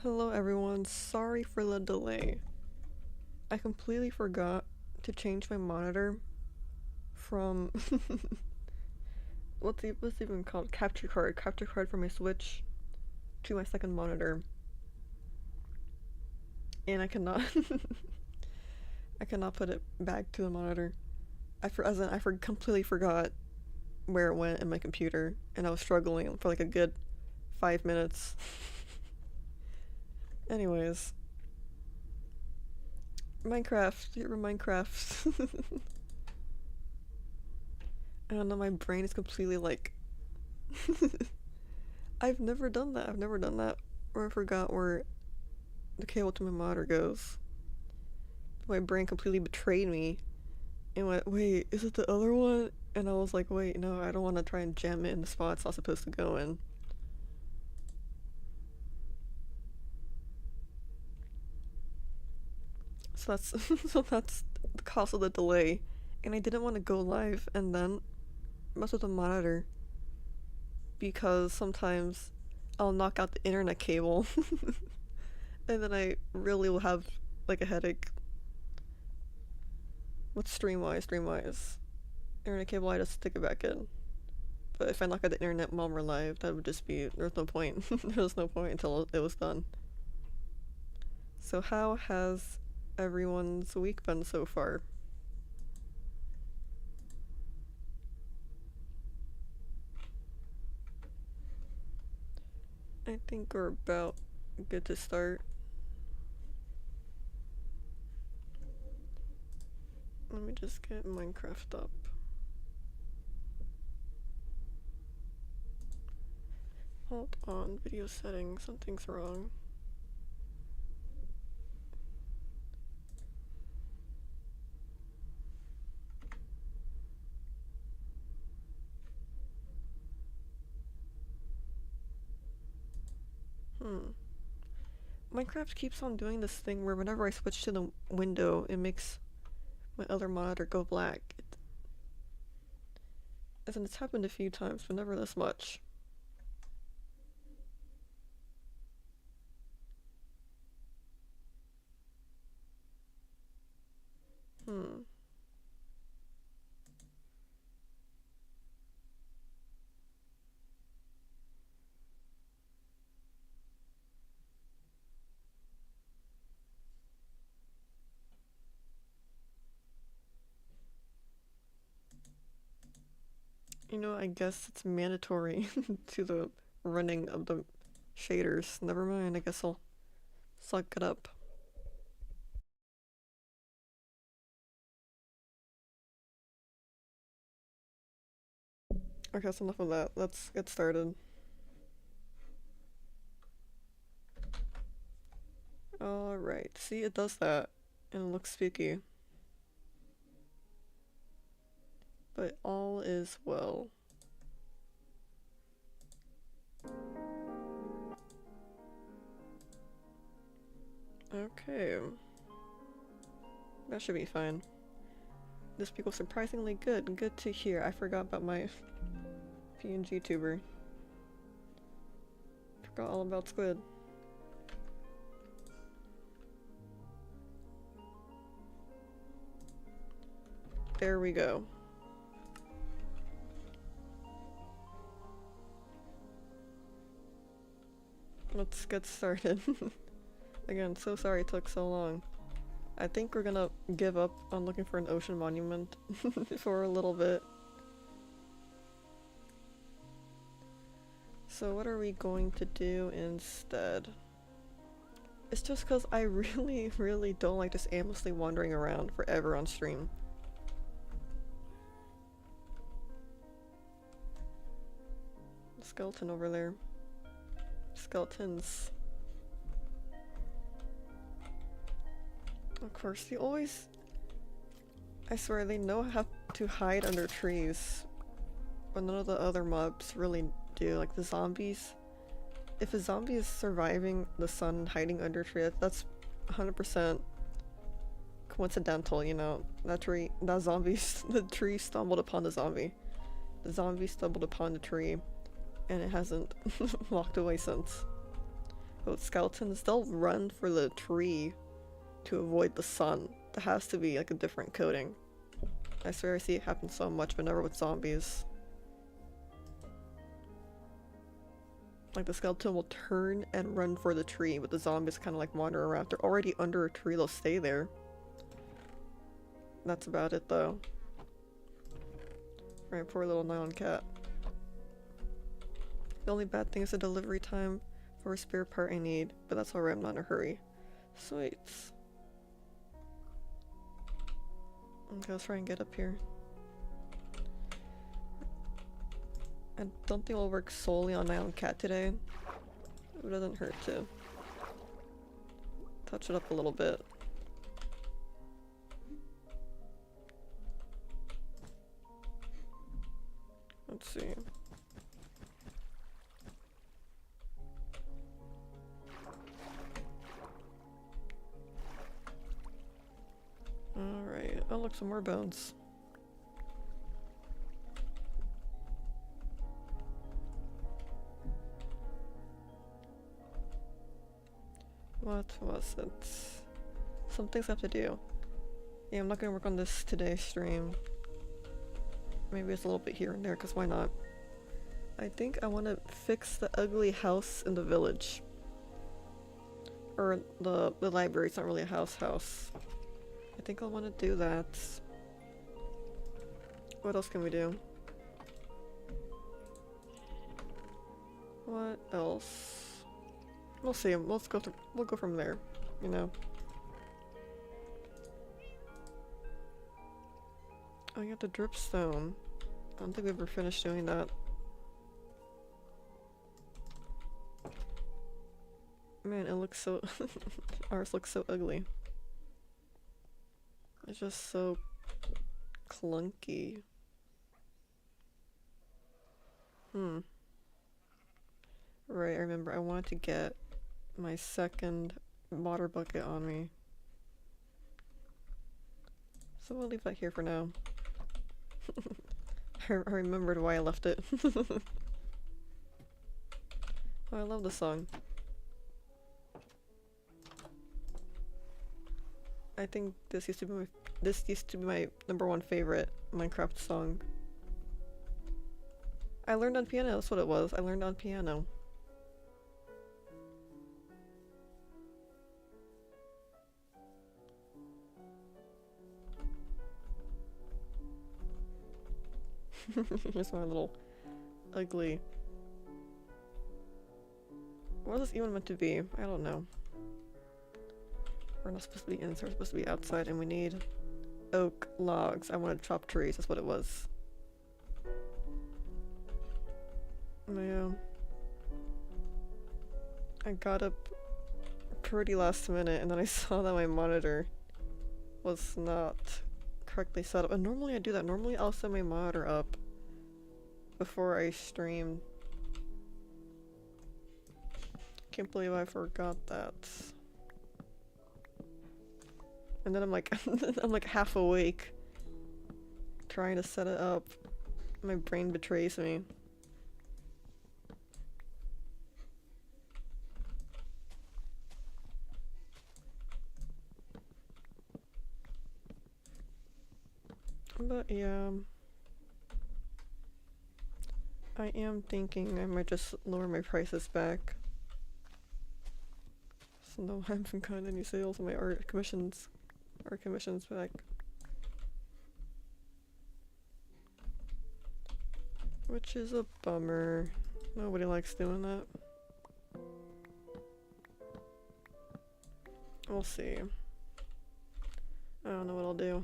Hello everyone, sorry for the delay. I completely forgot to change my monitor from what's it even called? Capture card from my Switch to my second monitor. And I cannot I cannot put it back to the monitor. I completely forgot where it went in my computer and I was struggling for like a good 5 minutes. Anyways, Minecraft. I don't know, my brain is completely like I've never done that. Or I forgot where the cable to my monitor goes. My brain completely betrayed me and went, wait, is it the other one? And I was like, wait, no, I don't want to try and jam it in the spot it's not supposed to go in. So that's so that's the cause of the delay. And I didn't want to go live and then mess with the monitor because sometimes I'll knock out the internet cable and then I really will have like a headache. With Streamwise. Internet cable, I just stick it back in. But if I knock out the internet while we're live, that would just be, there's no point. There's no point until it was done. So how has everyone's week been so far? I think we're about good to start. Let me just get Minecraft up. Hold on, video settings, something's wrong. Minecraft keeps on doing this thing where whenever I switch to the window, it makes my other monitor go black. As in, it's happened a few times, but never this much. Hmm. You know, I guess it's mandatory to the running of the shaders. Never mind, I guess I'll suck it up. Okay, that's enough of that. Let's get started. Alright, see, it does that. And it looks spooky. But all is well. Okay. That should be fine. This speak surprisingly good. Good to hear. I forgot about my PNG tuber. Forgot all about Squid. There we go. Let's get started. Again, so sorry it took so long. I think we're gonna give up on looking for an ocean monument for a little bit. So what are we going to do instead? It's just because I really don't like just aimlessly wandering around forever on stream. Skeleton over there. Skeletons. Of course, they always... I swear, they know how to hide under trees. But none of the other mobs really do. Like the zombies. If a zombie is surviving the sun and hiding under a tree, that's 100% coincidental, you know? That zombie, the tree stumbled upon the zombie. The zombie stumbled upon the tree, and it hasn't walked away since. But with skeletons, they'll run for the tree to avoid the sun. There has to be like a different coding. I swear I see it happen so much, but never with zombies. Like the skeleton will turn and run for the tree, but the zombies kind of like wander around. They're already under a tree, they'll stay there. That's about it though. Right, poor little nylon cat. The only bad thing is the delivery time for a spare part I need, but that's alright, I'm not in a hurry. Sweet. Okay, let's try and get up here. I don't think we'll work solely on nylon cat today. It doesn't hurt to touch it up a little bit. Let's see. Alright. Oh look, some more bones. What was it? Some things I have to do. Yeah, I'm not gonna work on this today's stream. Maybe it's a little bit here and there, because why not? I think I want to fix the ugly house in the village. Or the library, it's not really a house. I think I want to do that. What else can we do? What else? We'll see. We'll go from there, you know. Oh, you got the dripstone. I don't think we ever finished doing that. Man, it looks so... ours looks so ugly. It's just so clunky. Right, I remember I wanted to get my second water bucket on me. So we'll leave that here for now. I remembered why I left it. Oh, I love the song. I think this used to be my #1 favorite Minecraft song. I learned on piano, that's what it was. I learned on piano. Here's my little ugly... What is this even meant to be? I don't know. We're not supposed to be inside, we're supposed to be outside, and we need oak logs. I wanted to chop trees, that's what it was. Yeah. I got up pretty last minute, and then I saw that my monitor was not correctly set up. And normally I do that. Normally I'll set my monitor up before I stream. Can't believe I forgot that. And then I'm like, I'm like half awake, trying to set it up. My brain betrays me. But yeah, I am thinking I might just lower my prices back. So no, I haven't gotten any sales on my art commissions back. Which is a bummer. Nobody likes doing that. We'll see. I don't know what I'll do.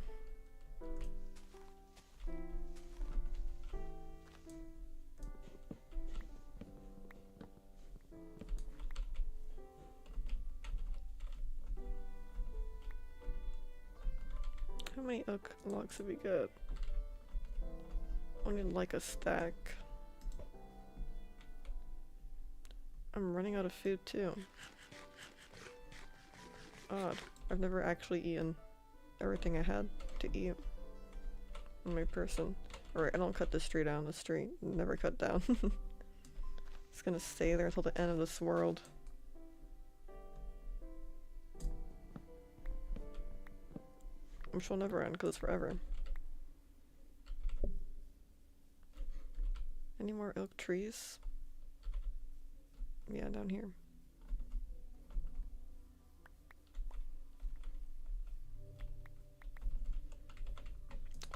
How many oak logs have we got? Only like a stack. I'm running out of food too. Odd. I've never actually eaten everything I had to eat in my person. Alright, I don't cut this tree down. This tree never cut down. It's gonna stay there until the end of this world. Which will never end because it's forever. Any more oak trees? Yeah, down here.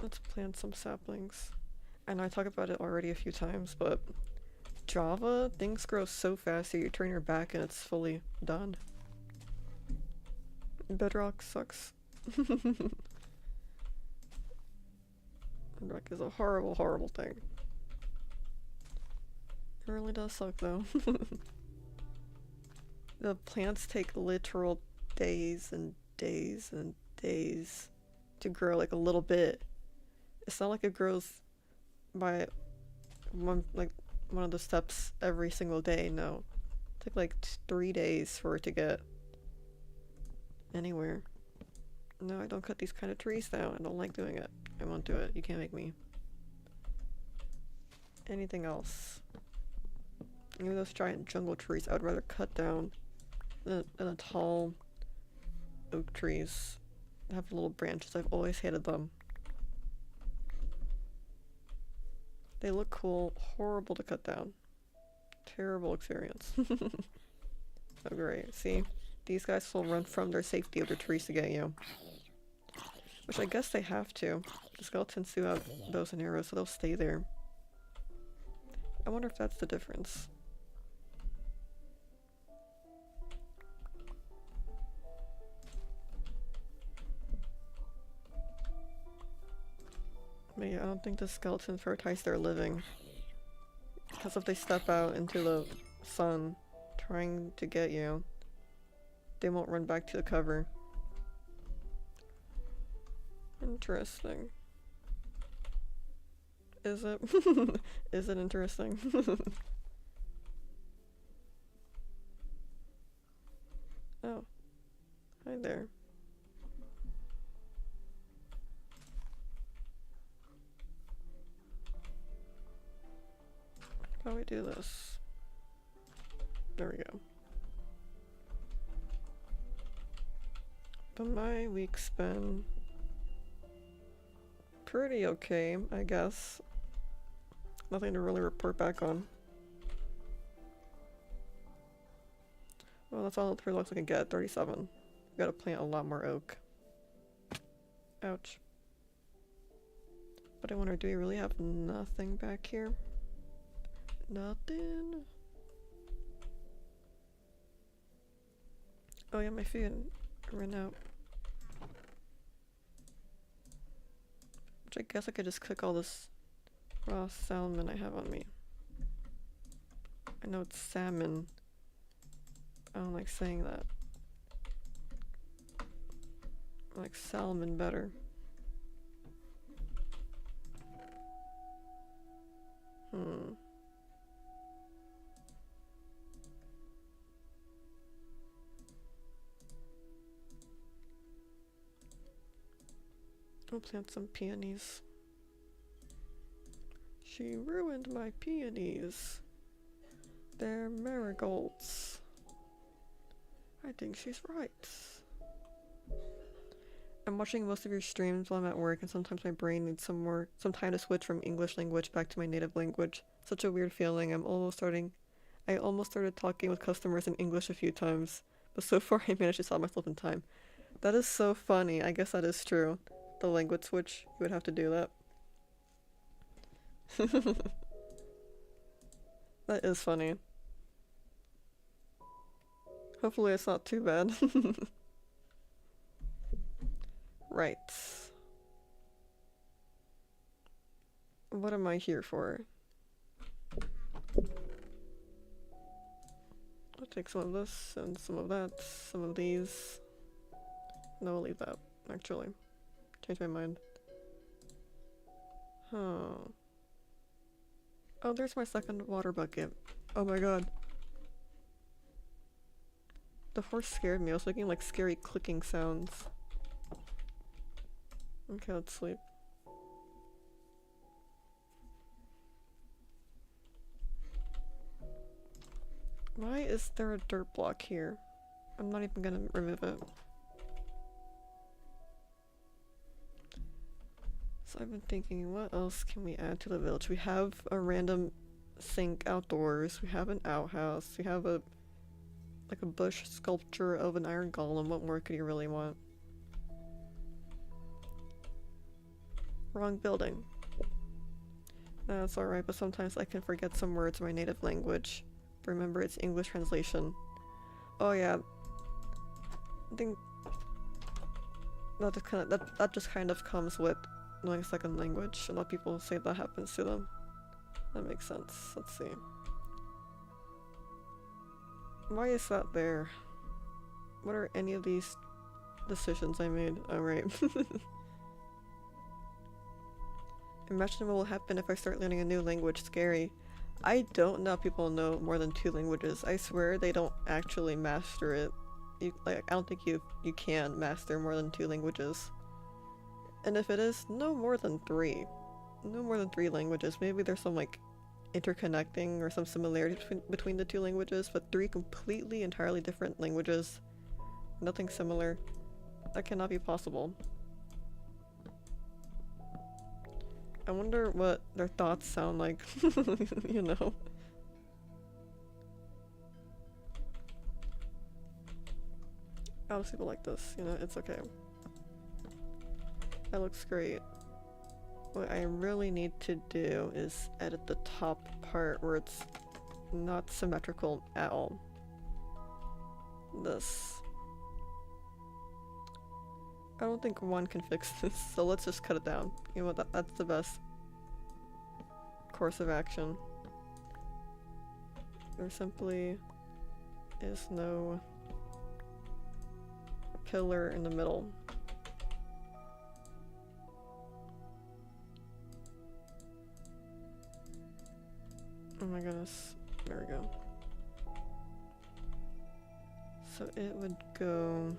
Let's plant some saplings. I know I talked about it already a few times, but Java, things grow so fast that you turn your back and it's fully done. Bedrock sucks. Bedrock is a horrible, horrible thing. It really does suck though. The plants take literal days and days and days to grow like a little bit. It's not like it grows by one of the steps every single day. No, it took like 3 days for it to get anywhere. No, I don't cut these kind of trees down. I don't like doing it. I won't do it. You can't make me. Anything else? Even those giant jungle trees, I would rather cut down than a tall oak trees that have little branches. I've always hated them. They look cool, horrible to cut down. Terrible experience. Oh great, see? These guys will run from their safety of their trees to get you. Which I guess they have to. The skeletons do have bows and arrows, so they'll stay there. I wonder if that's the difference. But yeah, I don't think the skeletons prioritize their living. Because if they step out into the sun trying to get you, they won't run back to the cover. Interesting. Is it? Is it interesting? Oh. Hi there. How do we do this? There we go. But my week's been pretty okay, I guess. Nothing to really report back on. Well, that's all the results I can get, 37. We gotta plant a lot more oak. Ouch. But I wonder, do we really have nothing back here? Nothing? Oh yeah, my food ran out. Which I guess I could just cook all this raw salmon I have on me. I know it's salmon. I don't like saying that. I like salmon better. I'll plant some peonies. She ruined my peonies. They're marigolds. I think she's right. I'm watching most of your streams while I'm at work, and sometimes my brain needs some time to switch from English language back to my native language. Such a weird feeling. I almost started talking with customers in English a few times, but so far I managed to stop myself in time. That is so funny. I guess that is true. The language switch, you would have to do that. That is funny. Hopefully it's not too bad. Right. What am I here for? I'll take some of this and some of that, some of these. No, I'll leave that, actually. Change my mind. Huh. Oh, there's my second water bucket. Oh my god. The horse scared me. I was making like scary clicking sounds. Okay, let's sleep. Why is there a dirt block here? I'm not even gonna remove it. So I've been thinking, what else can we add to the village? We have a random sink outdoors. We have an outhouse. We have a like a bush sculpture of an iron golem. What more could you really want? Wrong building. That's alright, but sometimes I can forget some words in my native language. Remember, it's English translation. Oh yeah. I think that just kind of comes with knowing a second language. A lot of people say that happens to them. That makes sense. Let's see. Why is that there? What are any of these decisions I made? Oh, right. Imagine what will happen if I start learning a new language. Scary. I don't know if people know more than 2 languages. I swear they don't actually master it. I don't think you can master more than 2 languages. And if it is, no more than 3. No more than 3 languages. Maybe there's some like interconnecting or some similarity between the 2 languages, but 3 completely entirely different languages. Nothing similar. That cannot be possible. I wonder what their thoughts sound like, you know? I'll just people like this, you know, it's okay. That looks great. What I really need to do is edit the top part where it's not symmetrical at all. This. I don't think one can fix this, so let's just cut it down. You know what, that's the best course of action. There simply is no pillar in the middle. Oh my goodness. There we go. So it would go...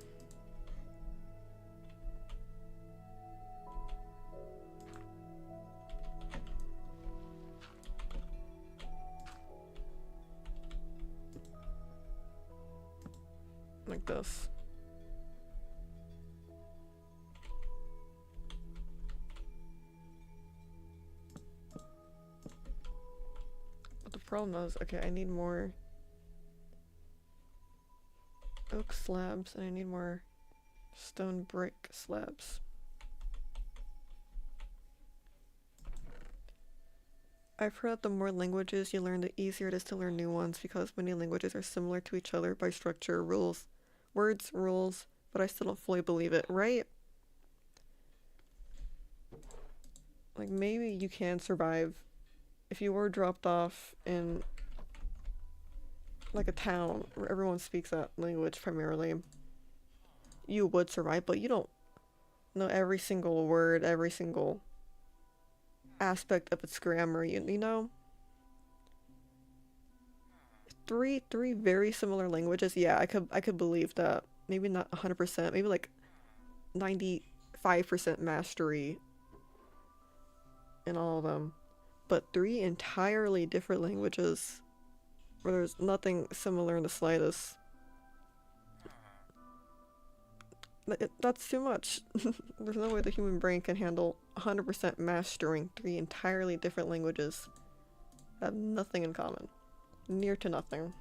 like this. But the problem is, okay, I need more oak slabs and I need more stone brick slabs. I've heard that the more languages you learn, the easier it is to learn new ones because many languages are similar to each other by structure, rules, words, rules, but I still don't fully believe it, right? Like, maybe you can survive if you were dropped off in like a town where everyone speaks that language primarily. You would survive, but you don't know every single word, every single aspect of its grammar, you know? Three very similar languages, yeah, I could believe that. Maybe not 100%, maybe like 95% mastery in all of them. But 3 entirely different languages where there's nothing similar in the slightest. That's too much. There's no way the human brain can handle 100% mastering 3 entirely different languages that have nothing in common. Near to nothing.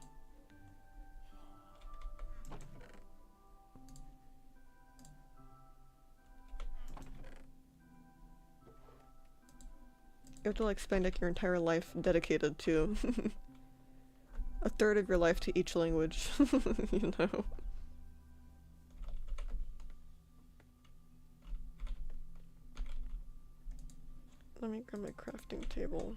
You have to like spend like your entire life dedicated to a third of your life to each language, you know? Let me grab my crafting table.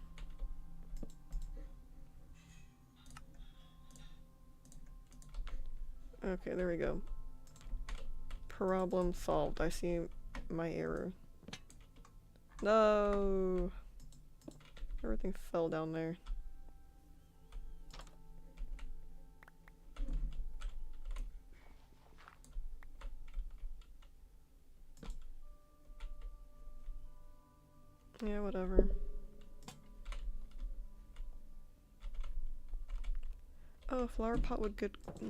Okay, there we go. Problem solved. I see my error. No! Everything fell down there. Yeah, whatever. Oh, a flower pot would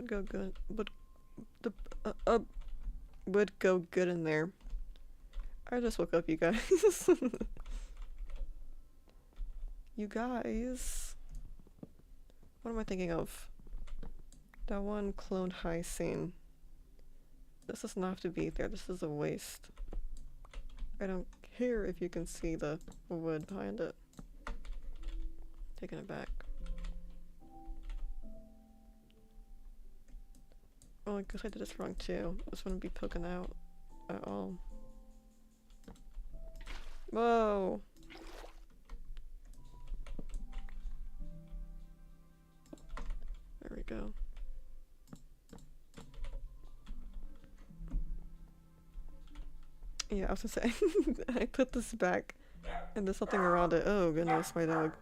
go good. Would go good in there. I just woke up, you guys. You guys. What am I thinking of? That one cloned high scene. This doesn't have to be there. This is a waste. I don't care if you can see the wood behind it. Taking it back. Oh, I guess I did this wrong too. This wouldn't be poking out at all. Whoa! There we go. Yeah, I was gonna say, I put this back and there's something around it. Oh goodness, my dog.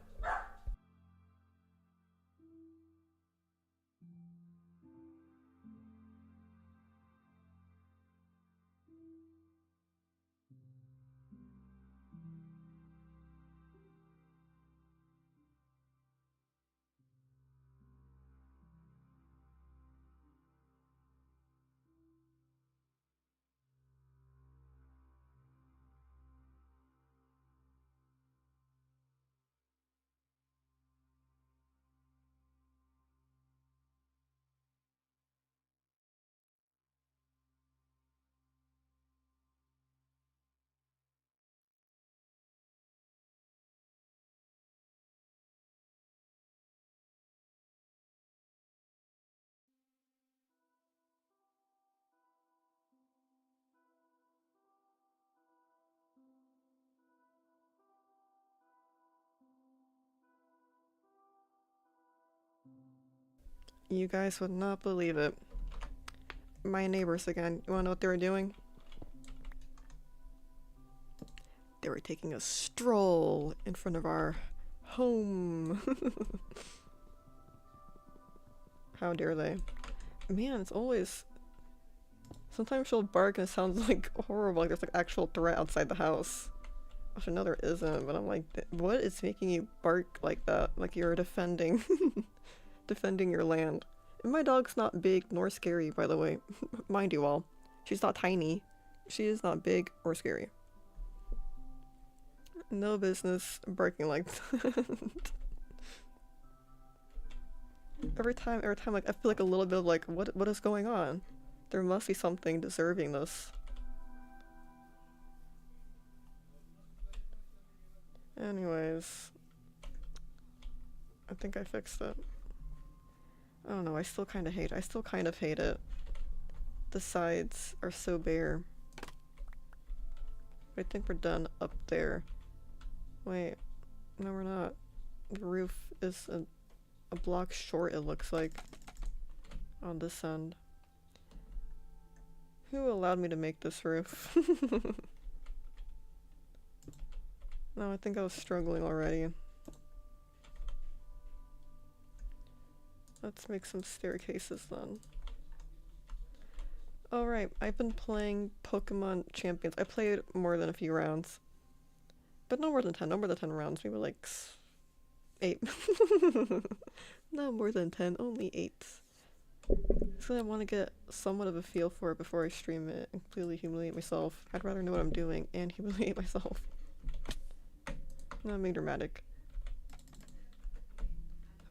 You guys would not believe it. My neighbors again. You wanna know what they were doing? They were taking a stroll in front of our home. How dare they? Man, it's always... Sometimes she'll bark and it sounds like horrible, like there's like actual threat outside the house. Actually, no there isn't, but I'm like, what is making you bark like that? Like you're defending... defending your land. And my dog's not big nor scary, by the way. Mind you all. She's not tiny. She is not big or scary. No business barking like that. Every time, like, I feel like a little bit of like, what is going on? There must be something deserving this. Anyways. I think I fixed it. I don't know, I still kind of hate it. The sides are so bare. I think we're done up there. Wait, no we're not. The roof is a block short, it looks like. On this end. Who allowed me to make this roof? No, I think I was struggling already. Let's make some staircases then. Alright, I've been playing Pokemon Champions. I played more than a few rounds. But no more than 10, rounds, maybe like 8. Not more than 10, only 8. So I want to get somewhat of a feel for it before I stream it and completely humiliate myself. I'd rather know what I'm doing and humiliate myself. Not being dramatic.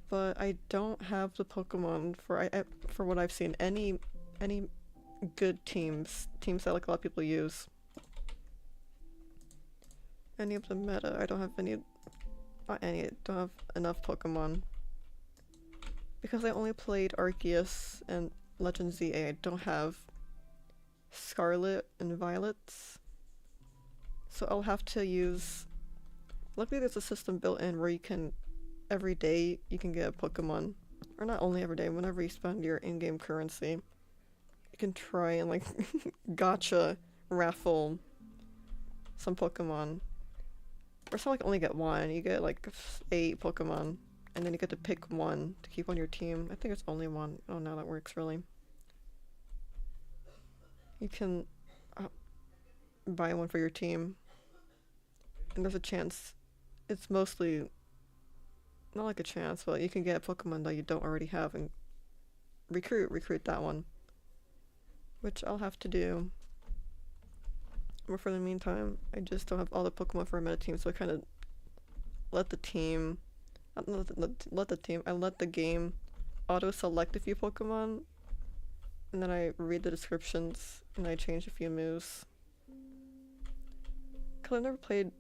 But I don't have the Pokemon for what I've seen. Any good teams that like a lot of people use. Any of the meta, I don't have any, don't have enough Pokemon. Because I only played Arceus and Legend ZA, I don't have Scarlet and Violets. So I'll have to use... Luckily there's a system built in where you can, every day you can get a Pokemon. Or not only every day, whenever you spend your in-game currency. You can try and like gotcha raffle some Pokemon. Or it's not like only get one, you get like 8 Pokemon. And then you get to pick one to keep on your team. I think it's only one. Oh no, that works really. You can buy one for your team. And there's a chance. It's mostly not like a chance, but you can get a Pokemon that you don't already have and recruit that one. Which I'll have to do But for the meantime, I just don't have all the Pokemon for a meta team, so I kind of let the team, I let the game auto-select a few Pokemon, and then I read the descriptions, and I change a few moves. Cause I've never played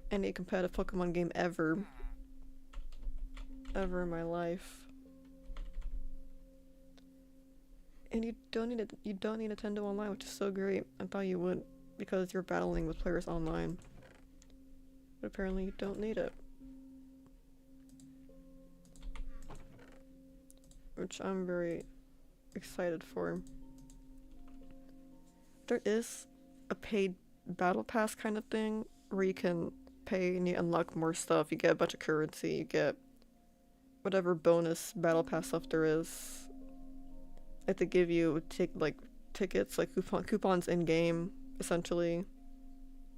any competitive Pokemon game ever. Ever in my life. And you don't need Nintendo Online, which is so great. I thought you would, because you're battling with players online. But apparently you don't need it. Which I'm very excited for. There is a paid battle pass kind of thing where you can pay and you unlock more stuff. You get a bunch of currency, you get whatever bonus battle pass stuff there is. Like they give you tickets, like coupons in game, essentially.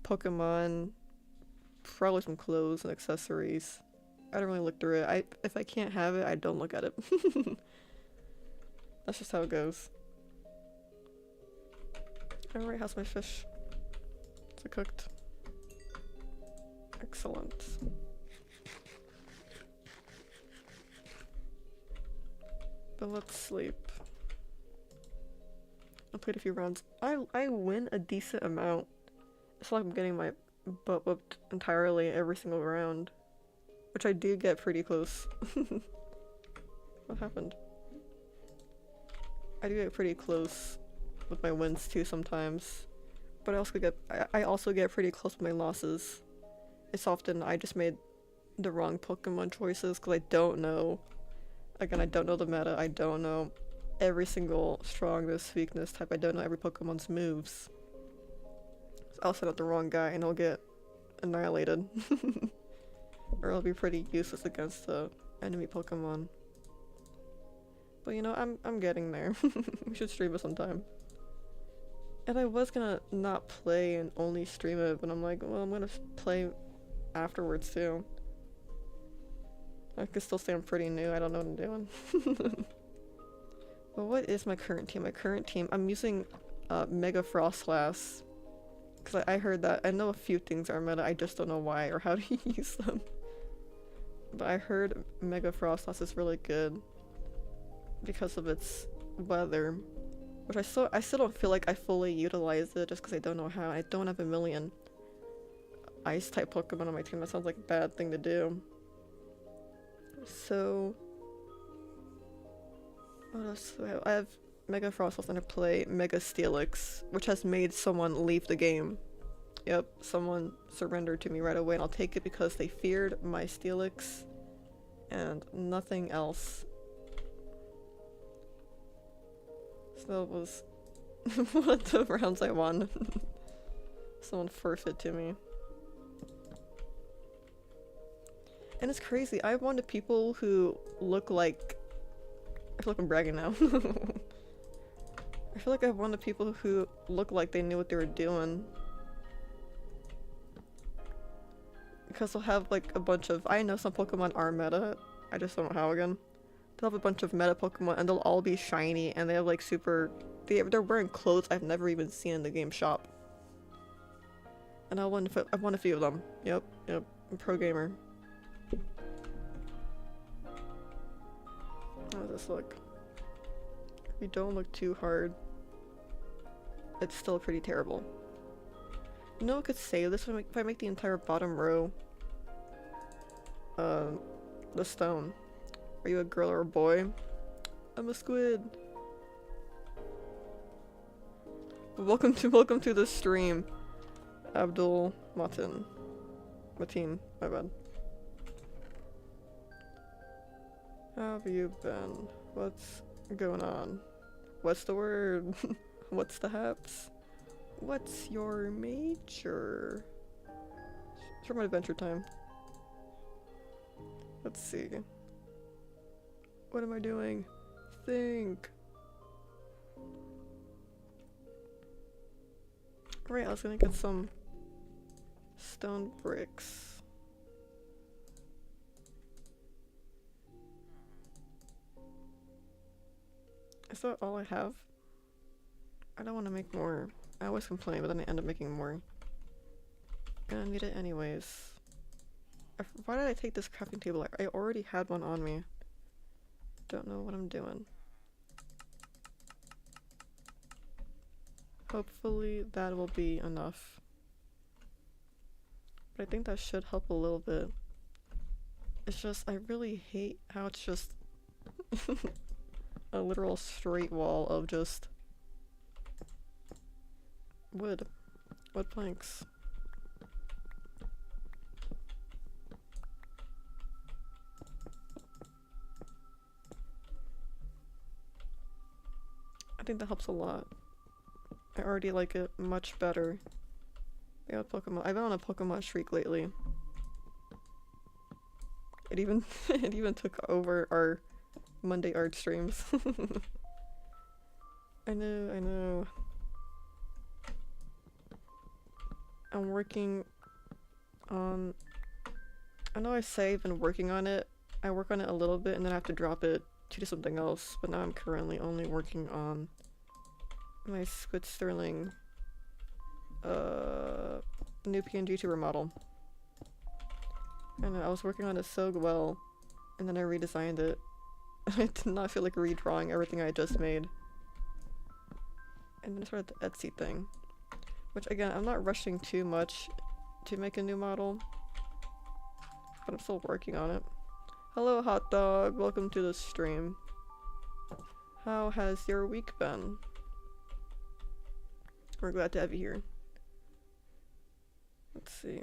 Pokemon, probably some clothes and accessories. I don't really look through it. If I can't have it, I don't look at it. That's just how it goes. Alright, how's my fish? Is it cooked? Excellent. But let's sleep. I played a few rounds. I win a decent amount. It's like I'm getting my butt whooped entirely every single round. Which I do get pretty close. What happened? I do get pretty close with my wins too sometimes. But I also get pretty close with my losses. It's often I just made the wrong Pokemon choices because I don't know. Again, I don't know the meta. I don't know every single strongest weakness type. I don't know every Pokemon's moves. So I'll set up the wrong guy and I'll get annihilated. Or I'll be pretty useless against the enemy Pokemon. But you know, I'm getting there. We should stream it sometime. And I was gonna not play and only stream it, but I'm like, well, I'm gonna play afterwards too. I could still say I'm pretty new, I don't know what I'm doing. But what is my current team? My current team, I'm using Mega Frostlass. Because I heard that, I know a few things are meta, I just don't know why or how to use them. But I heard Mega Frostlass is really good because of its weather. Which I still don't feel like I fully utilize it just because I don't know how. I don't have a million ice type Pokemon on my team. That sounds like a bad thing to do. So what else do I have? I have Mega Frostlass and I play Mega Steelix, which has made someone leave the game. Yep, someone surrendered to me right away and I'll take it because they feared my Steelix and nothing else. So that was one of the rounds I won. Someone forfeit to me. And it's crazy, I won to people who look like... I feel like I'm bragging now. I feel like I've won to people who look like they knew what they were doing. Because they'll have like a bunch of... I know some Pokemon are meta, I just don't know how again. They'll have a bunch of meta Pokemon and they'll all be shiny and they have like super... They're wearing clothes I've never even seen in the game shop. And I've won a few of them. Yep, I'm a pro gamer. How does this look? If you don't look too hard, it's still pretty terrible. You know, I could save this if I make the entire bottom row the stone. Are you a girl or a boy? I'm a squid. Welcome to the stream, Abdul Mateen, my bad. How have you been? What's going on? What's the word? What's the haps? What's your major? It's from Adventure Time. Let's see. What am I doing? Think. Right, I was gonna get some stone bricks. Is that all I have? I don't want to make more. I always complain, but then I end up making more. And I need it anyways. Why did I take this crafting table? I already had one on me. Don't know what I'm doing. Hopefully that will be enough. But I think that should help a little bit. It's just, I really hate how it's just a literal straight wall of just wood planks. I think that helps a lot. I already like it much better. Yeah, Pokemon. I've been on a Pokemon streak lately. It even it even took over our Monday art streams. I know. I'm working on... I know I say I've been working on it. I work on it a little bit and then I have to drop it to do something else, but now I'm currently only working on my Squid Sterling new PNG tuber model. And I was working on it so well, and then I redesigned it. I did not feel like redrawing everything I just made. And then I started the Etsy thing. Which again, I'm not rushing too much to make a new model, but I'm still working on it. Hello Hot Dog, welcome to the stream. How has your week been? We're glad to have you here. Let's see.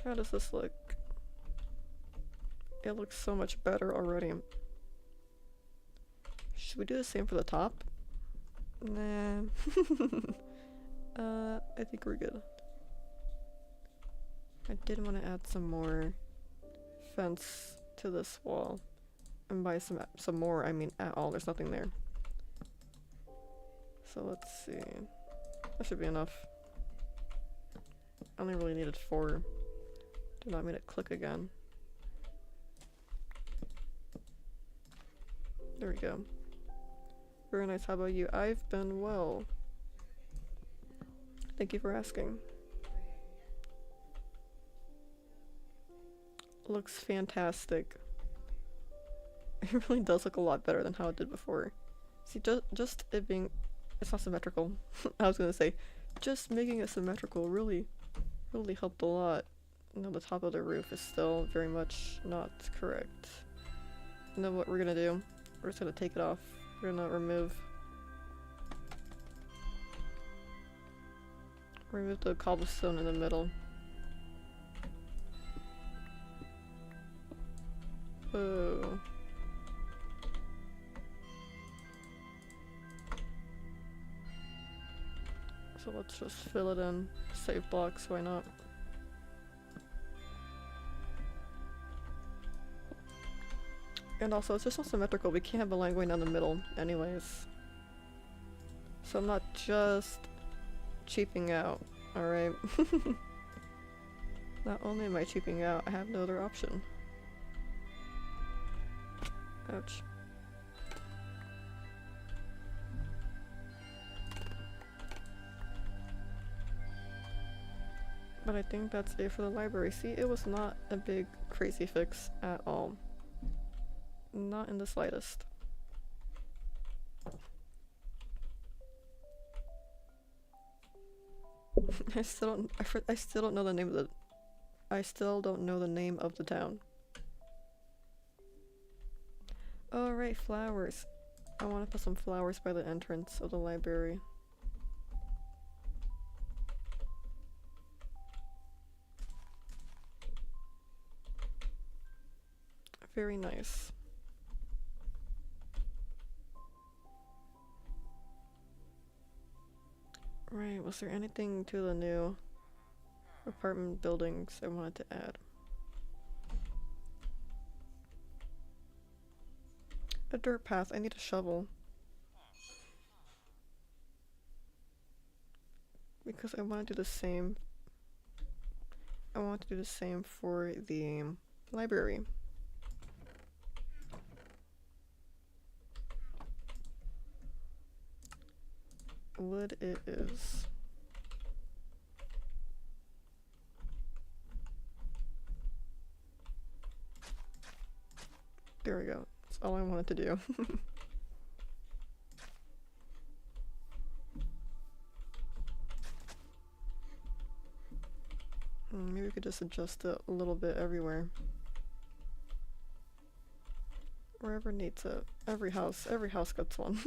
How does this look? It looks so much better already. Should we do the same for the top? Nah. I think we're good. I did want to add some more fence to this wall. And by some more, I mean at all. There's nothing there. So let's see. That should be enough. I only really needed 4. Do not mean to click again. There we go. Very nice. How about you? I've been well. Thank you for asking. Looks fantastic. It really does look a lot better than how it did before. See, just it being... It's not symmetrical. I was gonna say, just making it symmetrical really helped a lot. You know, the top of the roof is still very much not correct. You know what we're gonna do? We're just gonna take it off. We're gonna remove the cobblestone in the middle. Oh. So let's just fill it in. Save blocks, why not? And also, it's just so symmetrical, we can't have a line going down the middle anyways. So I'm not just cheaping out, alright? Not only am I cheaping out, I have no other option. Ouch. But I think that's it for the library. See, it was not a big crazy fix at all. Not in the slightest. I still don't know the name of the... I still don't know the name of the town. Oh right, flowers. I want to put some flowers by the entrance of the library. Very nice. Right, was there anything to the new apartment buildings I wanted to add? A dirt path, I need a shovel. Because I want to do the same. I want to do the same for the library. Wood it is. There we go. That's all I wanted to do. Maybe we could just adjust it a little bit everywhere. Wherever needs it. Every house gets one.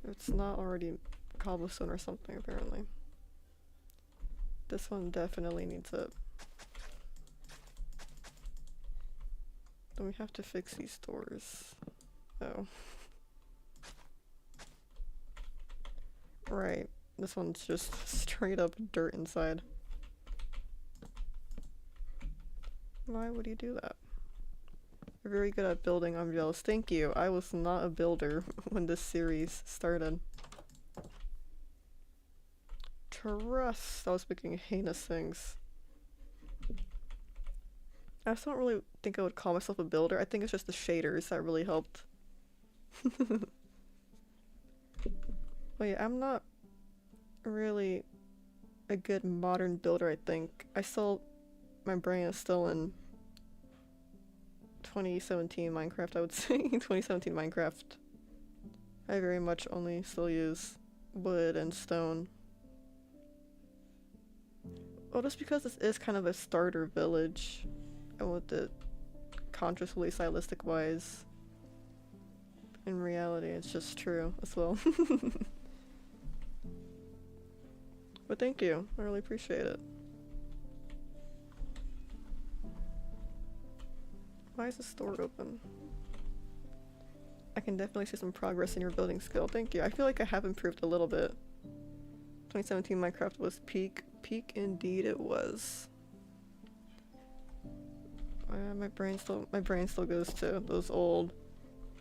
It's not already cobblestone or something, apparently. This one definitely needs it. Then we have to fix these doors. Oh. Right. This one's just straight up dirt inside. Why would you do that? You're very good at building, I'm jealous. Thank you. I was not a builder when this series started. Trust. I was making heinous things. I just don't really think I would call myself a builder. I think it's just the shaders that really helped. Wait, I'm not really a good modern builder, I think. My brain is still in 2017 Minecraft, I would say. 2017 Minecraft. I very much only still use wood and stone. Well, just because this is kind of a starter village, and with it consciously stylistic wise, in reality it's just true as well. But thank you, I really appreciate it. Why is this door open? I can definitely see some progress in your building skill. Thank you. I feel like I have improved a little bit. 2017 Minecraft was peak. Peak indeed it was. My brain still goes to those old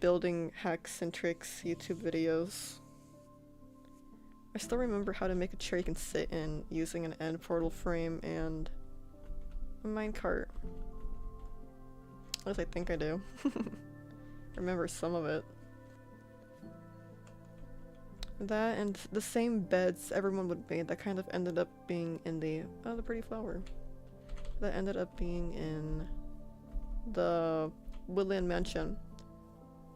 building hacks and tricks YouTube videos. I still remember how to make a chair you can sit in using an end portal frame and a minecart. At least I think I do. Remember some of it. That and the same beds everyone would make that kind of ended up being in the pretty flower. That ended up being in the Woodland Mansion,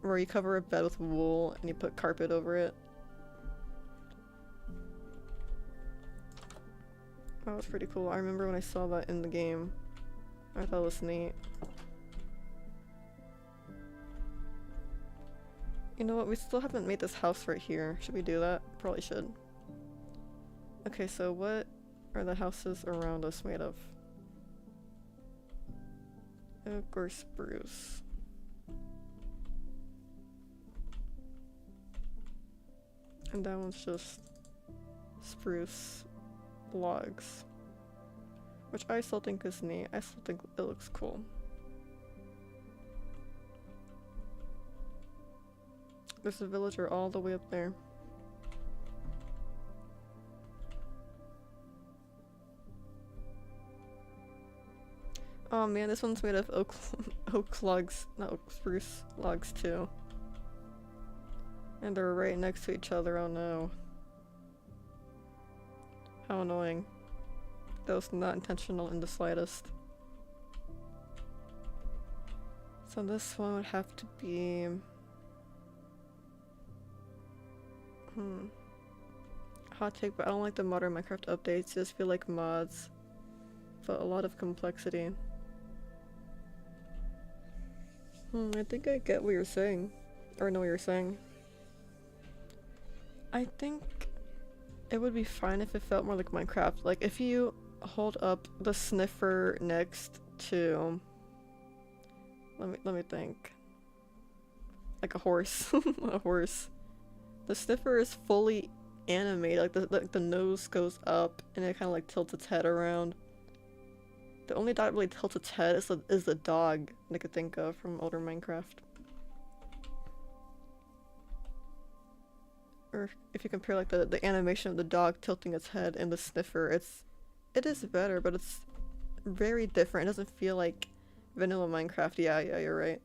where you cover a bed with wool and you put carpet over it. That was pretty cool. I remember when I saw that in the game. I thought it was neat. You know what? We still haven't made this house right here. Should we do that? Probably should. Okay, so what are the houses around us made of? Oak or spruce? And that one's just spruce logs. Which I still think is neat. I still think it looks cool. There's a villager all the way up there. Oh man, this one's made of oak logs, not oak, spruce logs too. And they're right next to each other, oh no. How annoying. That was not intentional in the slightest. So this one would have to be... Hot take, but I don't like the modern Minecraft updates. Just feel like mods, but a lot of complexity. I think I get what you're saying, or know what you're saying. I think it would be fine if it felt more like Minecraft. Like if you hold up the sniffer next to, let me think, like a horse, a horse. The sniffer is fully animated, like the nose goes up and it kind of like tilts its head around. The only dog that really tilts its head is the dog that I could think of from older Minecraft. Or if you compare like the animation of the dog tilting its head and the sniffer, it is better, but it's very different. It doesn't feel like vanilla Minecraft. Yeah, you're right.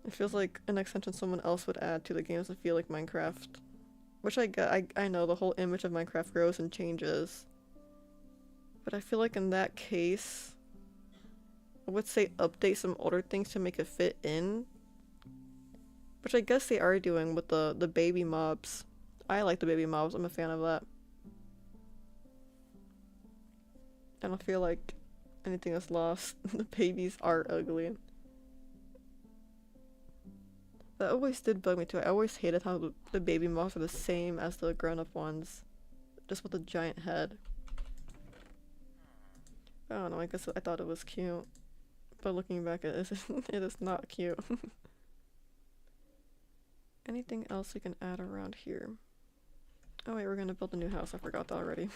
It feels like an extension someone else would add to the game. Doesn't feel like Minecraft. Which I get. I know the whole image of Minecraft grows and changes. But I feel like in that case, I would say update some older things to make it fit in. Which I guess they are doing with the baby mobs. I like the baby mobs, I'm a fan of that. I don't feel like anything is lost. The babies are ugly. That always did bug me too. I always hated how the baby mobs are the same as the grown-up ones. Just with a giant head. I don't know, I guess I thought it was cute. But looking back at it, it is not cute. Anything else we can add around here? Oh wait, we're gonna build a new house. I forgot that already.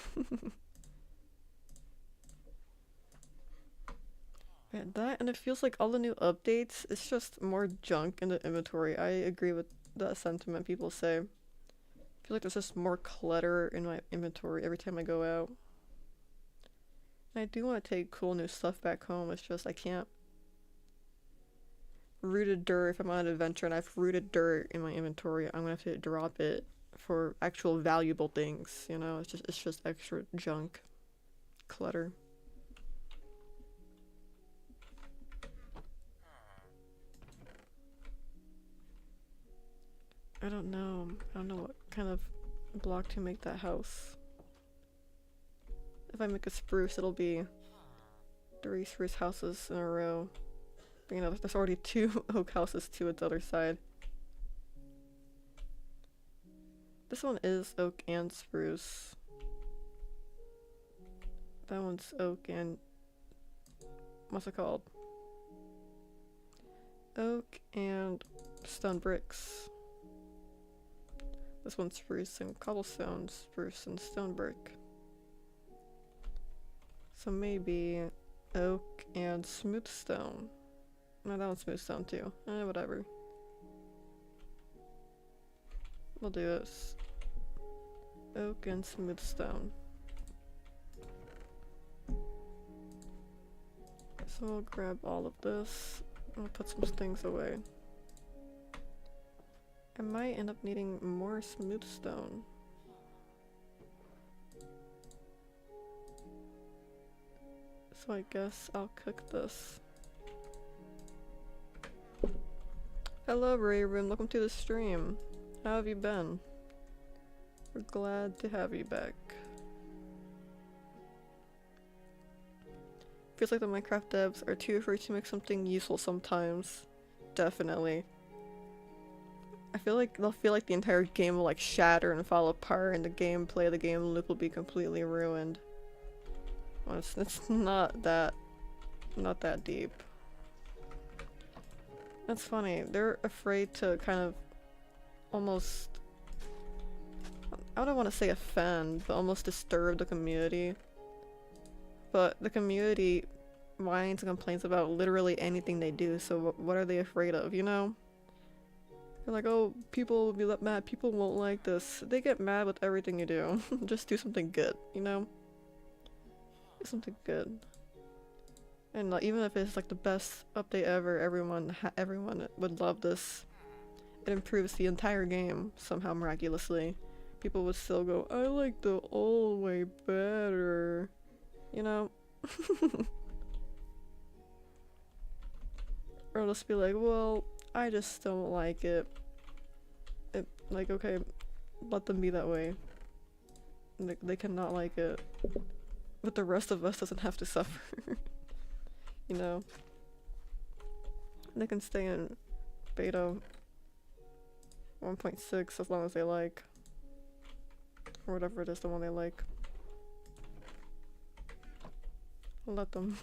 Yeah, that, and it feels like all the new updates, it's just more junk in the inventory. I agree with that sentiment people say. I feel like there's just more clutter in my inventory every time I go out. And I do want to take cool new stuff back home, it's just I can't. Rooted dirt, if I'm on an adventure and I've rooted dirt in my inventory, I'm gonna have to drop it for actual valuable things, you know? It's just extra junk. Clutter. I don't know. I don't know what kind of block to make that house. If I make a spruce, it'll be 3 spruce houses in a row. But you know, there's already 2 oak houses to its other side. This one is oak and spruce. That one's oak and... what's it called? Oak and stone bricks. This one's spruce and cobblestone, spruce and stone brick. So maybe oak and smooth stone. No, that one's smooth stone too. Whatever. We'll do this. Oak and smooth stone. So we'll grab all of this. I'll put some things away. I might end up needing more smooth stone. So I guess I'll cook this. Hello Raven, welcome to the stream. How have you been? We're glad to have you back. Feels like the Minecraft devs are too afraid to make something useful sometimes. Definitely. I feel like they'll feel like the entire game will like shatter and fall apart and the gameplay of the game loop will be completely ruined. Well, it's not that deep. That's funny. They're afraid to kind of almost, I don't want to say offend, but almost disturb the community. But the community whines and complains about literally anything they do, so what are they afraid of, you know? They're like, oh, people will be mad, people won't like this. They get mad with everything you do. Just do something good, you know? Do something good. And even if it's like the best update ever, everyone would love this. It improves the entire game somehow miraculously. People would still go, I like the old way better. You know? Or they'll just be like, well, I just don't like it. Like, okay, let them be that way. They cannot like it. But the rest of us doesn't have to suffer. You know? They can stay in beta 1.6 as long as they like. Or whatever it is, the one they like. Let them.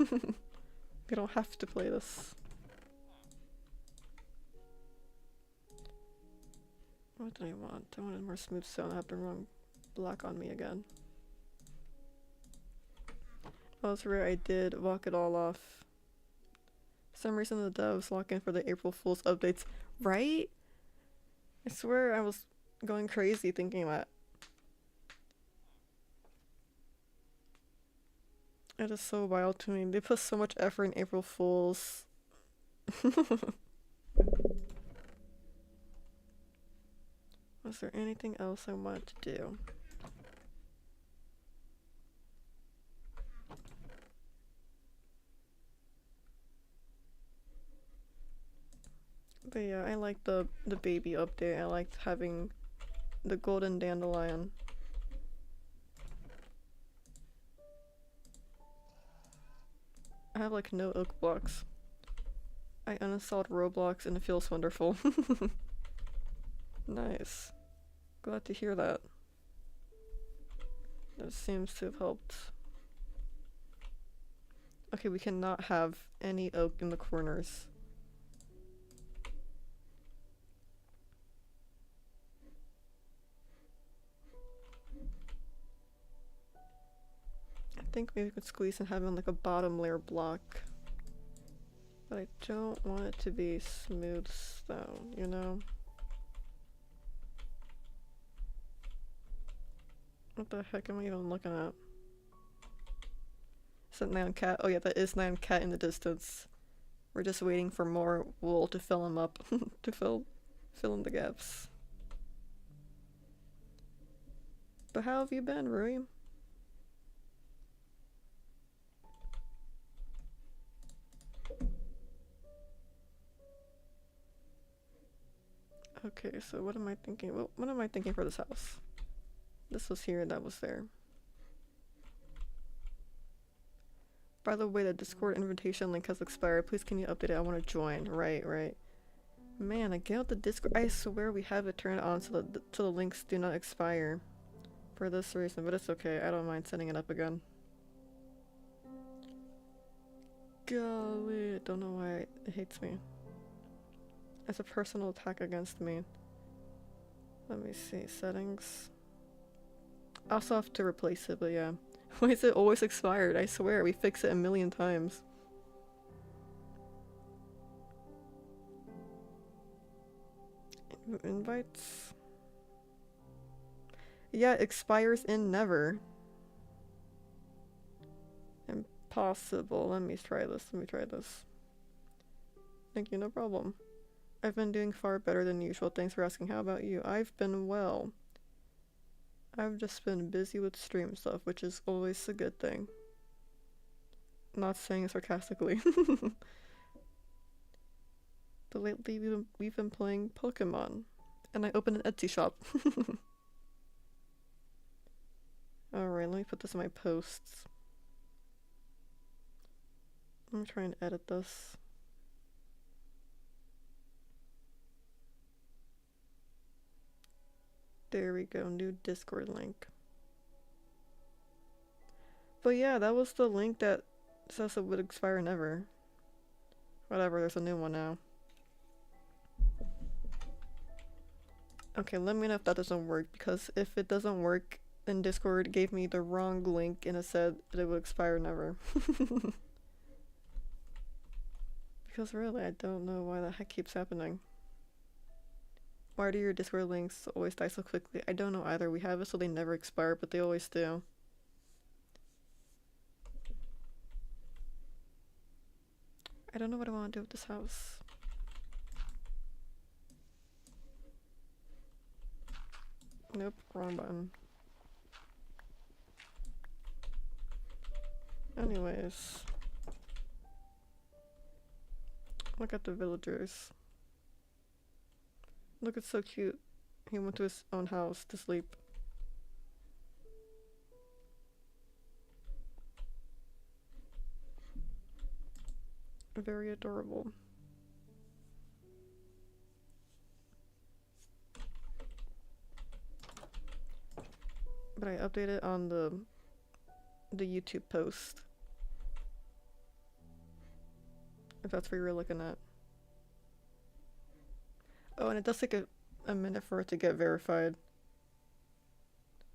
They don't have to play this. What do I want? I wanted more smooth stone. I have the wrong block on me again. Oh, that's right, I did walk it all off. For some reason the devs lock in for the April Fool's updates. Right? I swear I was going crazy thinking that. It is so wild to me. They put so much effort in April Fools. Was there anything else I wanted to do? But yeah, I like the baby update. I liked having the golden dandelion. I have like no oak blocks. I uninstalled Roblox and it feels wonderful. Nice. Glad to hear that. That seems to have helped. Okay, we cannot have any oak in the corners. I think maybe we could squeeze in having like a bottom layer block. But I don't want it to be smooth stone, you know? What the heck am I even looking at? Is that Nyan Cat? Oh yeah, that is Nyan Cat in the distance. We're just waiting for more wool to fill him up. To fill in the gaps. But how have you been, Rui? Okay, so what am I thinking? What am I thinking for this house? This was here, that was there. By the way, the Discord invitation link has expired. Please can you update it? I want to join. Right. Man, again with the Discord. I swear we have it turned on so the links do not expire. For this reason, but it's okay. I don't mind setting it up again. Golly, I don't know why it hates me. It's a personal attack against me. Let me see. Settings. I also have to replace it, but yeah. Why is it always expired? I swear, we fix it a million times. Invites. Yeah, it expires in never. Impossible. Let me try this. Thank you, no problem. I've been doing far better than usual. Thanks for asking. How about you? I've been well. I've just been busy with stream stuff, which is always a good thing. Not saying it sarcastically. But lately we've been playing Pokemon. And I opened an Etsy shop. Alright, let me put this in my posts. Let me try and edit this. There we go, new Discord link. But yeah, that was the link that says it would expire never. Whatever, there's a new one now. Okay, let me know if that doesn't work, because if it doesn't work, then Discord gave me the wrong link and it said that it would expire never. Because really, I don't know why the heck keeps happening. Why do your Discord links always die so quickly? I don't know either. We have it so they never expire, but they always do. I don't know what I want to do with this house. Nope, wrong button. Anyways. Look at the villagers. Look, it's so cute. He went to his own house to sleep. Very adorable. But I updated on the YouTube post. If that's what you were looking at. Oh, and it does take a minute for it to get verified.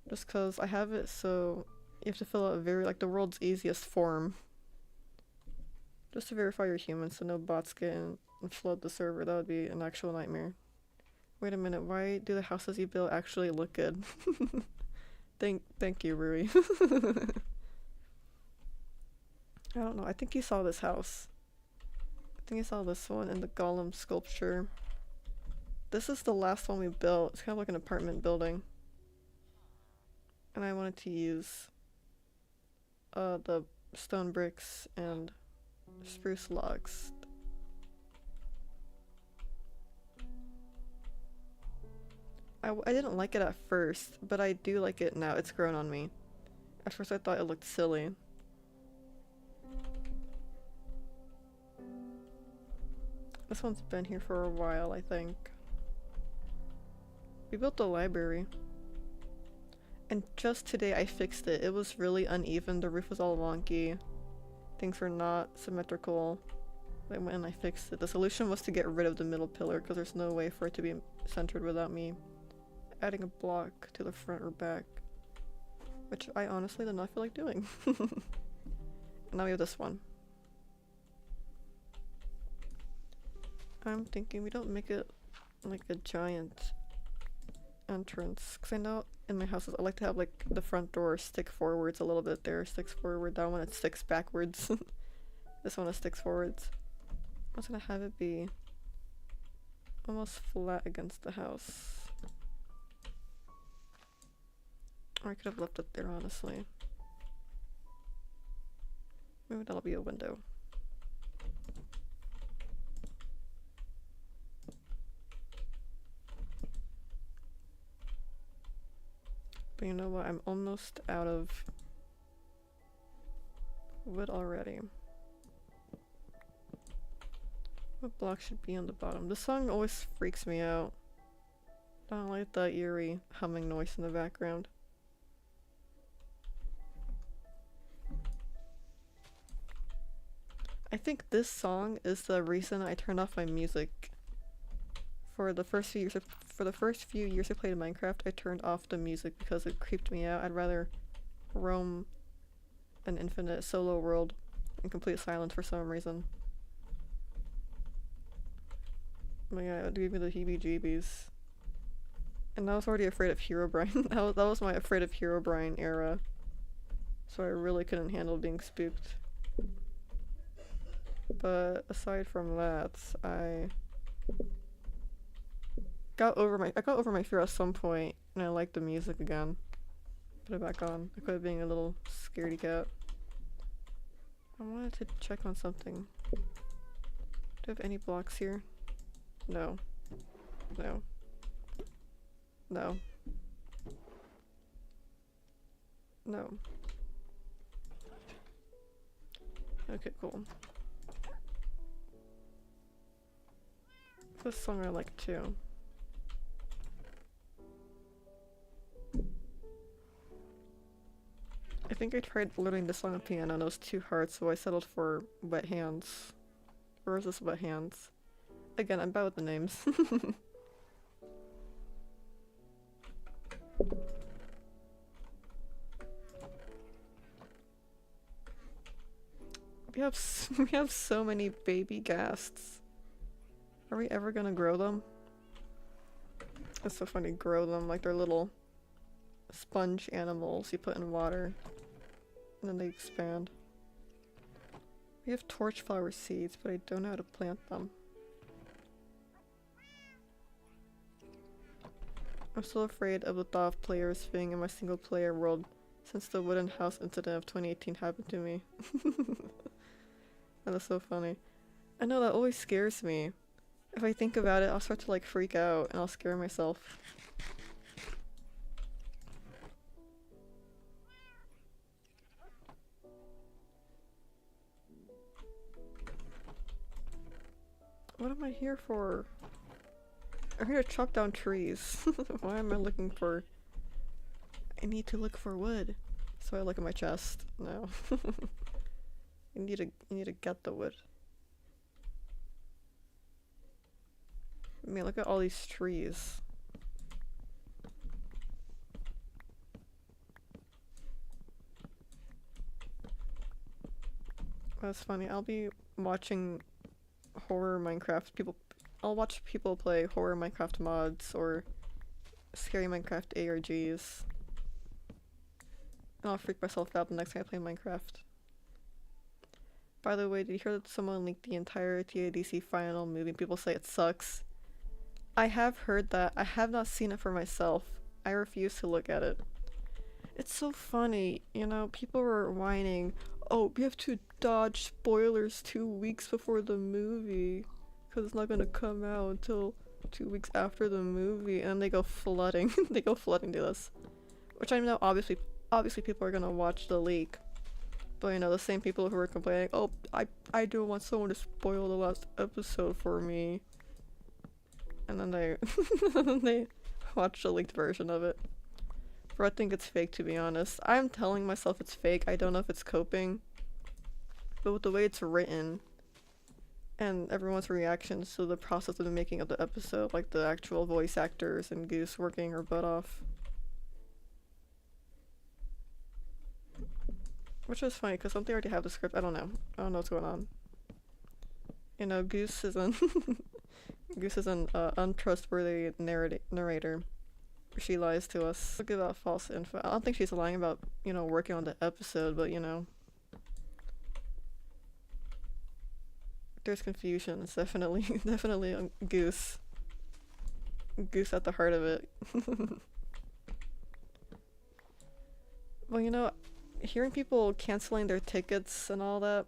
Just cause I have it so you have to fill out the world's easiest form. Just to verify you're human so no bots get in and flood the server. That would be an actual nightmare. Wait a minute, why do the houses you build actually look good? Thank you, Rui. I don't know, I think you saw this house. I think you saw this one and the golem sculpture. This is the last one we built. It's kind of like an apartment building. And I wanted to use the stone bricks and spruce logs. I didn't like it at first, but I do like it now. It's grown on me. At first I thought it looked silly. This one's been here for a while, I think. We built a library. And just today I fixed it. It was really uneven. The roof was all wonky. Things were not symmetrical. I went and I fixed it. The solution was to get rid of the middle pillar because there's no way for it to be centered without me adding a block to the front or back. Which I honestly did not feel like doing. And now we have this one. I'm thinking we don't make it like a giant entrance. Because I know in my houses I like to have like the front door stick forwards a little bit there. Sticks forward. That one it sticks backwards. This one it sticks forwards. I was gonna have it be almost flat against the house. Or I could have left it there, honestly. Maybe that'll be a window. But you know what? I'm almost out of wood already. What block should be on the bottom? This song always freaks me out. I don't like that eerie humming noise in the background. I think this song is the reason I turned off my music. For the first few years I played Minecraft, I turned off the music because it creeped me out. I'd rather roam an infinite solo world in complete silence for some reason. Oh my god, it would give me the heebie-jeebies. And I was already afraid of Herobrine. that was my afraid of Herobrine era. So I really couldn't handle being spooked. But aside from that, I got over my fear at some point, and I liked the music again. Put it back on. I quit being a little scaredy cat. I wanted to check on something. Do I have any blocks here? No. No. No. No. Okay, cool. This song I like too. I think I tried learning this song on piano and it was too hard, so I settled for Wet Hands. Or is this Wet Hands? Again, I'm bad with the names. we have so many baby ghasts. Are we ever gonna grow them? It's so funny, grow them like they're little sponge animals you put in water and then they expand. We have torchflower seeds, but I don't know how to plant them. I'm still afraid of the thought of players being in my single player world since the wooden house incident of 2018 happened to me. That is so funny. I know, that always scares me. If I think about it, I'll start to like freak out and I'll scare myself. What am I here for? I'm here to chop down trees. Why am I looking for... I need to look for wood. So I look at my chest. No. you need to get the wood. I mean, look at all these trees. That's funny. I'll be watching horror Minecraft people. I'll watch people play horror Minecraft mods or scary Minecraft ARGs. And I'll freak myself out the next time I play Minecraft. By the way, did you hear that someone leaked the entire TADC final movie? People say it sucks. I have heard that. I have not seen it for myself. I refuse to look at it. It's so funny, you know, people were whining, oh, we have to dodge spoilers 2 weeks before the movie because it's not gonna come out until 2 weeks after the movie, and they go flooding. They go flooding to us. Which I know obviously people are gonna watch the leak. But you know, the same people who were complaining, oh, I don't want someone to spoil the last episode for me. And then they they watch the leaked version of it. Bro, I think it's fake, to be honest. I'm telling myself it's fake. I don't know if it's coping. But with the way it's written and everyone's reactions to the process of the making of the episode, like the actual voice actors and Goose working her butt off. Which is funny, because don't they already have the script? I don't know. I don't know what's going on. You know, Goose is an Goose is an untrustworthy narrator. She lies to us. She'll give out false info. I don't think she's lying about, you know, working on the episode, but you know. There's confusion. It's definitely a Goose. Goose at the heart of it. Well, you know, hearing people canceling their tickets and all that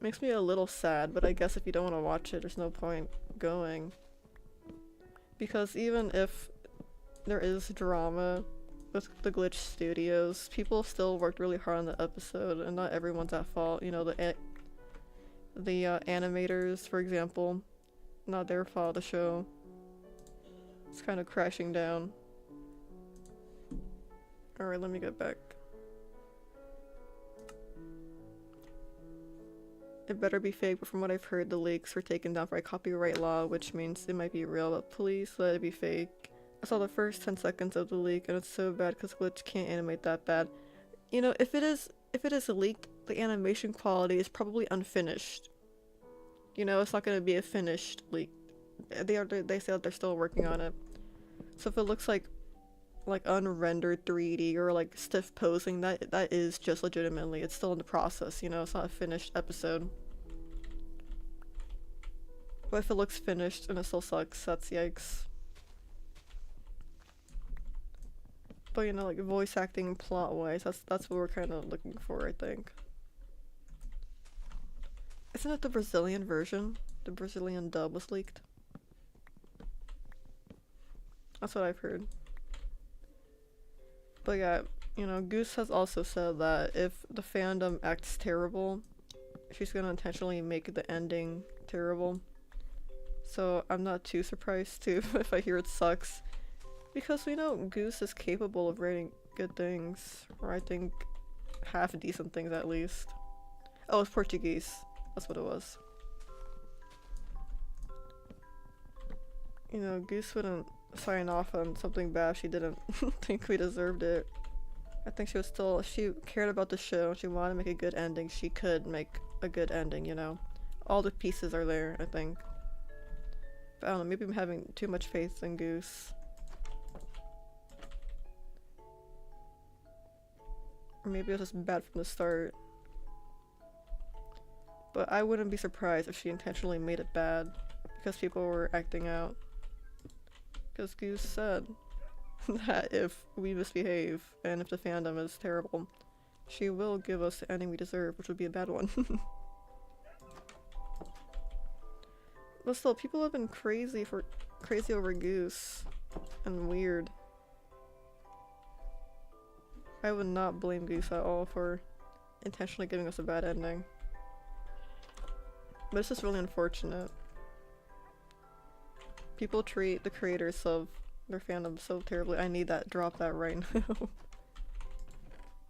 makes me a little sad, but I guess if you don't want to watch it, there's no point going. Because even if there is drama with the Glitch Studios, people still worked really hard on the episode, and not everyone's at fault. You know, the animators, for example, not their fault. The show is kind of crashing down. Alright, let me get back. It better be fake, but from what I've heard, the leaks were taken down for a copyright law, which means it might be real, but please let it be fake. I saw the first 10 seconds of the leak, and it's so bad because Glitch can't animate that bad. You know, if it is leaked, the animation quality is probably unfinished. You know, it's not going to be a finished leak. They say that they're still working on it. So if it looks like unrendered 3D or like stiff posing, that is just legitimately, it's still in the process, you know, it's not a finished episode. But if it looks finished and it still sucks, that's yikes. But you know, like voice acting plot wise, that's what we're kind of looking for, I think. Isn't it the Brazilian version? The Brazilian dub was leaked. That's what I've heard. But yeah, you know, Goose has also said that if the fandom acts terrible, she's gonna intentionally make the ending terrible. So I'm not too surprised too if I hear it sucks. Because we know Goose is capable of writing good things. Or I think half decent things at least. Oh, it's Portuguese. That's what it was. You know, Goose wouldn't sign off on something bad if she didn't think we deserved it. I think she cared about the show, she wanted to make a good ending, she could make a good ending, you know. All the pieces are there, I think. But I don't know, maybe I'm having too much faith in Goose. Or maybe it was just bad from the start. But I wouldn't be surprised if she intentionally made it bad because people were acting out. Because Goose said that if we misbehave and if the fandom is terrible, she will give us the ending we deserve, which would be a bad one. But still, people have been crazy over Goose and weird. I would not blame Goose at all for intentionally giving us a bad ending. But it's just really unfortunate. People treat the creators of their fandom so terribly. I need that. Drop that right now.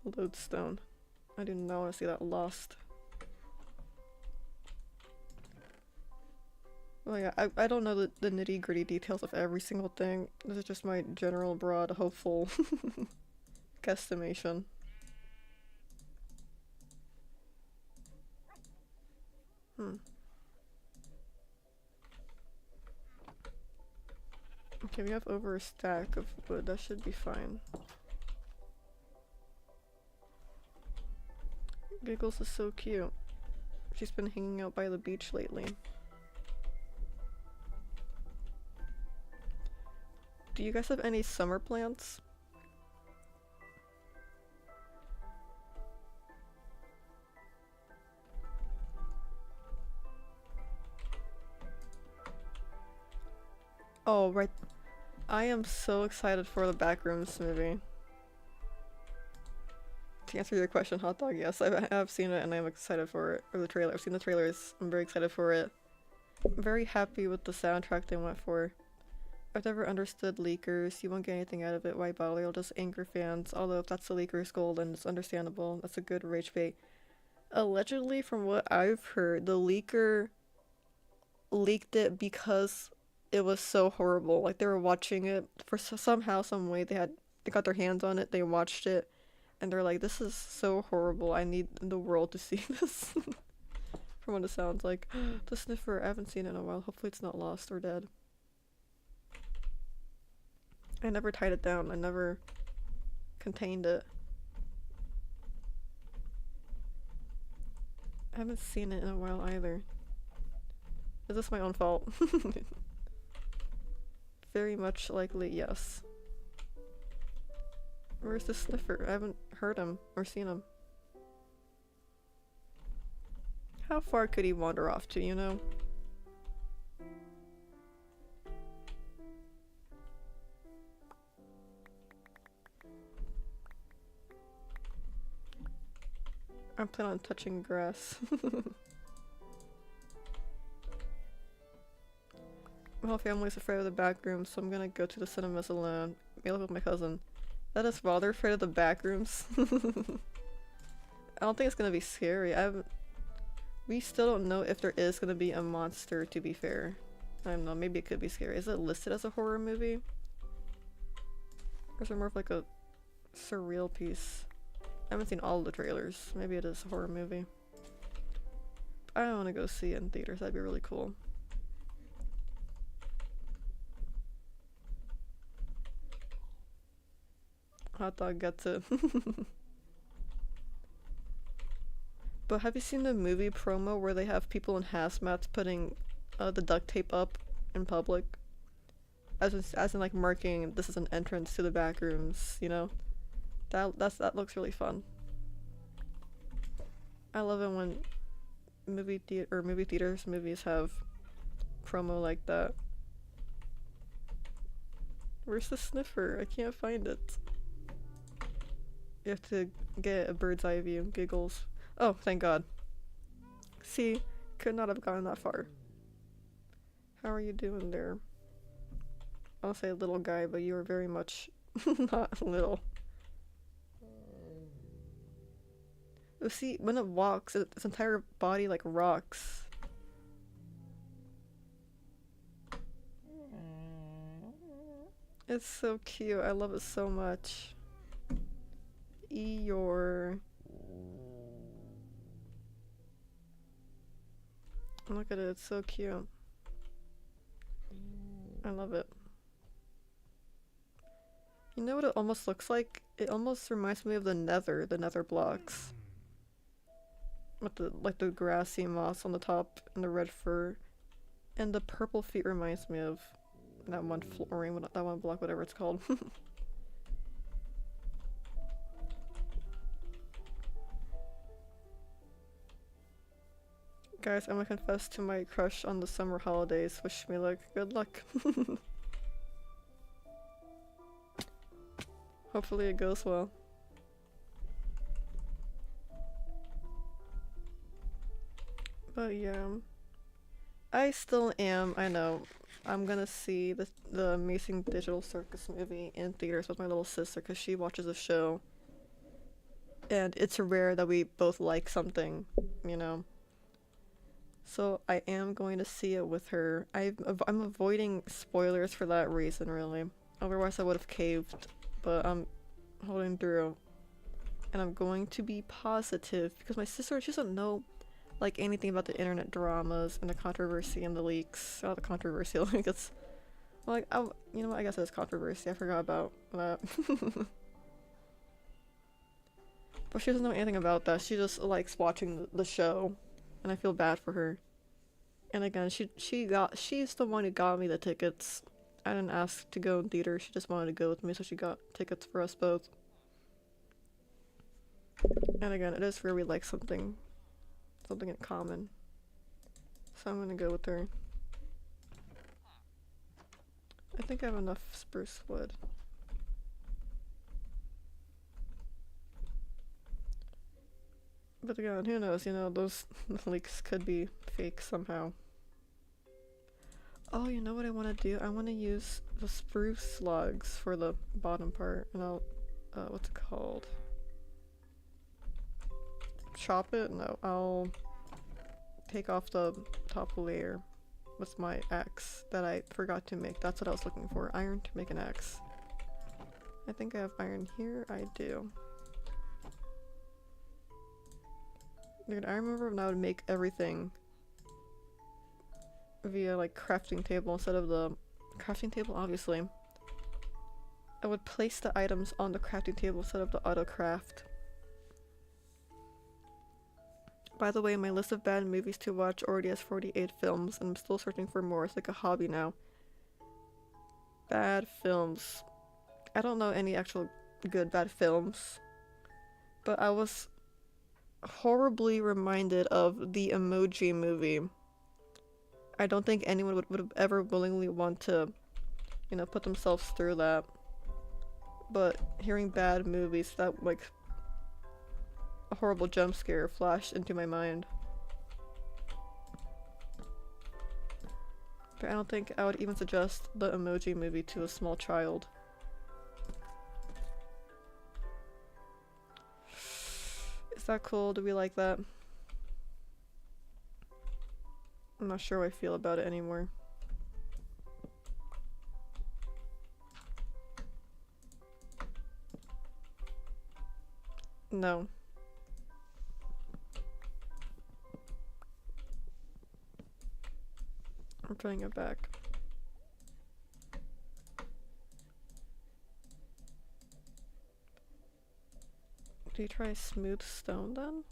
Lodestone. I do not want to see that lost. Well, yeah, I don't know the nitty-gritty details of every single thing. This is just my general, broad, hopeful guesstimation. Okay, we have over a stack of wood. That should be fine. Giggles is so cute. She's been hanging out by the beach lately. Do you guys have any summer plans? Oh, right. I am so excited for the Backrooms movie. To answer your question, Hot Dog, yes, I have seen it and I'm excited for it. Or the trailer. I've seen the trailers. I'm very excited for it. I'm very happy with the soundtrack they went for. I've never understood leakers. You won't get anything out of it. Why bother? You'll just anger fans. Although if that's the leaker's goal, then it's understandable. That's a good rage bait. Allegedly, from what I've heard, the leaker leaked it because it was so horrible. Like they were watching it for somehow, some way they got their hands on it. They watched it, and they're like, "This is so horrible. I need the world to see this." From what it sounds like. The sniffer. I haven't seen it in a while. Hopefully, it's not lost or dead. I never tied it down. I never contained it. I haven't seen it in a while either. Is this my own fault? Very much likely, yes. Where's the sniffer? I haven't heard him or seen him. How far could he wander off to, you know? I plan on touching grass. My whole family's afraid of the back rooms, so I'm gonna go to the cinemas alone. Meet up with my cousin. That is while they're afraid of the back rooms. I don't think it's gonna be scary. We still don't know if there is gonna be a monster, to be fair. I don't know, maybe it could be scary. Is it listed as a horror movie? Or is it more of like a surreal piece? I haven't seen all of the trailers. Maybe it is a horror movie. I don't want to go see it in theaters. That'd be really cool. Hot Dog gets it. But have you seen the movie promo where they have people in hazmats putting the duct tape up in public? As in like marking this is an entrance to the back rooms, you know? That looks really fun. I love it when movie theaters movies have promo like that. Where's the sniffer? I can't find it. You have to get a bird's eye view. Giggles. Oh, thank God. See, could not have gotten that far. How are you doing there? I'll say little guy, but you are very much not little. Oh, see, when it walks, its entire body like rocks. It's so cute. I love it so much. Eeyore. Look at it, it's so cute. I love it. You know what it almost looks like? It almost reminds me of the nether blocks. With the grassy moss on the top and the red fur. And the purple feet reminds me of that one flooring, that one block, whatever it's called. Guys, I'm gonna confess to my crush on the summer holidays. Wish me luck. Good luck. Hopefully it goes well. But yeah. I still am, I know. I'm gonna see the Amazing Digital Circus movie in theaters with my little sister because she watches the show. And it's rare that we both like something, you know? So I am going to see it with her. I'm avoiding spoilers for that reason, really. Otherwise I would have caved, but I'm holding through. And I'm going to be positive because my sister, she doesn't know like anything about the internet dramas and the controversy and the leaks. Not the controversy, like it's like, you know what, I guess it's controversy. I forgot about that. But she doesn't know anything about that. She just likes watching the show. And I feel bad for her. And again, she's the one who got me the tickets. I didn't ask to go in theater. She just wanted to go with me, so she got tickets for us both. And again, it is rare we like something in common. So I'm gonna go with her. I think I have enough spruce wood. But again, who knows, you know, those leaks could be fake somehow. Oh, you know what I want to do? I want to use the spruce logs for the bottom part, and I'll, what's it called? Chop it? No, I'll take off the top layer with my axe that I forgot to make. That's what I was looking for. Iron to make an axe. I think I have iron here. I do. Dude, I remember when I would make everything via like crafting table instead of the crafting table, obviously. I would place the items on the crafting table instead of the auto craft. By the way, my list of bad movies to watch already has 48 films, and I'm still searching for more. It's like a hobby now. Bad films. I don't know any actual good bad films, but I was horribly reminded of the Emoji Movie. I don't think anyone would ever willingly want to, you know, put themselves through that. But hearing bad movies, that like a horrible jump scare flashed into my mind. But I don't think I would even suggest the Emoji Movie to a small child. Is that cool? Do we like that? I'm not sure how I feel about it anymore. No. I'm putting it back. Do you try smooth stone then?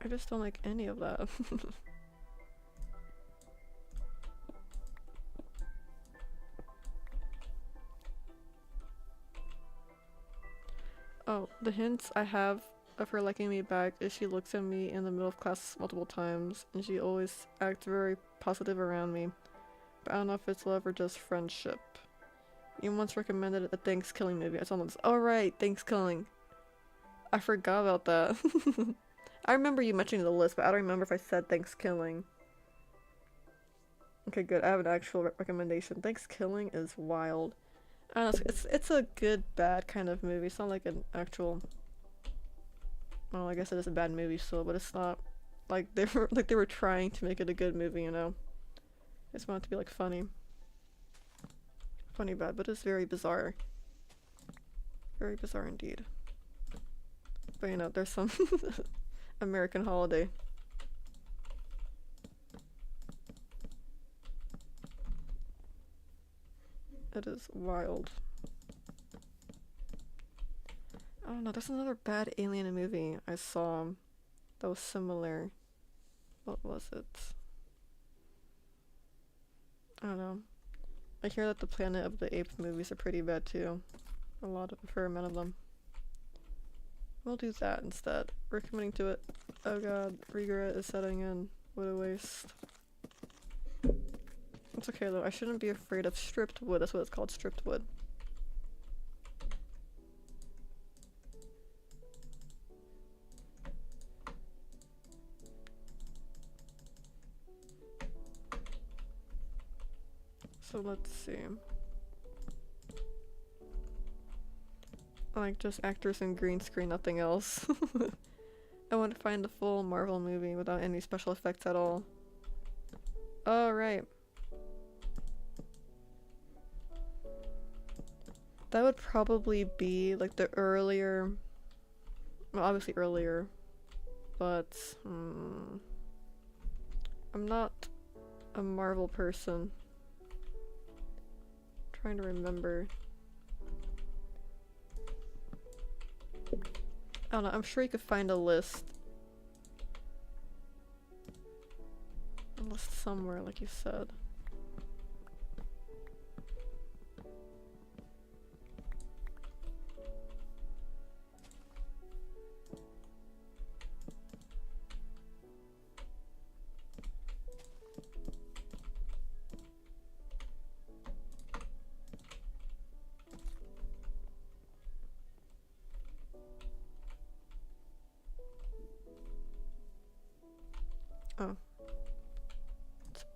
I just don't like any of that. Oh, the hints I have of her liking me back is she looks at me in the middle of class multiple times, and she always acts very positive around me. But I don't know if it's love or just friendship. You once recommended a Thanksgiving movie. I told them, oh right, Thanksgiving. I forgot about that. I remember you mentioning the list, but I don't remember if I said Thanksgiving. Okay, good. I have an actual recommendation. Thanksgiving is wild. I don't know, it's a good, bad kind of movie. It's not like an actual... Well, I guess it is a bad movie still, but it's not like they were trying to make it a good movie, you know? I just want it to be like funny. Funny bad, but it's very bizarre. Very bizarre indeed. But you know, there's some American Holiday. It is wild. I don't know, there's another bad alien movie I saw that was similar. What was it? I don't know. I hear that the Planet of the Apes movies are pretty bad too. A fair amount of them. We'll do that instead. We're committing to it. Oh god, regret is setting in. What a waste. It's okay though, I shouldn't be afraid of stripped wood. That's what it's called, stripped wood. So let's see. I like just actors and green screen, nothing else. I want to find the full Marvel movie without any special effects at all. Oh, right. That would probably be like the earlier, well obviously earlier, but I'm not a Marvel person. I'm trying to remember. I don't know, I'm sure you could find a list. A list somewhere, like you said.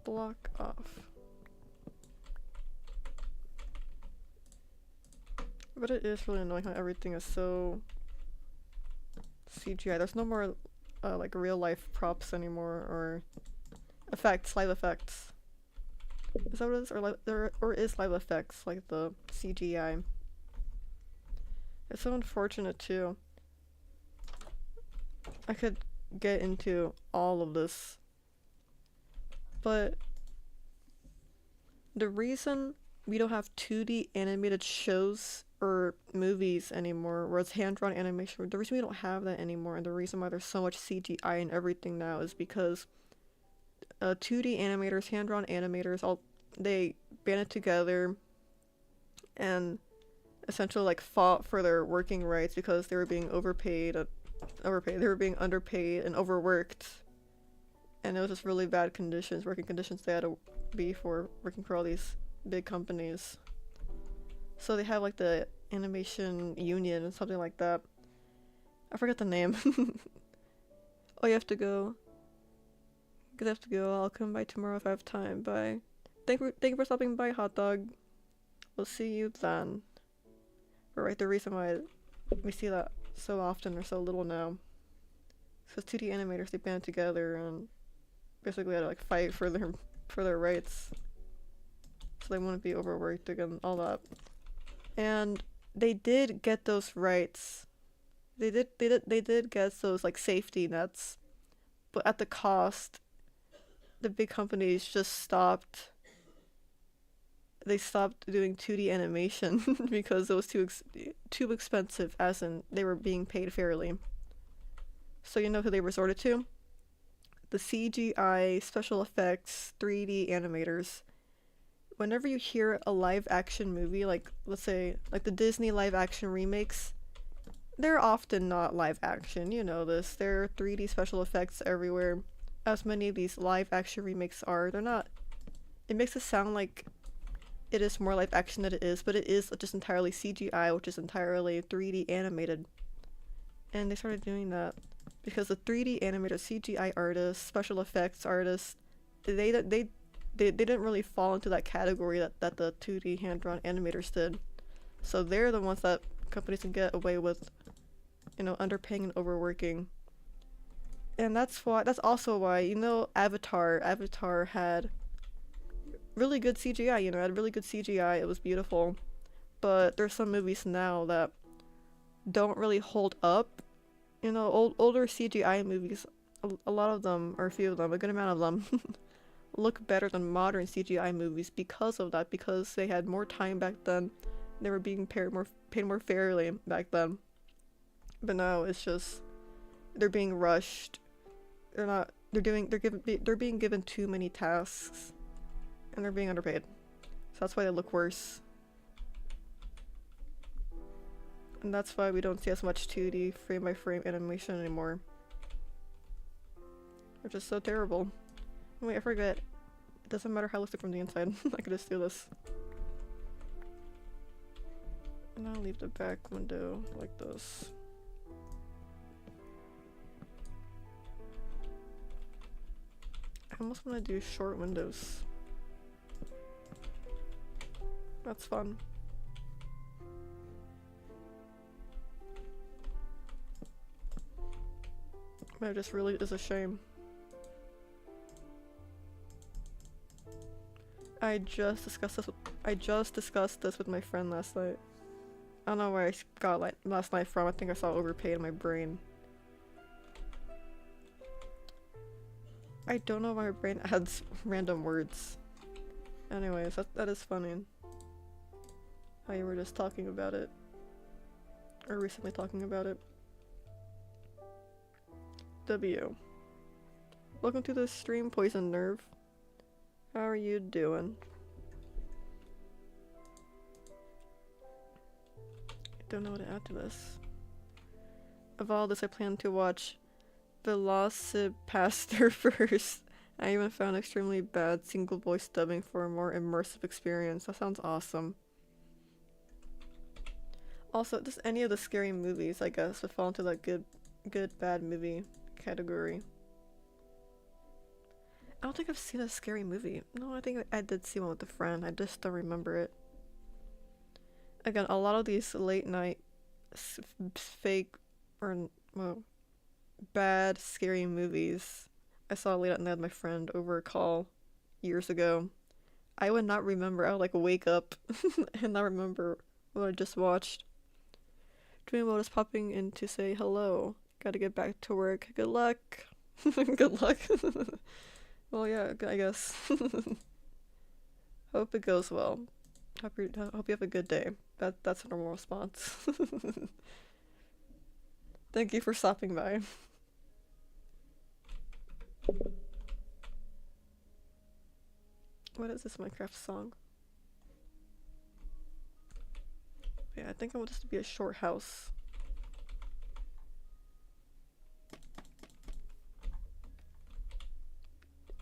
block off. But it is really annoying how everything is so CGI. There's no more like real life props anymore, or effects, live effects. Is that what it is? Or is live effects like the CGI? It's so unfortunate too. I could get into all of this, but the reason we don't have 2D animated shows or movies anymore, where it's hand-drawn animation, the reason we don't have that anymore, and the reason why there's so much CGI and everything now, is because 2D animators, hand-drawn animators, they banded together and essentially like fought for their working rights because they were being overpaid, they were being underpaid and overworked, and it was just really bad conditions, working conditions they had to be for working for all these big companies. So they have like the animation union and something like that. I forget the name. Oh, you have to go. Cause I have to go. I'll come by tomorrow if I have time. Bye. Thank you for stopping by, hot dog. We'll see you then. But right, the reason why we see that so often or so little now, because 2D animators, they band together and basically had to like fight for their rights, so they wouldn't be overworked again, all that. And they did get those rights. They did get those like safety nets, but at the cost. The big companies just stopped. They stopped doing 2D animation because it was too expensive, as in they were being paid fairly. So you know who they resorted to? The CGI, special effects, 3D animators. Whenever you hear a live action movie, like let's say like the Disney live action remakes, they're often not live action, you know this. There are 3D special effects everywhere. As many of these live action remakes are, they're not. It makes it sound like it is more live action than it is, but it is just entirely CGI, which is entirely 3D animated. And they started doing that because the 3D animators, CGI artists, special effects artists, they didn't really fall into that category that the 2D hand-drawn animators did. So they're the ones that companies can get away with, you know, underpaying and overworking. And that's also why, you know, Avatar had really good CGI, you know, had really good CGI, it was beautiful. But there's some movies now that don't really hold up. You know, older CGI movies, a lot of them, or a few of them, a good amount of them, look better than modern CGI movies because of that, because they had more time back then. They were being paid more fairly back then. But now it's just, they're being rushed. They're being given too many tasks, and they're being underpaid. So that's why they look worse. And that's why we don't see as much 2D frame by frame animation anymore. Which is so terrible. Wait, I forget. It doesn't matter how it looks like from the inside. I could just do this. And I'll leave the back window like this. I almost want to do short windows. That's fun. But it just really is a shame. I just discussed this with my friend last night. I don't know where I got like last night from. I think I saw overpaid in my brain. I don't know why my brain adds random words. Anyways, that is funny. How you were just talking about it. Or recently talking about it. W. Welcome to the stream, Poison Nerve. How are you doing? I don't know what to add to this. Of all this, I plan to watch Velocipastor first. I even found extremely bad single voice dubbing for a more immersive experience. That sounds awesome. Also, just any of the scary movies, I guess, would fall into that good, bad movie category. I don't think I've seen a scary movie. No, I think I did see one with a friend. I just don't remember it. Again, a lot of these late night fake or well, bad scary movies I saw late at night with my friend over a call years ago. I would not remember. I would like wake up and not remember what I just watched. Dream mode is popping in to say hello. Gotta get back to work. Good luck. Good luck. Well, yeah, I guess. Hope it goes well. Hope you have a good day. That's a normal response. Thank you for stopping by. What is this Minecraft song? Yeah, I think I want this to be a short house.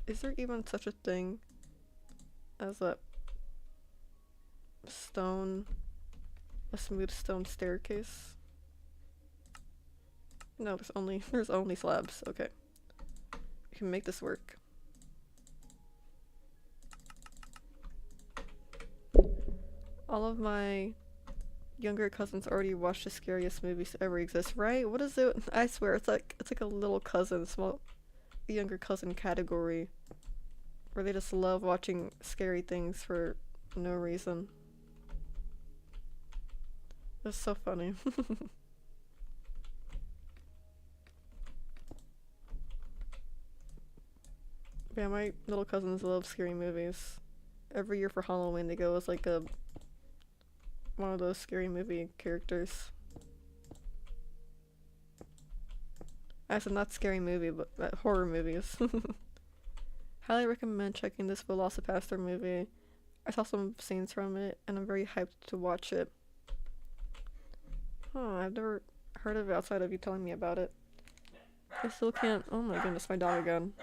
Is there even such a thing as a smooth stone staircase? No, there's only slabs. Okay. We can make this work. All of my younger cousins already watched the scariest movies to ever exist, right? What is it? I swear, it's like a little cousin, younger cousin category, where they just love watching scary things for no reason. It's so funny. Yeah, my little cousins love scary movies. Every year for Halloween, they go as like one of those scary movie characters. I said not scary movie, but horror movies. Highly recommend checking this Velocipaster movie. I saw some scenes from it, and I'm very hyped to watch it. Oh, I've never heard of it outside of you telling me about it. I still can't. Oh my goodness, my dog again.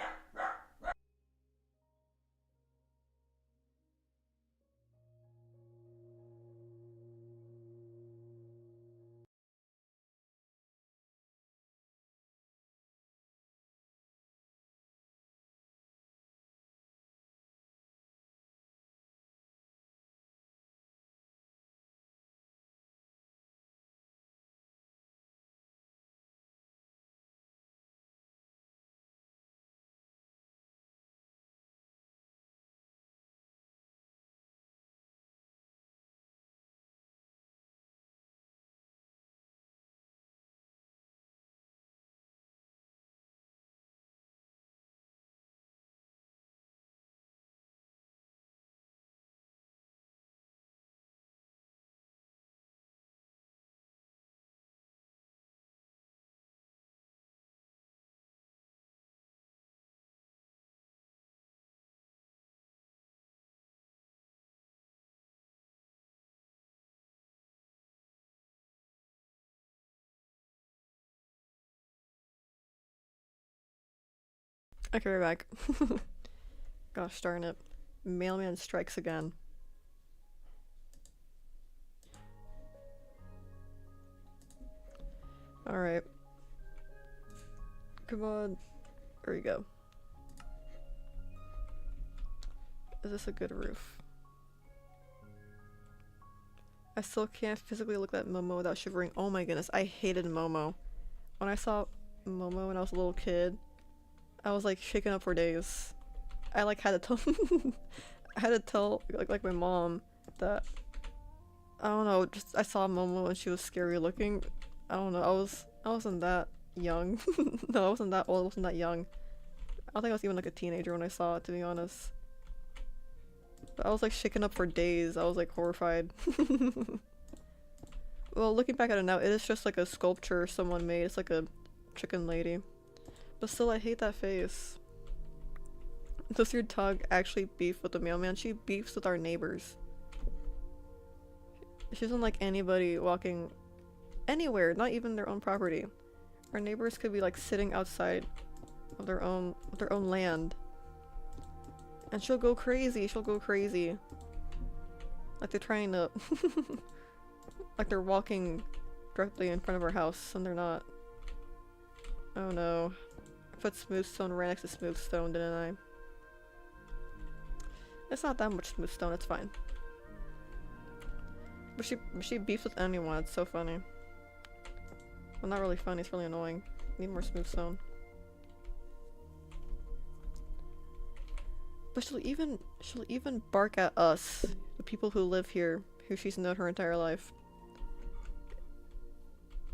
Okay, we're back. Gosh darn it. Mailman strikes again. Alright. Come on. There we go. Is this a good roof? I still can't physically look at Momo without shivering. Oh my goodness, I hated Momo. When I saw Momo when I was a little kid, I was like shaken up for days. I like had to tell I had to tell like my mom that I don't know, just I saw Momo and she was scary looking. I don't know, I wasn't that young. No, I wasn't that old, I wasn't that young. I don't think I was even like a teenager when I saw it, to be honest. But I was like shaken up for days. I was like horrified. Well, looking back at it now, it is just like a sculpture someone made. It's like a chicken lady. But still, I hate that face. Does your dog actually beef with the mailman? She beefs with our neighbors. She doesn't like anybody walking anywhere, not even their own property. Our neighbors could be like sitting outside of their own land. And she'll go crazy, Like they're trying to like they're walking directly in front of our house and they're not. Oh no. I put smooth stone right next to smooth stone, didn't I? It's not that much smooth stone, it's fine. But she beefs with anyone, it's so funny. Well, not really funny, it's really annoying. Need more smooth stone. But she'll even bark at us, the people who live here, who she's known her entire life.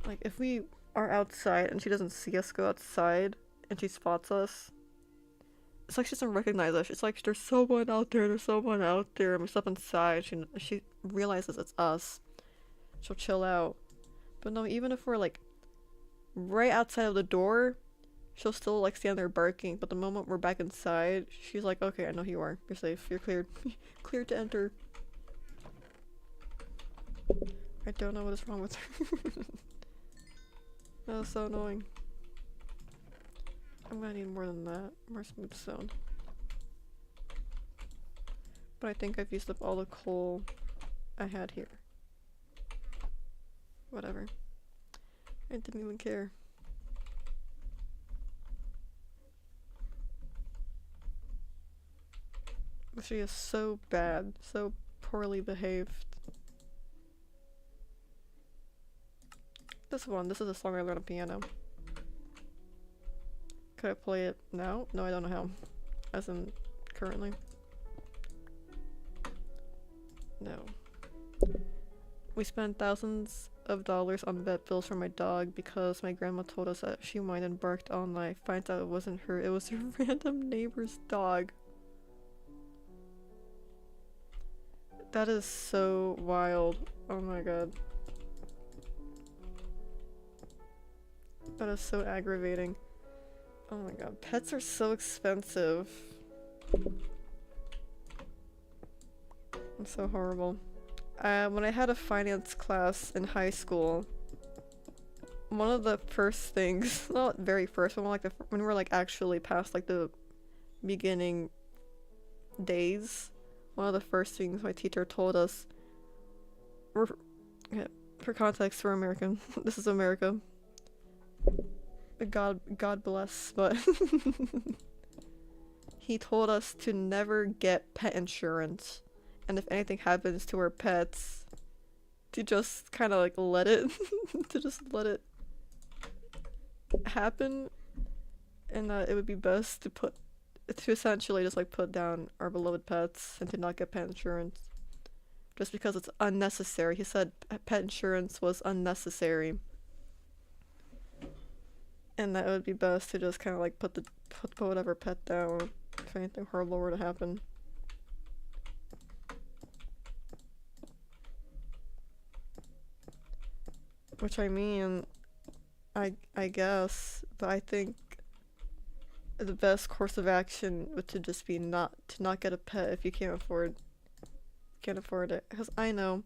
Like, if we are outside and she doesn't see us go outside and she spots us, it's like she doesn't recognize us. It's like there's someone out there, and we step inside, she realizes it's us. She'll chill out. But no, even if we're like right outside of the door, she'll still like stand there barking, but the moment we're back inside, she's like, okay, I know who you are. You're safe. You're cleared. Cleared to enter. I don't know what is wrong with her. That was so annoying. I'm gonna need more than that. More smooth stone. But I think I've used up all the coal I had here. Whatever. I didn't even care. She is so bad, so poorly behaved. This is a song I learned on piano. Could I play it now? No, I don't know how. As in, currently. No. We spent thousands of dollars on vet bills for my dog because my grandma told us that she whined and barked all night. Finds out it wasn't her, it was a random neighbor's dog. That is so wild. Oh my god. That is so aggravating. Oh my god, pets are so expensive. It's so horrible. When I had a finance class in high school, one of the first things, not very first, but when we were like actually past like the beginning days, one of the first things my teacher told us, for context, we're American. This is America. God bless, but he told us to never get pet insurance, and if anything happens to our pets, to just kind of like let it, to just let it happen, and that it would be best to essentially just like put down our beloved pets and to not get pet insurance, just because it's unnecessary. He said pet insurance was unnecessary. And that it would be best to just kind of like put whatever pet down if anything horrible were to happen. Which I mean, I guess, but I think the best course of action would to just be to not get a pet if you can't afford it. Because I know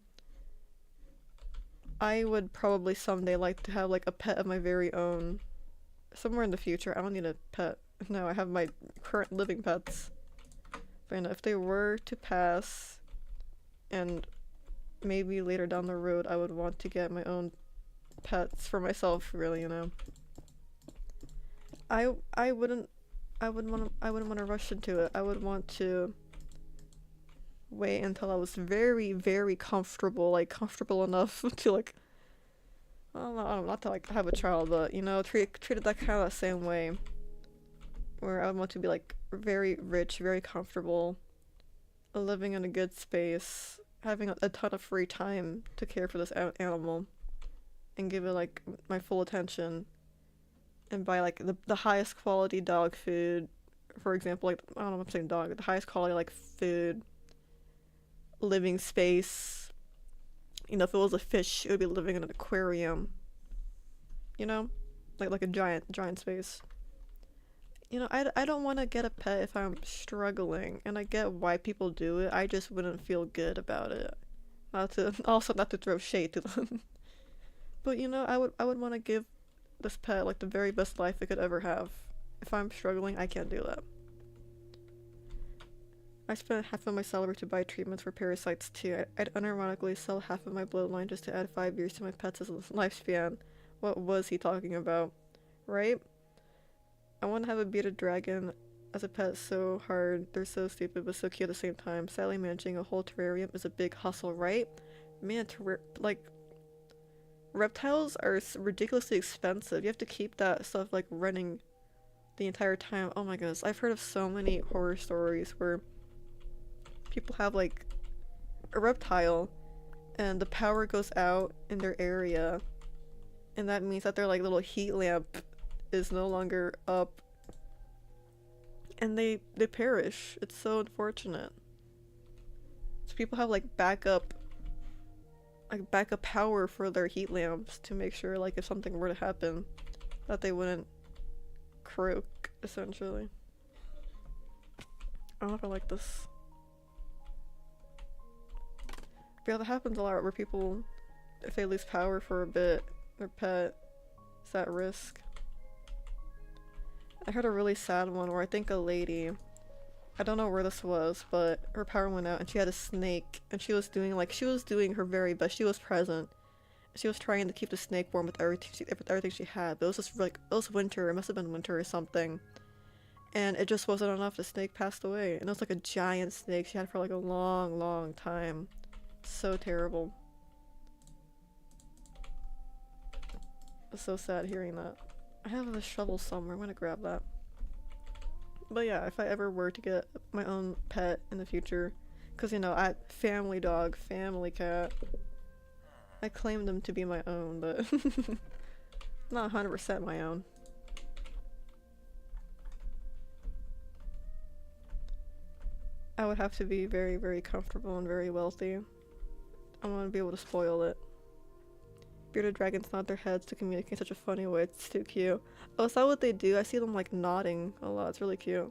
I would probably someday like to have like a pet of my very own. Somewhere in the future. I don't need a pet. No, I have my current living pets. But you know, if they were to pass, and maybe later down the road I would want to get my own pets for myself, really, you know. I wouldn't want to rush into it. I would want to wait until I was very, very comfortable, like comfortable enough to like I don't know, not to like have a child, but you know, treated that kind of the same way. Where I would want to be like very rich, very comfortable, living in a good space, having a ton of free time to care for this animal, and give it like my full attention, and buy like the highest quality dog food, for example, like I don't know, I'm saying dog, the highest quality like food, living space. You know, if it was a fish, it would be living in an aquarium. You know? Like a giant space. You know, I don't want to get a pet if I'm struggling, and I get why people do it. I just wouldn't feel good about it. Not to throw shade to them. But you know, I would want to give this pet like the very best life it could ever have. If I'm struggling, I can't do that. I spent half of my salary to buy treatments for parasites too. I'd unironically sell half of my bloodline just to add 5 years to my pet's lifespan. What was he talking about? Right? I want to have a bearded dragon as a pet so hard. They're so stupid but so cute at the same time. Sadly, managing a whole terrarium is a big hustle, right? Man, like reptiles are ridiculously expensive. You have to keep that stuff like running the entire time. Oh my goodness, I've heard of so many horror stories where people have like a reptile and the power goes out in their area, and that means that their like little heat lamp is no longer up, and they perish. It's so unfortunate. So people have like backup power for their heat lamps to make sure like if something were to happen that they wouldn't croak, essentially. I don't know if I like this. But yeah, that happens a lot where people, if they lose power for a bit, their pet is at risk. I heard a really sad one where I think a lady, I don't know where this was, but her power went out and she had a snake, and she was doing her very best. She was present. She was trying to keep the snake warm with everything she had, but it was just like, it was winter, it must have been winter or something. And it just wasn't enough. The snake passed away, and it was like a giant snake she had for like a long, long time. So terrible. It's so sad hearing that. I have a shovel somewhere, I'm gonna grab that. But yeah, if I ever were to get my own pet in the future, because you know, family dog, family cat, I claim them to be my own, but not 100% my own. I would have to be very, very comfortable and very wealthy. I want to be able to spoil it. Bearded dragons nod their heads to communicate in such a funny way. It's too cute. Oh, is that what they do? I see them like nodding a lot. It's really cute.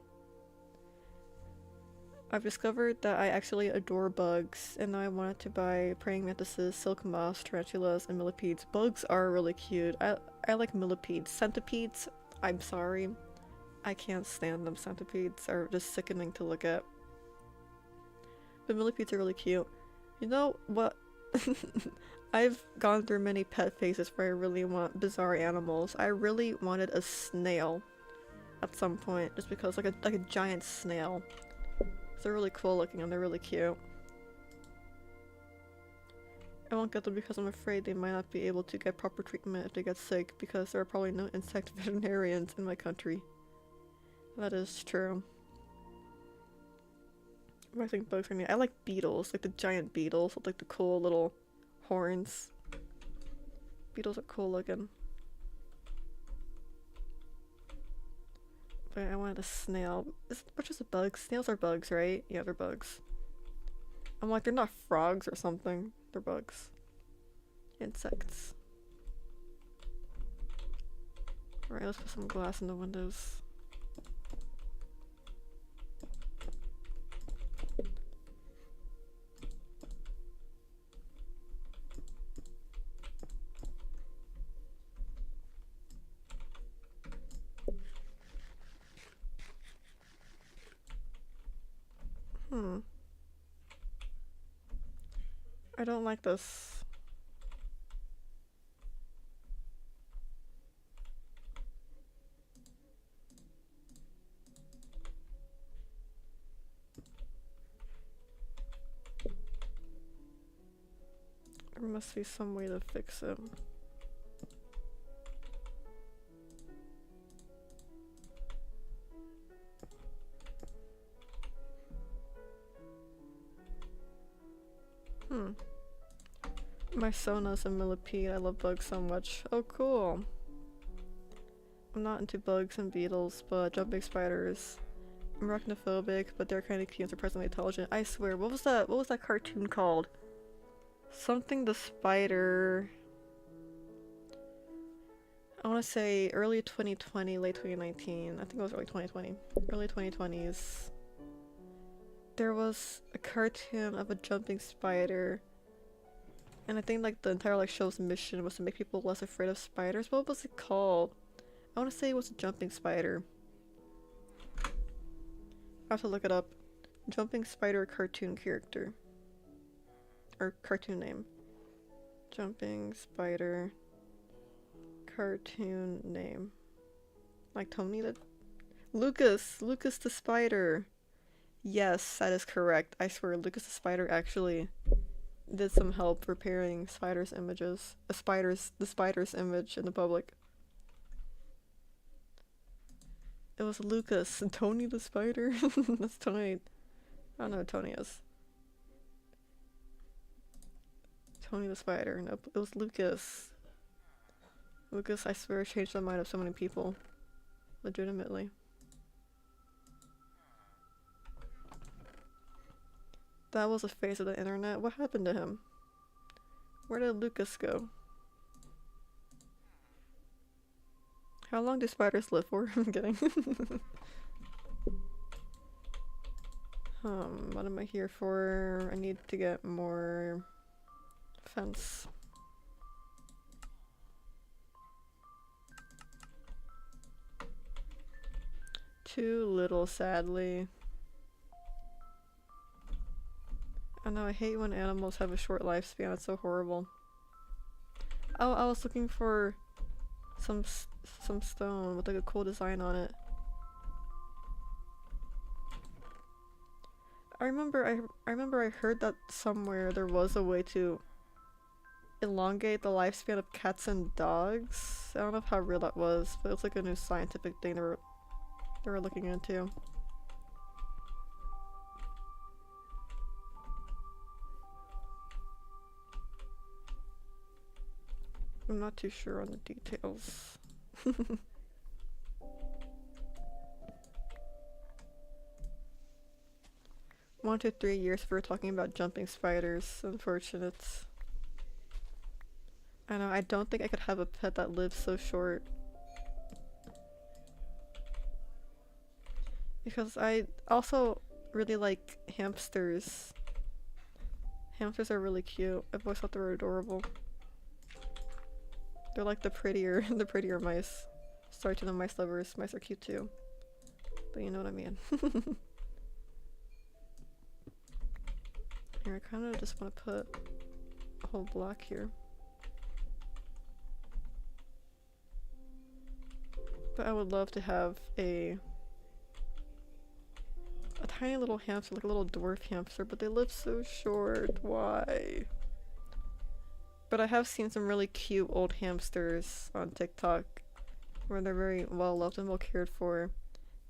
I've discovered that I actually adore bugs, and now I wanted to buy praying mantises, silk moths, tarantulas, and millipedes. Bugs are really cute. I like millipedes. Centipedes, I'm sorry. I can't stand them. Centipedes are just sickening to look at. But millipedes are really cute. You know what? I've gone through many pet phases where I really want bizarre animals. I really wanted a snail at some point, just because like a giant snail. They're really cool looking and they're really cute. I won't get them because I'm afraid they might not be able to get proper treatment if they get sick, because there are probably no insect veterinarians in my country. That is true. I think bugs are neat. I like beetles, like the giant beetles with like the cool little horns. Beetles are cool looking. But I wanted a snail. What just a bug? Snails are bugs, right? Yeah, they're bugs. I'm like, they're not frogs or something. They're bugs. Insects. Alright, let's put some glass in the windows. I don't like this. There must be some way to fix it. My Sona's a millipede. I love bugs so much. Oh, cool. I'm not into bugs and beetles, but jumping spiders. I'm arachnophobic, but they're kind of cute and surprisingly intelligent. I swear, what was that cartoon called? Something the spider. I want to say early 2020, late 2019. I think it was early 2020. Early 2020s. There was a cartoon of a jumping spider. And I think like the entire like show's mission was to make people less afraid of spiders. What was it called? I want to say it was a jumping spider. I have to look it up. Jumping spider cartoon character. Or cartoon name. Jumping spider cartoon name. Like Tony the... Lucas! Lucas the spider! Yes, that is correct. I swear, Lucas the spider actually did some help repairing Spider's images. The spider's image in the public. It was Lucas and Tony the spider. That's Tony. I don't know who Tony is. Tony the spider. Nope, it was Lucas. Lucas, I swear, changed the mind of so many people. Legitimately. That was a face of the internet. What happened to him? Where did Lucas go? How long do spiders live for? I'm kidding. What am I here for? I need to get more fence. Too little, sadly. I know, I hate when animals have a short lifespan. It's so horrible. Oh, I was looking for some stone with like a cool design on it. I remember I heard that somewhere there was a way to elongate the lifespan of cats and dogs. I don't know how real that was, but it was like a new scientific thing they were looking into. I'm not too sure on the details. 1 to 3 years if we're talking about jumping spiders. Unfortunate. I know, I don't think I could have a pet that lives so short. Because I also really like hamsters. Hamsters are really cute. I've always thought they were adorable. They're like the prettier mice. Sorry to the mice lovers, mice are cute too. But you know what I mean. Here, I kinda just wanna put a whole block here. But I would love to have a tiny little hamster, like a little dwarf hamster, but they live so short. Why? But I have seen some really cute old hamsters on TikTok where they're very well loved and well cared for.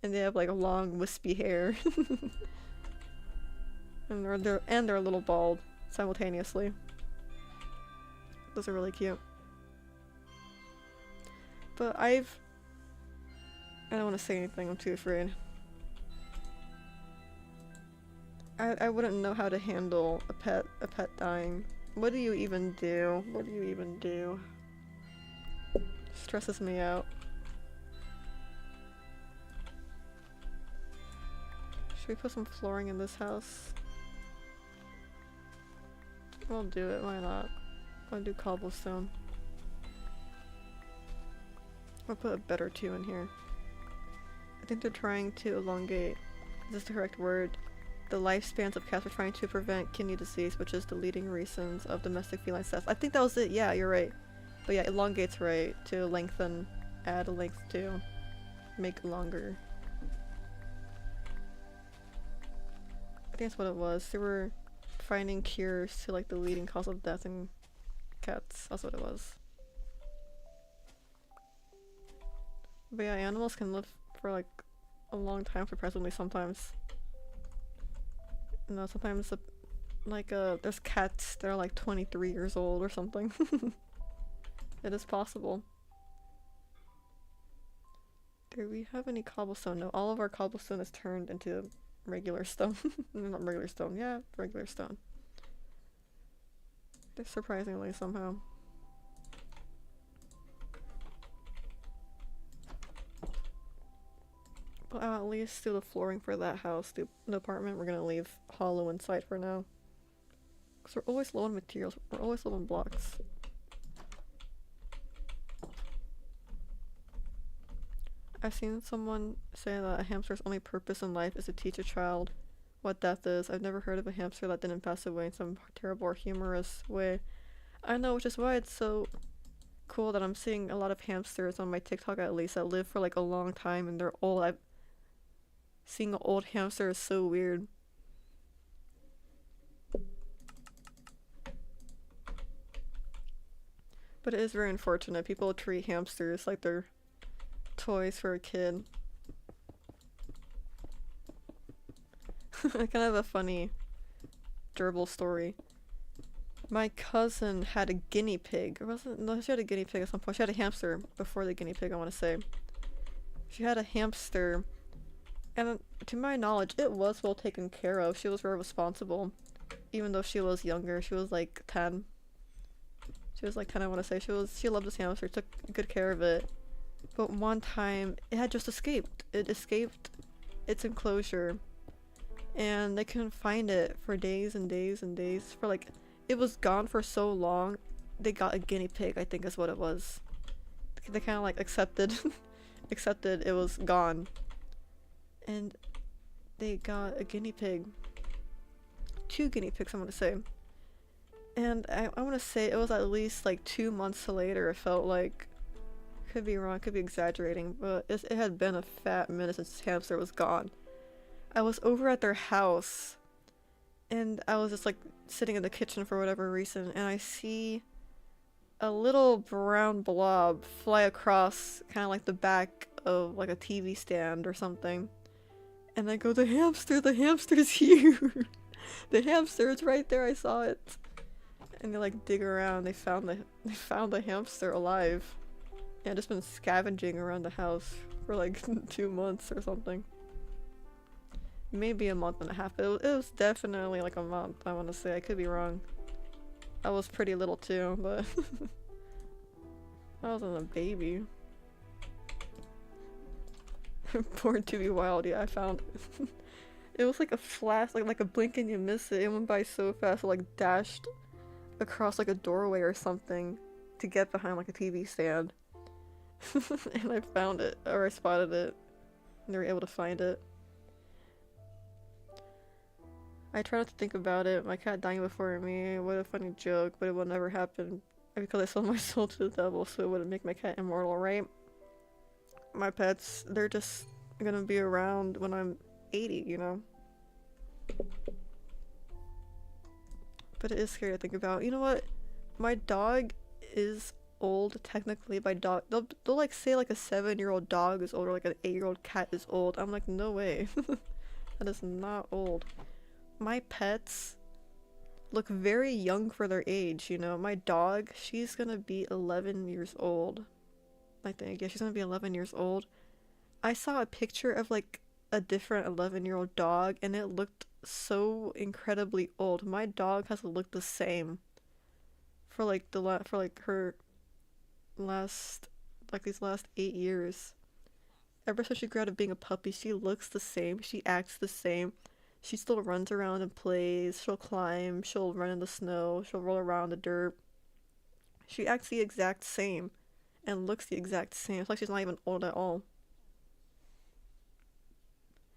And they have like long wispy hair. and they're a little bald simultaneously. Those are really cute. But I don't want to say anything, I'm too afraid. I wouldn't know how to handle a pet dying. What do you even do? What do you even do? Stresses me out. Should we put some flooring in this house? I'll do it, why not? I'll do cobblestone. I'll put a bed or two in here. I think they're trying to elongate, is this the correct word? The lifespans of cats are trying to prevent kidney disease, which is the leading reasons of domestic feline deaths. I think that was it, yeah, you're right. But yeah, elongate's right, to lengthen, add a length to, make longer. I think that's what it was. They were finding cures to like the leading cause of death in cats. That's what it was. But yeah, animals can live for like a long time, surprisingly sometimes. You know, sometimes there's cats that are like 23 years old or something. It is possible. Do we have any cobblestone? No, all of our cobblestone is turned into regular stone. Not regular stone, yeah, regular stone. Surprisingly, somehow. But I'll at least do the flooring for that house. The apartment we're gonna leave hollow inside for now. Because we're always low on materials. We're always low on blocks. I've seen someone say that a hamster's only purpose in life is to teach a child what death is. I've never heard of a hamster that didn't pass away in some terrible or humorous way. I know, which is why it's so cool that I'm seeing a lot of hamsters on my TikTok at least that live for like a long time and they're old. Seeing an old hamster is so weird. But it is very unfortunate. People treat hamsters like they're toys for a kid. I kind of have a funny gerbil story. My cousin had a guinea pig. Or wasn't? No, she had a guinea pig at some point. She had a hamster before the guinea pig, I want to say. She had a hamster, and to my knowledge, it was well taken care of. She was very responsible. Even though she was younger, she was like 10. She was like 10, I want to say. She loved this hamster, took good care of it. But one time, it had just escaped. It escaped its enclosure. And they couldn't find it for days and days and days. For like, it was gone for so long, they got a guinea pig, I think is what it was. They kind of like accepted, accepted it was gone. And they got a guinea pig. 2 guinea pigs, I'm gonna say. And I want to say it was at least like 2 months later, it felt like. Could be wrong, could be exaggerating, but it had been a fat minute since this hamster was gone. I was over at their house, and I was just like sitting in the kitchen for whatever reason, and I see a little brown blob fly across kind of like the back of like a TV stand or something. And I go, the hamster's here! The hamster is right there, I saw it. And they like dig around, they found the hamster alive. Yeah, just been scavenging around the house for like 2 months or something. Maybe a month and a half, but it was definitely like a month, I want to say. I could be wrong. I was pretty little too, but I wasn't a baby. Born to be wild, yeah, I found it. It was like a flash, like a blink and you miss it. It went by so fast, it like dashed across like a doorway or something to get behind like a TV stand. And I found it, or I spotted it, and they were able to find it. I try not to think about it. My cat dying before me, what a funny joke, but it will never happen because I sold my soul to the devil, so it wouldn't make my cat immortal, right? My pets, they're just gonna be around when I'm 80, you know? But it is scary to think about. You know what? My dog is old, technically. My dog, they'll like say like a 7-year-old dog is old or like an 8-year-old cat is old. I'm like, no way. That is not old. My pets look very young for their age, you know? My dog, she's gonna be 11 years old. I think, yeah, she's gonna be 11 years old. I saw a picture of like a different 11-year-old dog and it looked so incredibly old. My dog has looked the same for like her last, like these last 8 years. Ever since she grew out of being a puppy, she looks the same, she acts the same. She still runs around and plays, she'll climb, she'll run in the snow, she'll roll around in the dirt. She acts the exact same and looks the exact same. It's like she's not even old at all.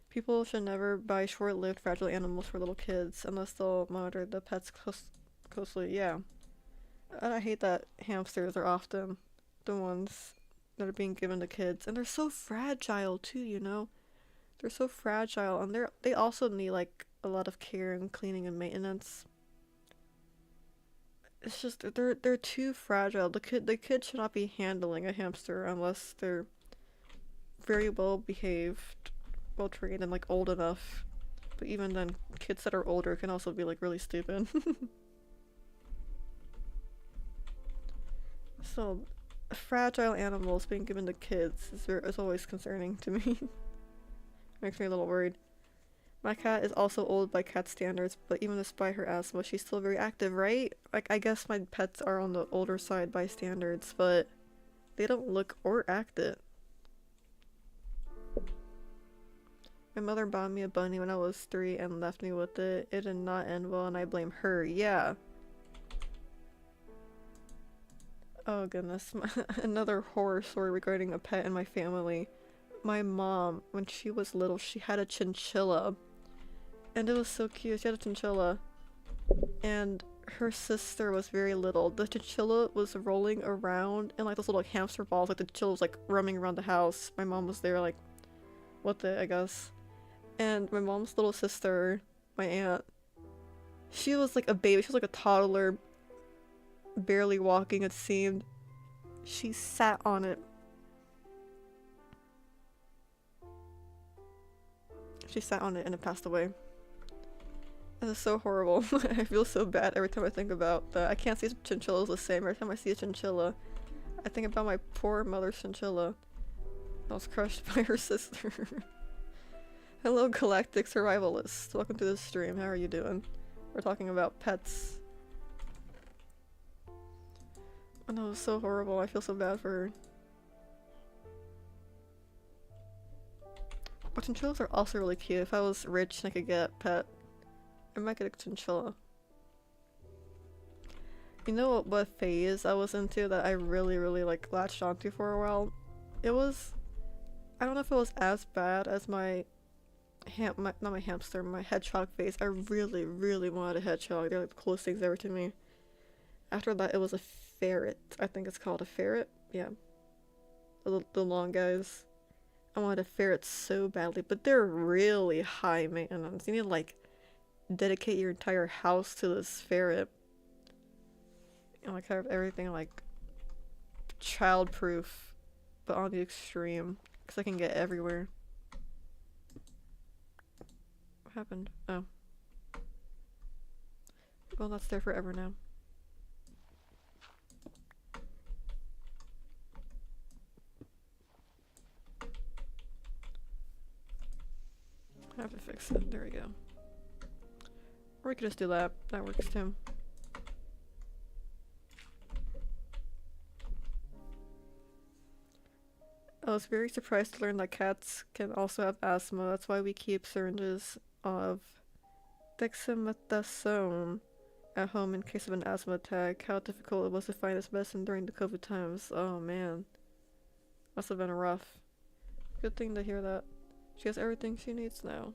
People should never buy short-lived fragile animals for little kids unless they'll monitor the pets closely. Yeah. And I hate that hamsters are often the ones that are being given to kids. And they're so fragile too, you know? They're so fragile, and they also need like a lot of care and cleaning and maintenance. It's just they're too fragile. The kid should not be handling a hamster unless they're very well behaved, well trained, and like old enough. But even then, kids that are older can also be like really stupid. So, fragile animals being given to kids is always concerning to me. Makes me a little worried. My cat is also old by cat standards, but even despite her asthma, she's still very active, right? Like, I guess my pets are on the older side by standards, but they don't look or act it. My mother bought me a bunny when I was 3 and left me with it. It did not end well and I blame her. Yeah. Oh goodness. Another horror story regarding a pet in my family. My mom, when she was little, she had a chinchilla. And it was so cute. She had a chinchilla. And her sister was very little. The chinchilla was rolling around in like those little like, hamster balls. Like the chinchilla was like roaming around the house. My mom was there like, what the, I guess. And my mom's little sister, my aunt, she was like a baby. She was like a toddler, barely walking, it seemed. She sat on it. She sat on it and it passed away. This is so horrible. I feel so bad every time I think about that. I can't see chinchillas the same. Every time I see a chinchilla, I think about my poor mother's chinchilla that was crushed by her sister. Hello, Galactic Survivalist. Welcome to the stream. How are you doing? We're talking about pets. Oh no, it's so horrible. I feel so bad for her. But chinchillas are also really cute. If I was rich and I could get a pet, I might get a chinchilla. You know what phase I was into that I really like latched onto for a while? It was, I don't know if it was as bad as my not my hamster, my hedgehog phase. I really wanted a hedgehog. They're like the coolest things ever to me. After that, it was a ferret. I think it's called a ferret. Yeah. The long guys. I wanted a ferret so badly, but they're really high maintenance. You need to like dedicate your entire house to this ferret. And like have everything like child-proof, but on the extreme, because I can get everywhere. What happened? Oh. Well, that's there forever now. I have to fix it. There we go. Or we could just do that. That works too. I was very surprised to learn that cats can also have asthma. That's why we keep syringes of dexamethasone at home in case of an asthma attack. How difficult it was to find this medicine during the COVID times. Oh man. Must have been rough. Good thing to hear that. She has everything she needs now.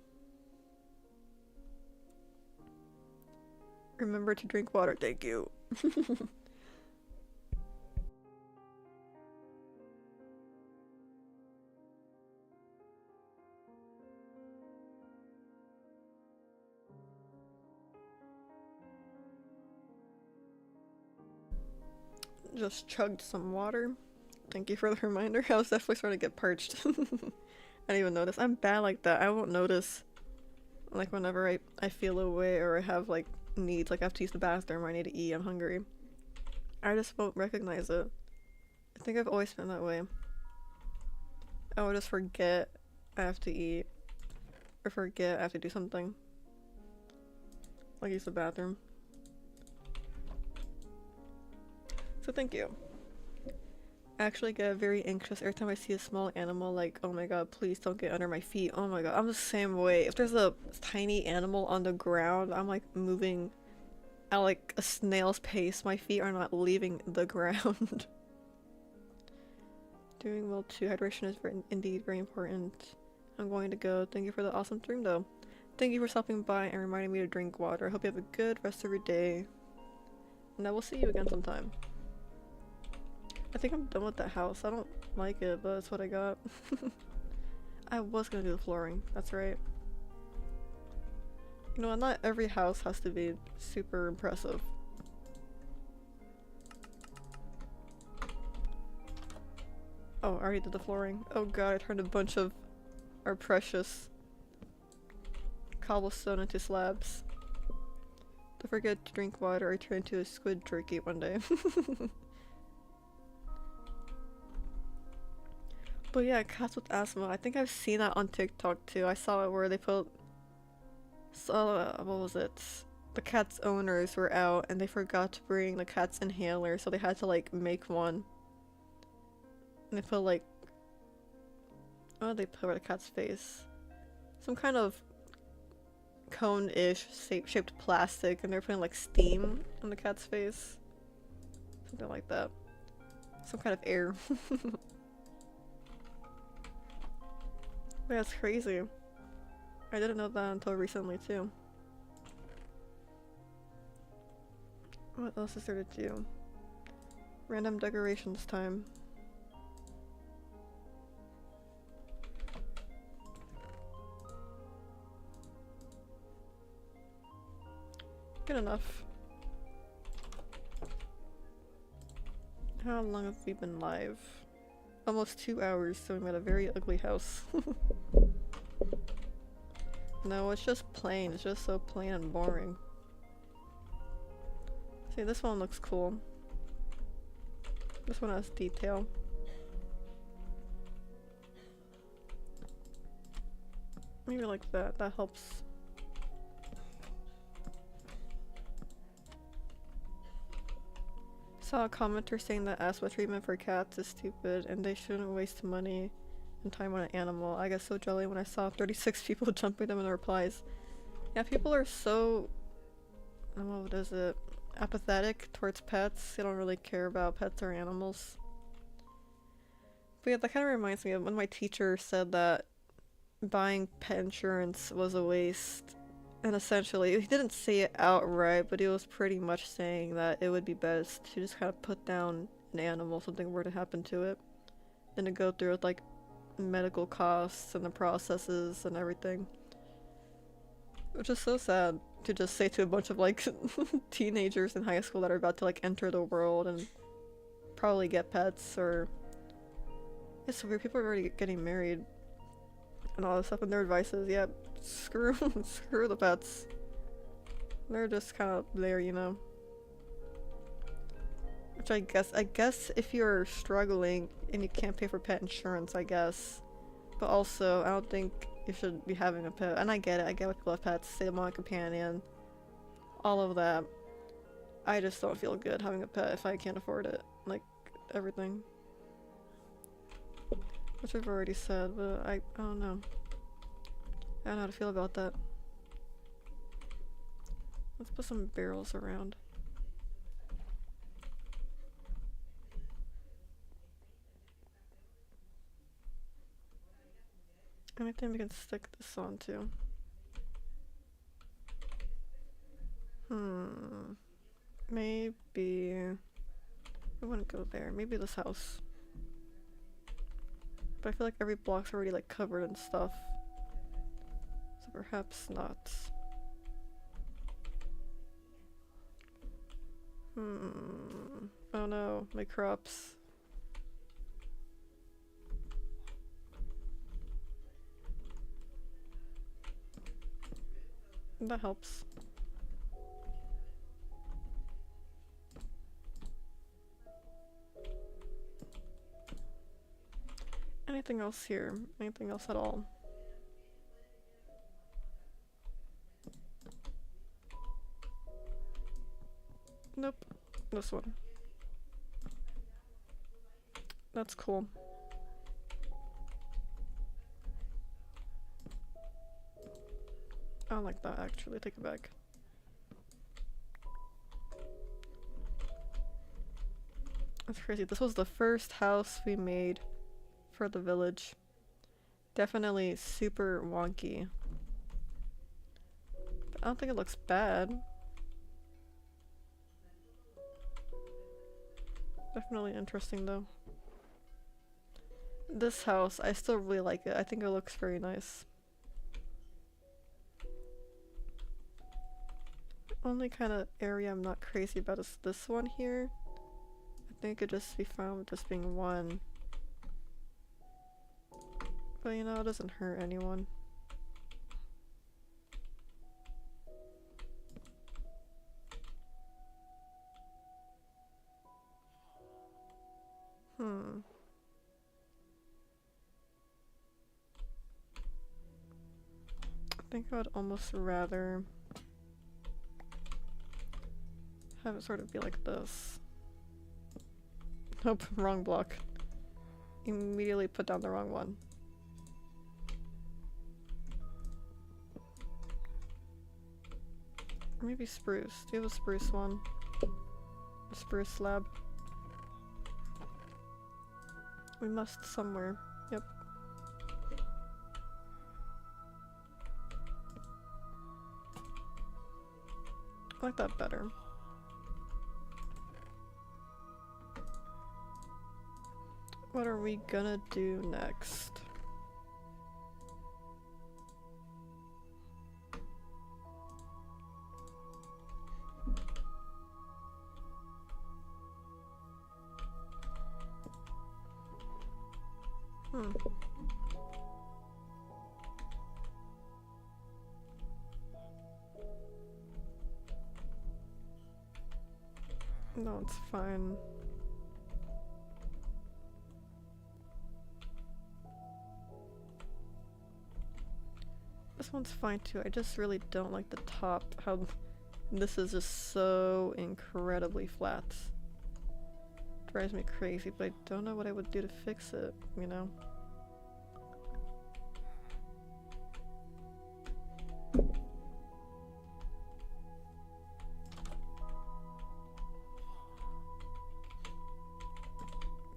Remember to drink water, thank you. Just chugged some water. Thank you for the reminder. I was definitely starting to get parched. I didn't even notice. I'm bad like that. I won't notice. Like whenever I feel away or I have like needs, like I have to use the bathroom or I need to eat, I'm hungry. I just won't recognize it. I think I've always been that way. I will just forget I have to eat. Or forget I have to do something. Like use the bathroom. So thank you. I actually get very anxious every time I see a small animal, like, oh my god, please don't get under my feet. Oh my god, I'm the same way. If there's a tiny animal on the ground, I'm like moving at like a snail's pace. My feet are not leaving the ground. Doing well too. Hydration is indeed very important. I'm going to go. Thank you for the awesome stream though. Thank you for stopping by and reminding me to drink water. I hope you have a good rest of your day. And I will see you again sometime. I think I'm done with that house. I don't like it, but that's what I got. I was gonna do the flooring. That's right. You know, not every house has to be super impressive. Oh, I already did the flooring. Oh god, I turned a bunch of our precious cobblestone into slabs. Don't forget to drink water or turn into a squid turkey one day. But yeah, cats with asthma. I think I've seen that on TikTok too. I saw it where they put... what was it? The cat's owners were out and they forgot to bring the cat's inhaler, so they had to like make one. And they put like... what did they put over the cat's face? Some kind of cone-ish shaped plastic, and they're putting like steam on the cat's face. Something like that. Some kind of air. That's crazy. I didn't know that until recently too. What else is there to do? Random decorations time. Good enough. How long have we been live? Almost 2 hours, so we made a very ugly house. No, it's just plain. It's just so plain and boring. See, this one looks cool. This one has detail. Maybe like that. That helps. Saw a commenter saying that asthma treatment for cats is stupid and they shouldn't waste money and time on an animal. I got so jelly when I saw 36 people jumping them in the replies. Yeah, people are so, what is it, apathetic towards pets. They don't really care about pets or animals. But yeah, that kind of reminds me of when my teacher said that buying pet insurance was a waste. And essentially, he didn't say it outright, but he was pretty much saying that it would be best to just kind of put down an animal if something were to happen to it, than to go through with like medical costs and the processes and everything. Which is so sad to just say to a bunch of like teenagers in high school that are about to like enter the world and probably get pets, or it's so weird, people are already getting married and all this stuff, and their advice is, yeah, screw screw the pets. They're just kind of there, you know. Which I guess if you're struggling and you can't pay for pet insurance, I guess. But also, I don't think you should be having a pet. And I get it, I get why people have pets, they want a companion, all of that. I just don't feel good having a pet if I can't afford it. Like, everything. Which I've already said, but I don't know. I don't know how to feel about that. Let's put some barrels around. Anything we can stick this on to. Maybe I wouldn't go there. Maybe this house. But I feel like every block's already like covered in stuff. So perhaps not. Oh no, my crops. That helps. Anything else here? Anything else at all? Nope. This one. That's cool. I don't like that, actually. Take it back. That's crazy. This was the first house we made for the village. Definitely super wonky. But I don't think it looks bad. Definitely interesting though. This house, I still really like it. I think it looks very nice. Only kind of area I'm not crazy about is this one here. I think it could just be fine with just being one. But you know, it doesn't hurt anyone. I think I would almost rather have it sort of be like this. Nope, wrong block. Immediately put down the wrong one. Or maybe spruce. Do you have a spruce one? A spruce slab? We must somewhere. Yep. I like that better. What are we gonna do next? Hmm. No, it's fine. This one's fine too. I just really don't like the top. How this is just so incredibly flat. Drives me crazy, but I don't know what I would do to fix it, you know?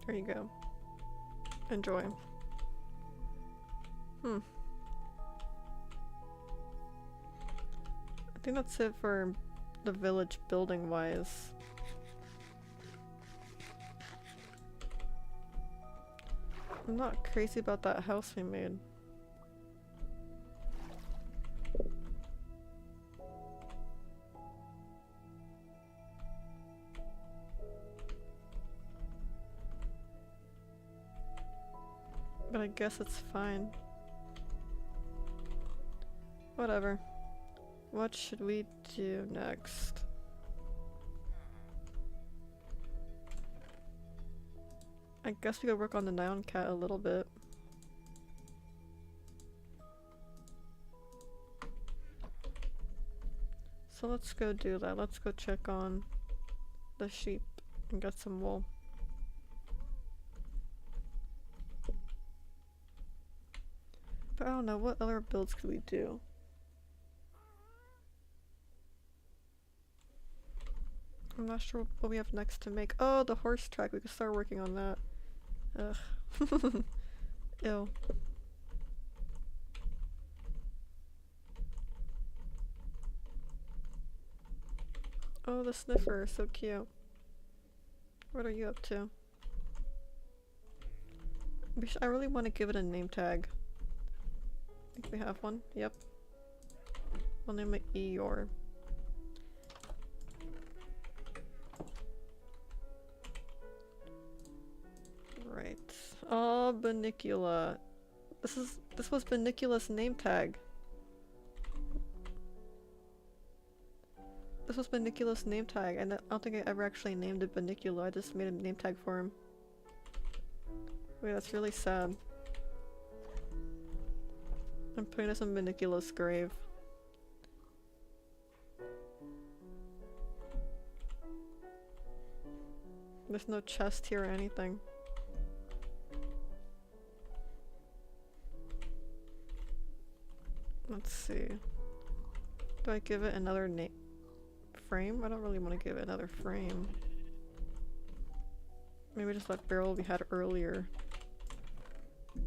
There you go. Enjoy. I think that's it for the village building wise. I'm not crazy about that house we made. But I guess it's fine. Whatever. What should we do next? I guess we could work on the Nyan Cat a little bit. So let's go do that. Let's go check on the sheep and get some wool. But I don't know, what other builds could we do? I'm not sure what we have next to make. Oh, the horse track. We could start working on that. Ugh. Ew. Oh, the sniffer is so cute. What are you up to? I really want to give it a name tag. I think we have one. Yep. We'll name it Eeyore. Right. Oh, Bunnicula. This was Bunnicula's name tag. This was Bunnicula's name tag, and I don't think I ever actually named it Bunnicula. I just made a name tag for him. Wait, that's really sad. I'm putting this on Bunnicula's grave. There's no chest here or anything. Let's see. Do I give it another name? Frame? I don't really want to give it another frame. Maybe just that barrel we had earlier.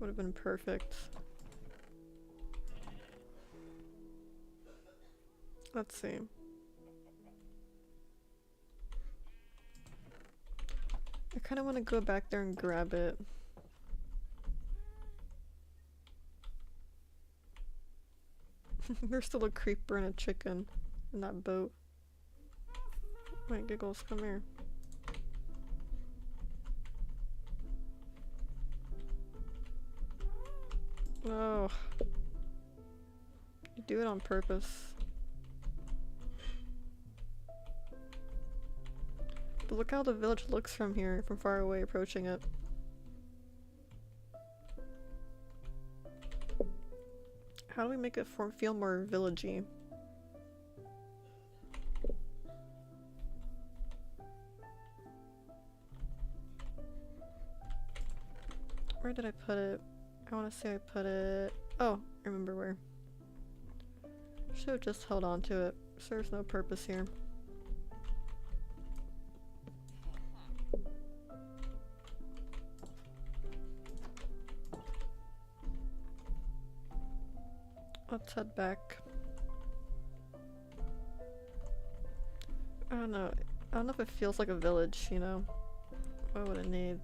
Would have been perfect. Let's see. I kind of want to go back there and grab it. There's still a creeper and a chicken in that boat. Wait, Giggles, come here. Oh. You do it on purpose. But look how the village looks from here, from far away, approaching it. How do we make it feel more villagey? Where did I put it? I want to say I put it... Oh, I remember where. Should have just held on to it. Serves no purpose here. Let's head back. I don't know. I don't know if it feels like a village, you know? What would it need?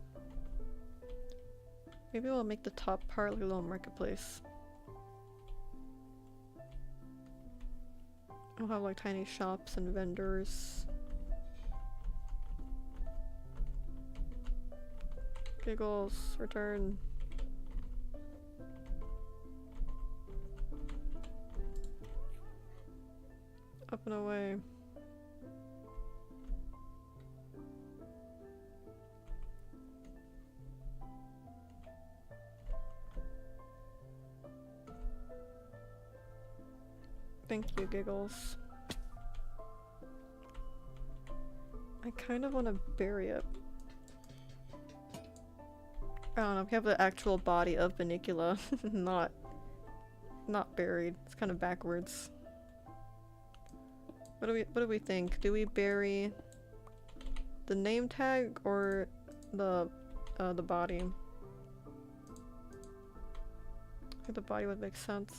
Maybe we'll make the top part like a little marketplace. We'll have like tiny shops and vendors. Giggles, return. Up and away. Thank you, Giggles. I kind of want to bury it. I don't know, we have the actual body of Bunnicula, not buried. It's kind of backwards. What do we think? Do we bury the name tag or the body? I think the body would make sense.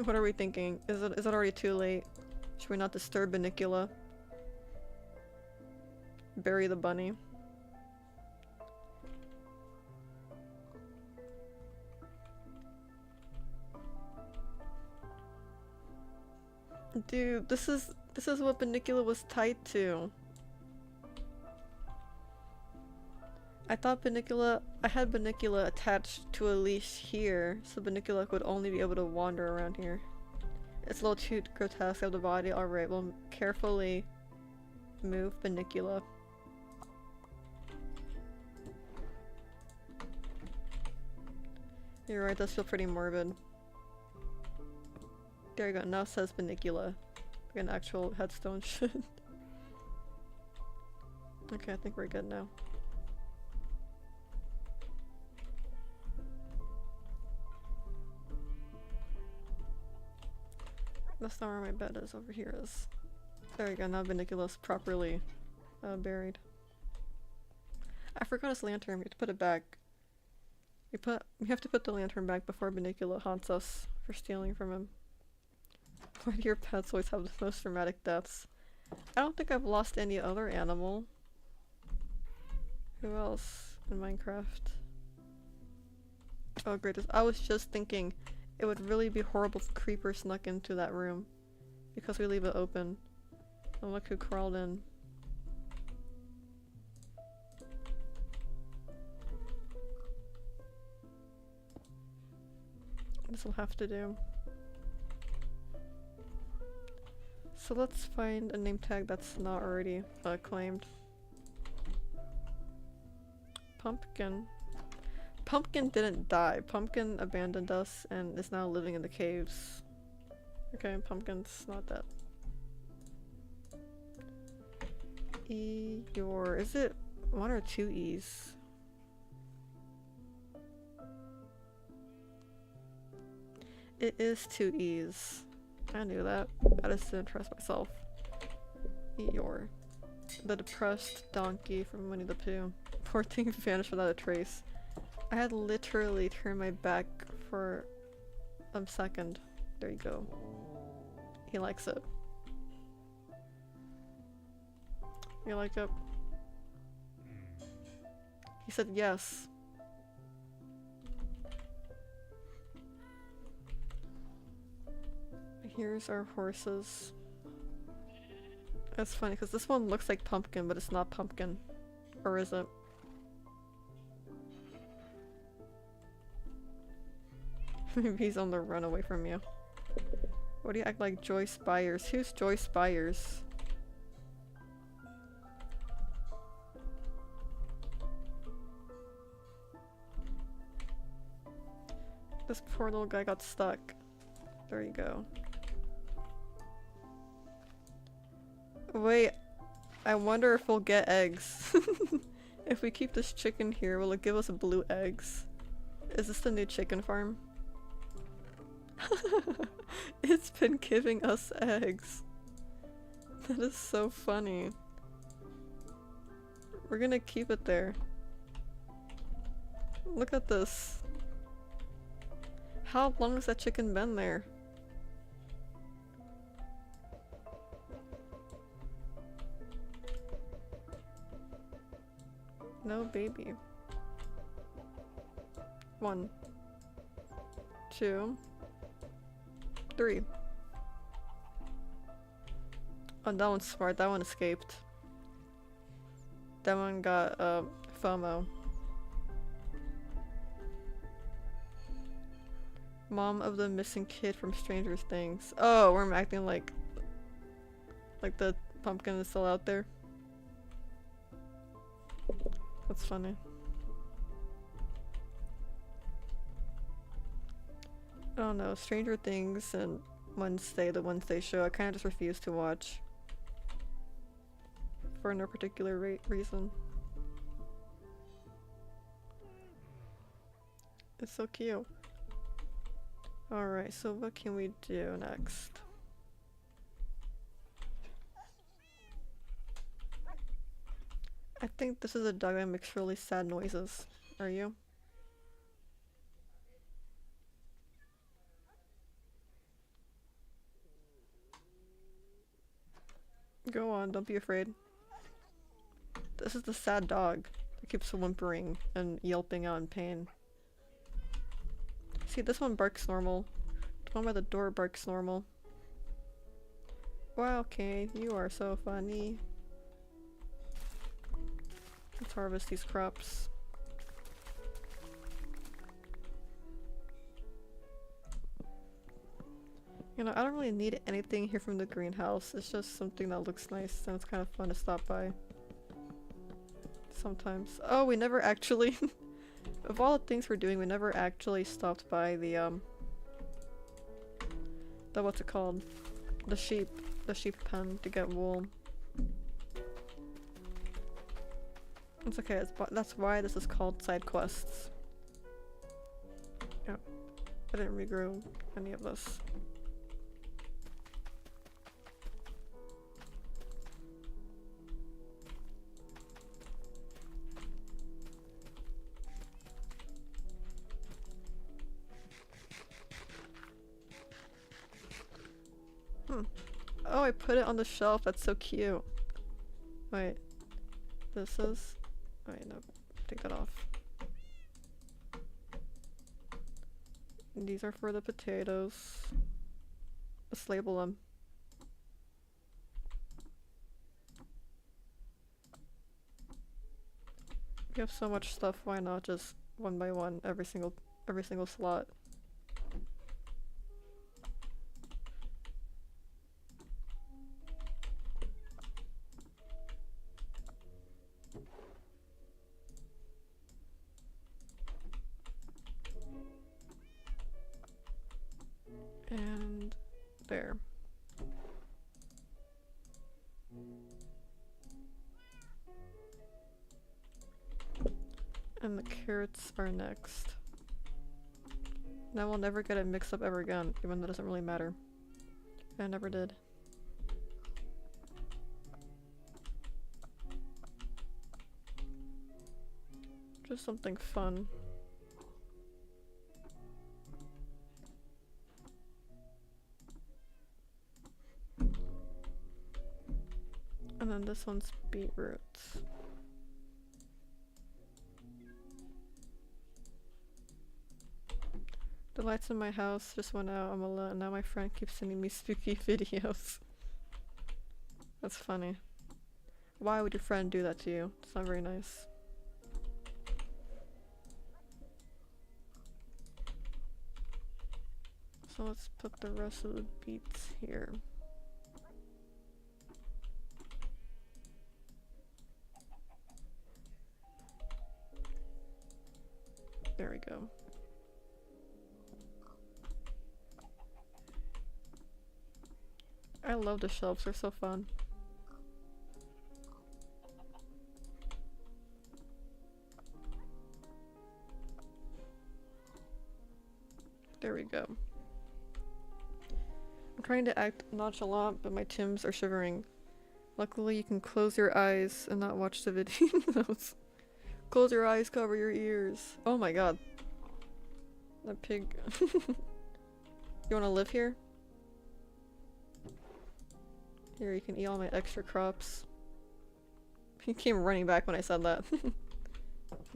What are we thinking? Is it already too late? Should we not disturb Bunnicula? Bury the bunny. Dude, this is what Bunnicula was tied to. I thought I had Bunnicula attached to a leash here, so Bunnicula would only be able to wander around here. It's a little too grotesque of the body. Alright, we'll carefully move Bunnicula. You're right, does feel pretty morbid. There you go, now it says Bunnicula. Like an actual headstone should. Okay, I think we're good now. That's not where my bed is, over here is. There you go, now Bunnicula's properly buried. I forgot his lantern, we have to put it back. We have to put the lantern back before Bunnicula haunts us for stealing from him. Why do your pets always have the most dramatic deaths? I don't think I've lost any other animal. Who else in Minecraft? Oh great, I was just thinking it would really be horrible if Creeper snuck into that room. Because we leave it open. And look who crawled in. This will have to do. So let's find a name tag that's not already claimed. Pumpkin. Pumpkin didn't die. Pumpkin abandoned us and is now living in the caves. Okay, Pumpkin's not dead. Eeyore. Is it 1 or 2 E's? It is 2 E's. I knew that. I just didn't trust myself. Eeyore. The depressed donkey from Winnie the Pooh. Poor thing vanished without a trace. I had literally turned my back for a second. There you go. He likes it. You like it? He said yes. Here's our horses. That's funny because this one looks like Pumpkin, but it's not Pumpkin. Or is it? Maybe he's on the run away from you. What do you act like Joyce Byers? Who's Joyce Byers? This poor little guy got stuck. There you go. Wait, I wonder if we'll get eggs. If we keep this chicken here, will it give us blue eggs? Is this the new chicken farm? It's been giving us eggs. That is so funny. We're gonna keep it there. Look at this. How long has that chicken been there? No baby. 1, 2, 3. Oh, that one's smart. That one escaped. That one got FOMO. Mom of the missing kid from Stranger Things. Oh, we're acting like the pumpkin is still out there. That's funny. I don't know, Stranger Things and Wednesday, the Wednesday show, I kind of just refuse to watch. For no particular reason. It's so cute. Alright, so what can we do next? I think this is a dog that makes really sad noises. Are you? Go on, don't be afraid. This is the sad dog that keeps whimpering and yelping out in pain. See, this one barks normal. The one by the door barks normal. Wow, okay, you are so funny. Let's harvest these crops. You know, I don't really need anything here from the greenhouse. It's just something that looks nice and it's kind of fun to stop by. Sometimes. Oh, we never actually... Of all the things we're doing, we never actually stopped by the what's it called? The sheep pen to get wool. It's okay, that's why this is called side quests. Yeah. I didn't regrow any of this. Oh, I put it on the shelf. That's so cute. Wait. This is... Wait, no. Take that off. These are for the potatoes. Let's label them. We have so much stuff, why not just one by one, every single slot. And there. And the carrots are next. Now we'll never get it mixed up ever again, even though it doesn't really matter. I never did. Just something fun. And then this one's beetroots. The lights in my house just went out. I'm alone. Now my friend keeps sending me spooky videos. That's funny. Why would your friend do that to you? It's not very nice. So let's put the rest of the beets here. There we go. I love the shelves, they're so fun. There we go. I'm trying to act nonchalant, but my Tims are shivering. Luckily, you can close your eyes and not watch the videos. Close your eyes, cover your ears. Oh my god. That pig. You wanna live here? Here, you can eat all my extra crops. He came running back when I said that. You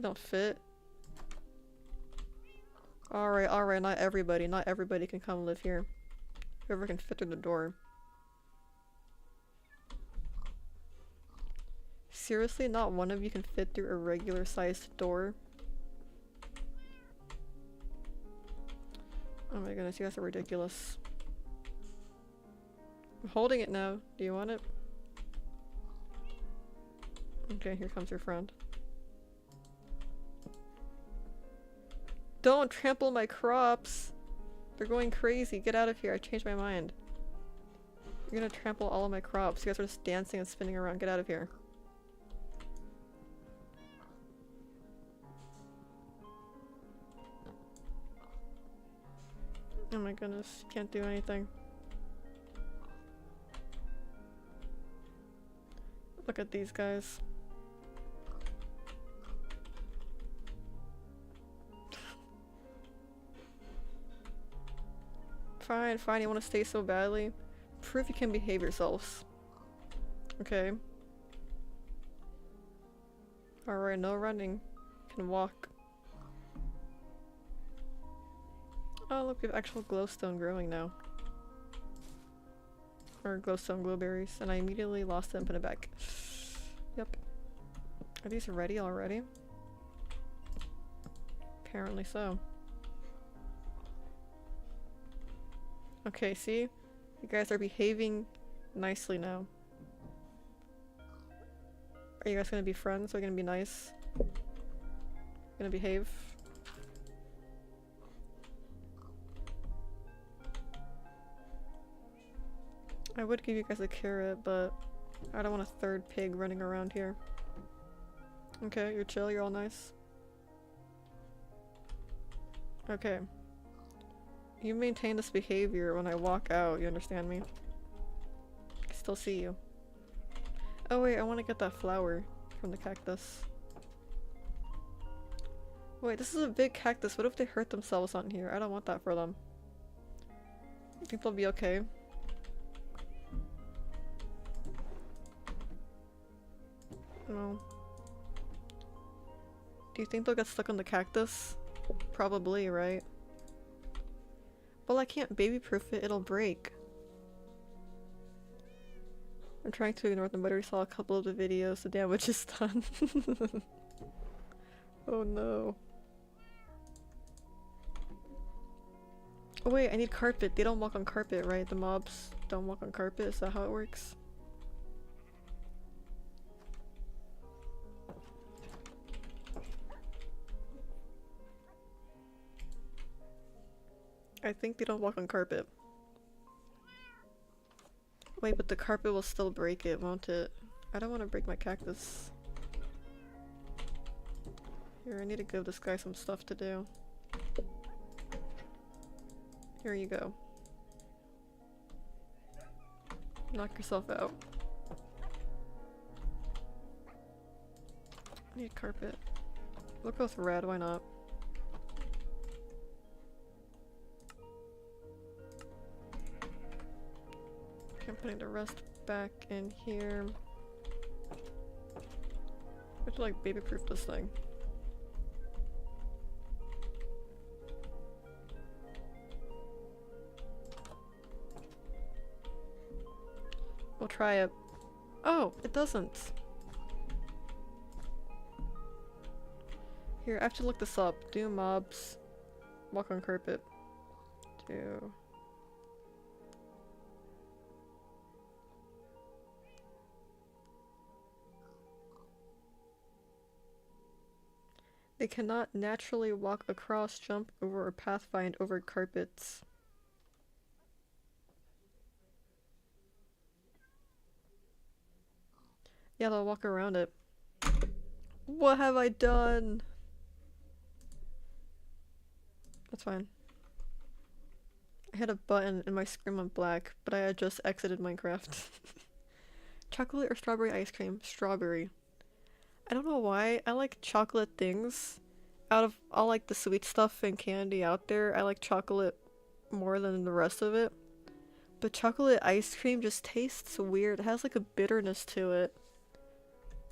don't fit. Alright, not everybody can come live here. Whoever can fit through the door. Seriously, not one of you can fit through a regular sized door? Oh my goodness, you guys are ridiculous. I'm holding it now. Do you want it? Okay, here comes your friend. Don't trample my crops! They're going crazy. Get out of here. I changed my mind. You're gonna trample all of my crops. You guys are just dancing and spinning around. Get out of here. Oh my goodness. Can't do anything. Look at these guys. Fine, fine. You want to stay so badly? Prove you can behave yourselves. Okay. Alright, no running. Can walk. Oh look, we have actual glowstone growing now. Or glowstone glowberries. And I immediately lost them, put it back. Yep. Are these ready already? Apparently so. Okay, see? You guys are behaving nicely now. Are you guys gonna be friends? Are you gonna be nice? Gonna behave? I would give you guys a carrot, but I don't want a third pig running around here. Okay, you're chill, you're all nice. Okay. You maintain this behavior when I walk out, you understand me? I still see you. Oh wait, I want to get that flower from the cactus. Wait, this is a big cactus. What if they hurt themselves on here? I don't want that for them. I think they'll be okay. No. Do you think they'll get stuck on the cactus? Probably, right? Well, I can't baby-proof it. It'll break. I'm trying to ignore them, but I already saw a couple of the videos. The damage is done. Oh no. Oh wait, I need carpet. They don't walk on carpet, right? The mobs don't walk on carpet. Is that how it works? I think they don't walk on carpet. Wait, but the carpet will still break it, won't it? I don't want to break my cactus. Here, I need to give this guy some stuff to do. Here you go. Knock yourself out. I need carpet. We'll go with red, why not? I'm putting the rest back in here. I have to like baby-proof this thing. We'll try it. Oh, it doesn't. Here, I have to look this up. Do mobs walk on carpet? Do... They cannot naturally walk across, jump over, or pathfind over carpets. Yeah, they'll walk around it. What have I done? That's fine. I hit a button and my screen went black, but I had just exited Minecraft. Chocolate or strawberry ice cream? Strawberry. I don't know why. I like chocolate things. Out of all like the sweet stuff and candy out there, I like chocolate more than the rest of it. But chocolate ice cream just tastes weird. It has like a bitterness to it.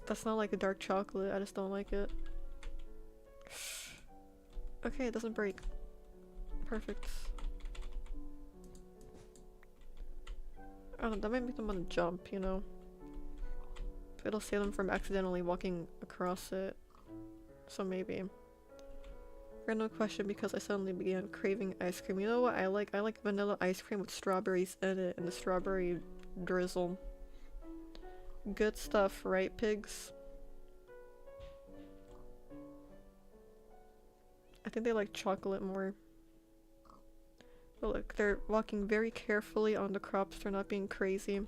That's not like a dark chocolate. I just don't like it. Okay, it doesn't break. Perfect. I don't know, that might make them want to jump, you know? It'll save them from accidentally walking across it. So maybe. Random question because I suddenly began craving ice cream. You know what I like? I like vanilla ice cream with strawberries in it and the strawberry drizzle. Good stuff, right, pigs? I think they like chocolate more. But look, they're walking very carefully on the crops. They're not being crazy.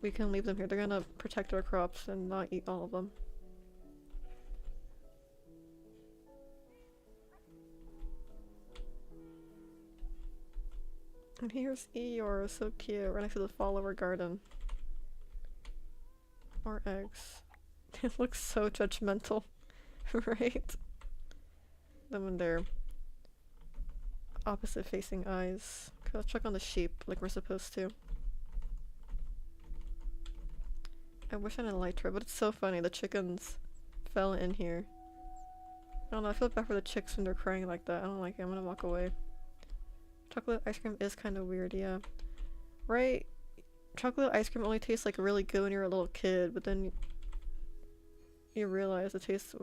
We can leave them here. They're gonna protect our crops and not eat all of them. And here's Eeyore, so cute, right next to the follower garden. More eggs. It looks so judgmental, right? Them and their opposite facing eyes. Okay, let's check on the sheep like we're supposed to. I wish I had an elytra, but it's so funny. The chickens fell in here. I don't know, I feel bad for the chicks when they're crying like that. I don't like it. I'm gonna walk away. Chocolate ice cream is kind of weird, yeah. Right? Chocolate ice cream only tastes like really good when you're a little kid, but then you realize it tastes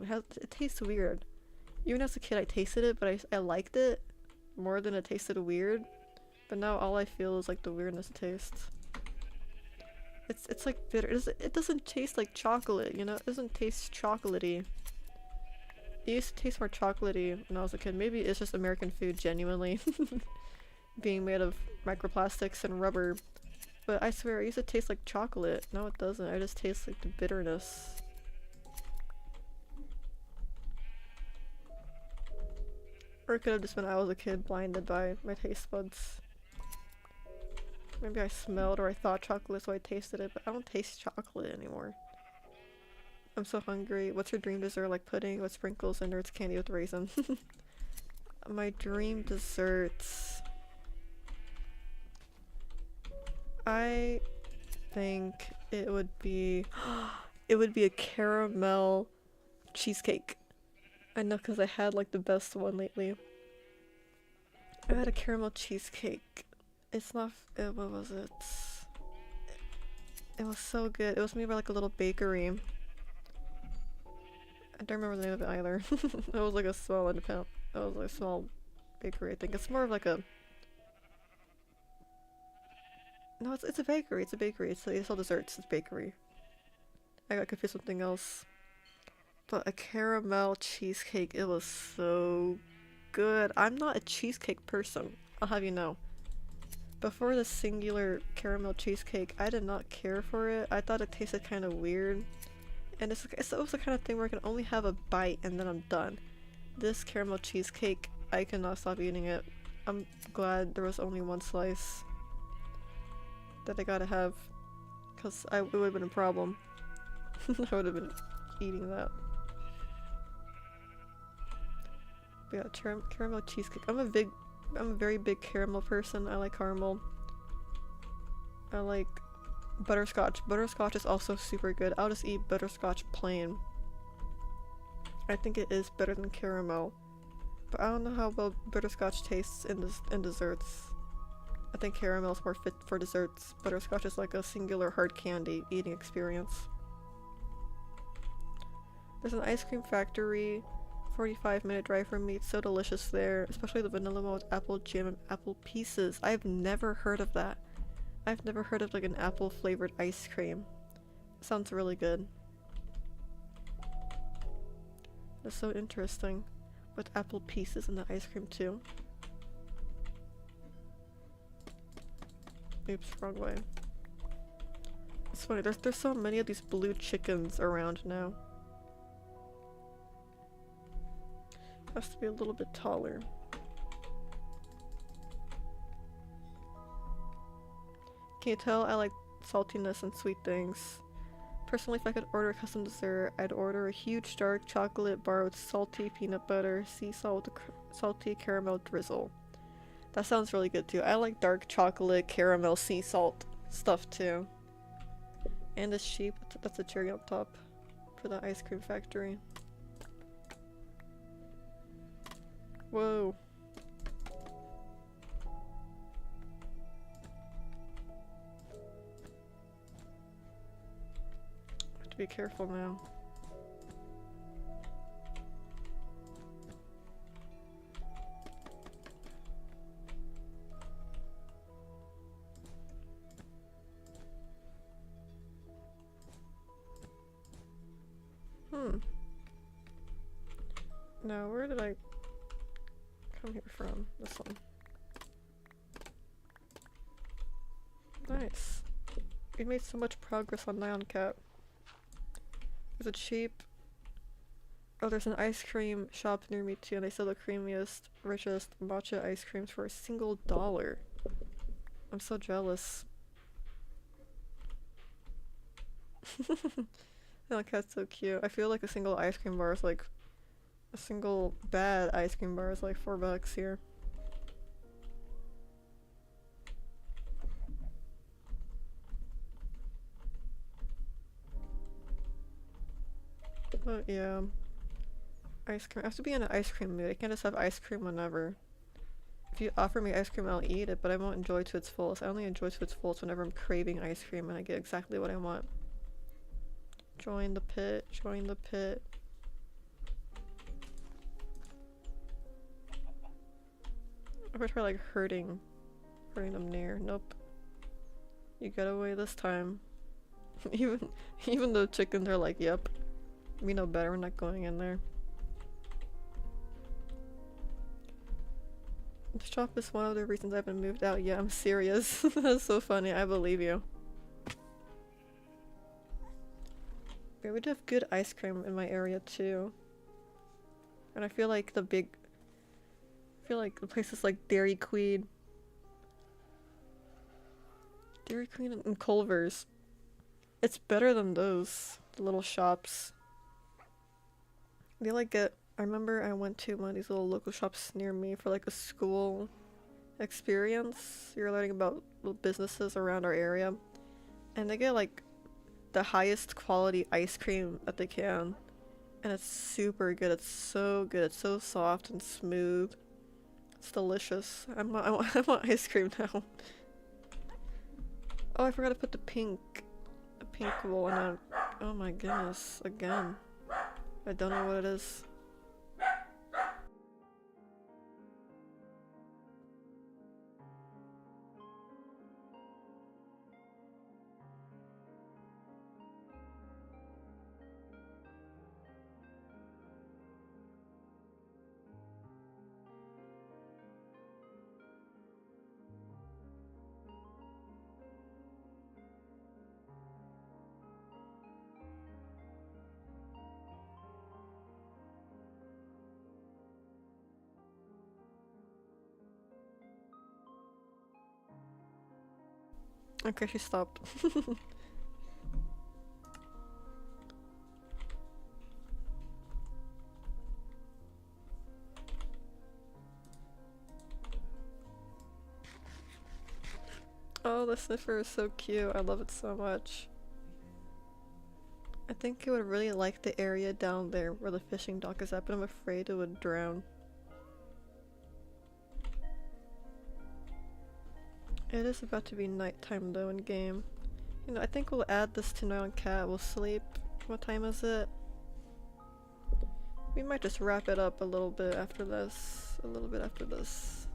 weird. Even as a kid I tasted it, but I liked it more than it tasted weird. But now all I feel is like the weirdness it tastes. It's like bitter. It doesn't taste like chocolate, you know? It doesn't taste chocolatey. It used to taste more chocolatey when I was a kid. Maybe it's just American food genuinely being made of microplastics and rubber. But I swear, it used to taste like chocolate. No, it doesn't. I just taste like the bitterness. Or it could have just been I was a kid blinded by my taste buds. Maybe I smelled or I thought chocolate so I tasted it, but I don't taste chocolate anymore. I'm so hungry. What's your dream dessert? Like pudding with sprinkles and nerds candy with raisin. My dream desserts. I think it would be a caramel cheesecake. I know because I had like the best one lately. I had a caramel cheesecake. It's not what was it? It was so good. It was made by like a little bakery. I don't remember the name of it either. It was like a small independent. It was like a small bakery. I think it's more of like a. No, it's a bakery. It's a bakery. It's all desserts. It's bakery. I got confused with something else. But a caramel cheesecake. It was so good. I'm not a cheesecake person. I'll have you know. Before the singular caramel cheesecake, I did not care for it. I thought it tasted kind of weird. And it's also the kind of thing where I can only have a bite and then I'm done. This caramel cheesecake, I cannot stop eating it. I'm glad there was only one slice that I gotta have, because it would have been a problem. I would have been eating that. But yeah, caramel cheesecake. I'm a very big caramel person. I like caramel. I like butterscotch. Butterscotch is also super good. I'll just eat butterscotch plain. I think it is better than caramel. But I don't know how well butterscotch tastes in desserts. I think caramel is more fit for desserts. Butterscotch is like a singular hard candy eating experience. There's an ice cream factory 45-minute drive from me. It's so delicious there, especially the vanilla one with apple jam and apple pieces. I've never heard of that. I've never heard of like an apple flavored ice cream. Sounds really good. That's so interesting. With apple pieces in the ice cream too. Oops, wrong way. It's funny, there's so many of these blue chickens around now. Has to be a little bit taller. Can you tell I like saltiness and sweet things? Personally, if I could order a custom dessert, I'd order a huge dark chocolate bar with salty peanut butter, sea salt with salty caramel drizzle. That sounds really good too. I like dark chocolate, caramel, sea salt stuff too. And the sheep, that's a cherry on top for the ice cream factory. Whoa. Have to be careful now. Now, where did I come here from? This one. Nice. We made so much progress on Nyan Cat. There's a cheap... Oh, there's an ice cream shop near me too, and they sell the creamiest, richest matcha ice creams for $1. I'm so jealous. Nyan Cat's so cute. I feel like a single ice cream bar is like... A single bad ice cream bar is like $4 here. But yeah. Ice cream. I have to be in an ice cream mood. I can't just have ice cream whenever. If you offer me ice cream, I'll eat it, but I won't enjoy it to its fullest. I only enjoy it to its fullest whenever I'm craving ice cream and I get exactly what I want. Join the pit. Join the pit. I'm gonna try like hurting them near. Nope. You get away this time. even though chickens are like, yep. We know better, we're not going in there. The shop is one of the reasons I haven't moved out yet. I'm serious. That's so funny. I believe you. Yeah, we do have good ice cream in my area too. And I feel like the places like Dairy Queen and Culver's. It's better than those, the little shops. They like get... I remember I went to one of these little local shops near me for like a school experience. You're learning about businesses around our area. And they get like the highest quality ice cream that they can. And it's super good. It's so good. It's so soft and smooth. It's delicious. I want ice cream now. Oh, I forgot to put the pink one on. Oh my goodness. Again. I don't know what it is. Okay, she stopped. Oh, the sniffer is so cute. I love it so much. I think it would really like the area down there where the fishing dock is at, but I'm afraid it would drown. It is about to be nighttime though in game. You know, I think we'll add this to Nyan Cat. We'll sleep. What time is it? We might just wrap it up a little bit after this. A little bit after this.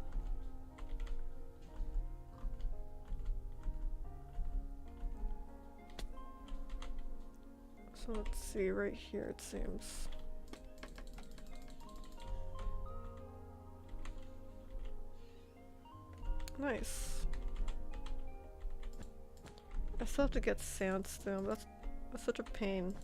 So let's see, right here it seems. Nice. I still have to get sandstone. That's such a pain.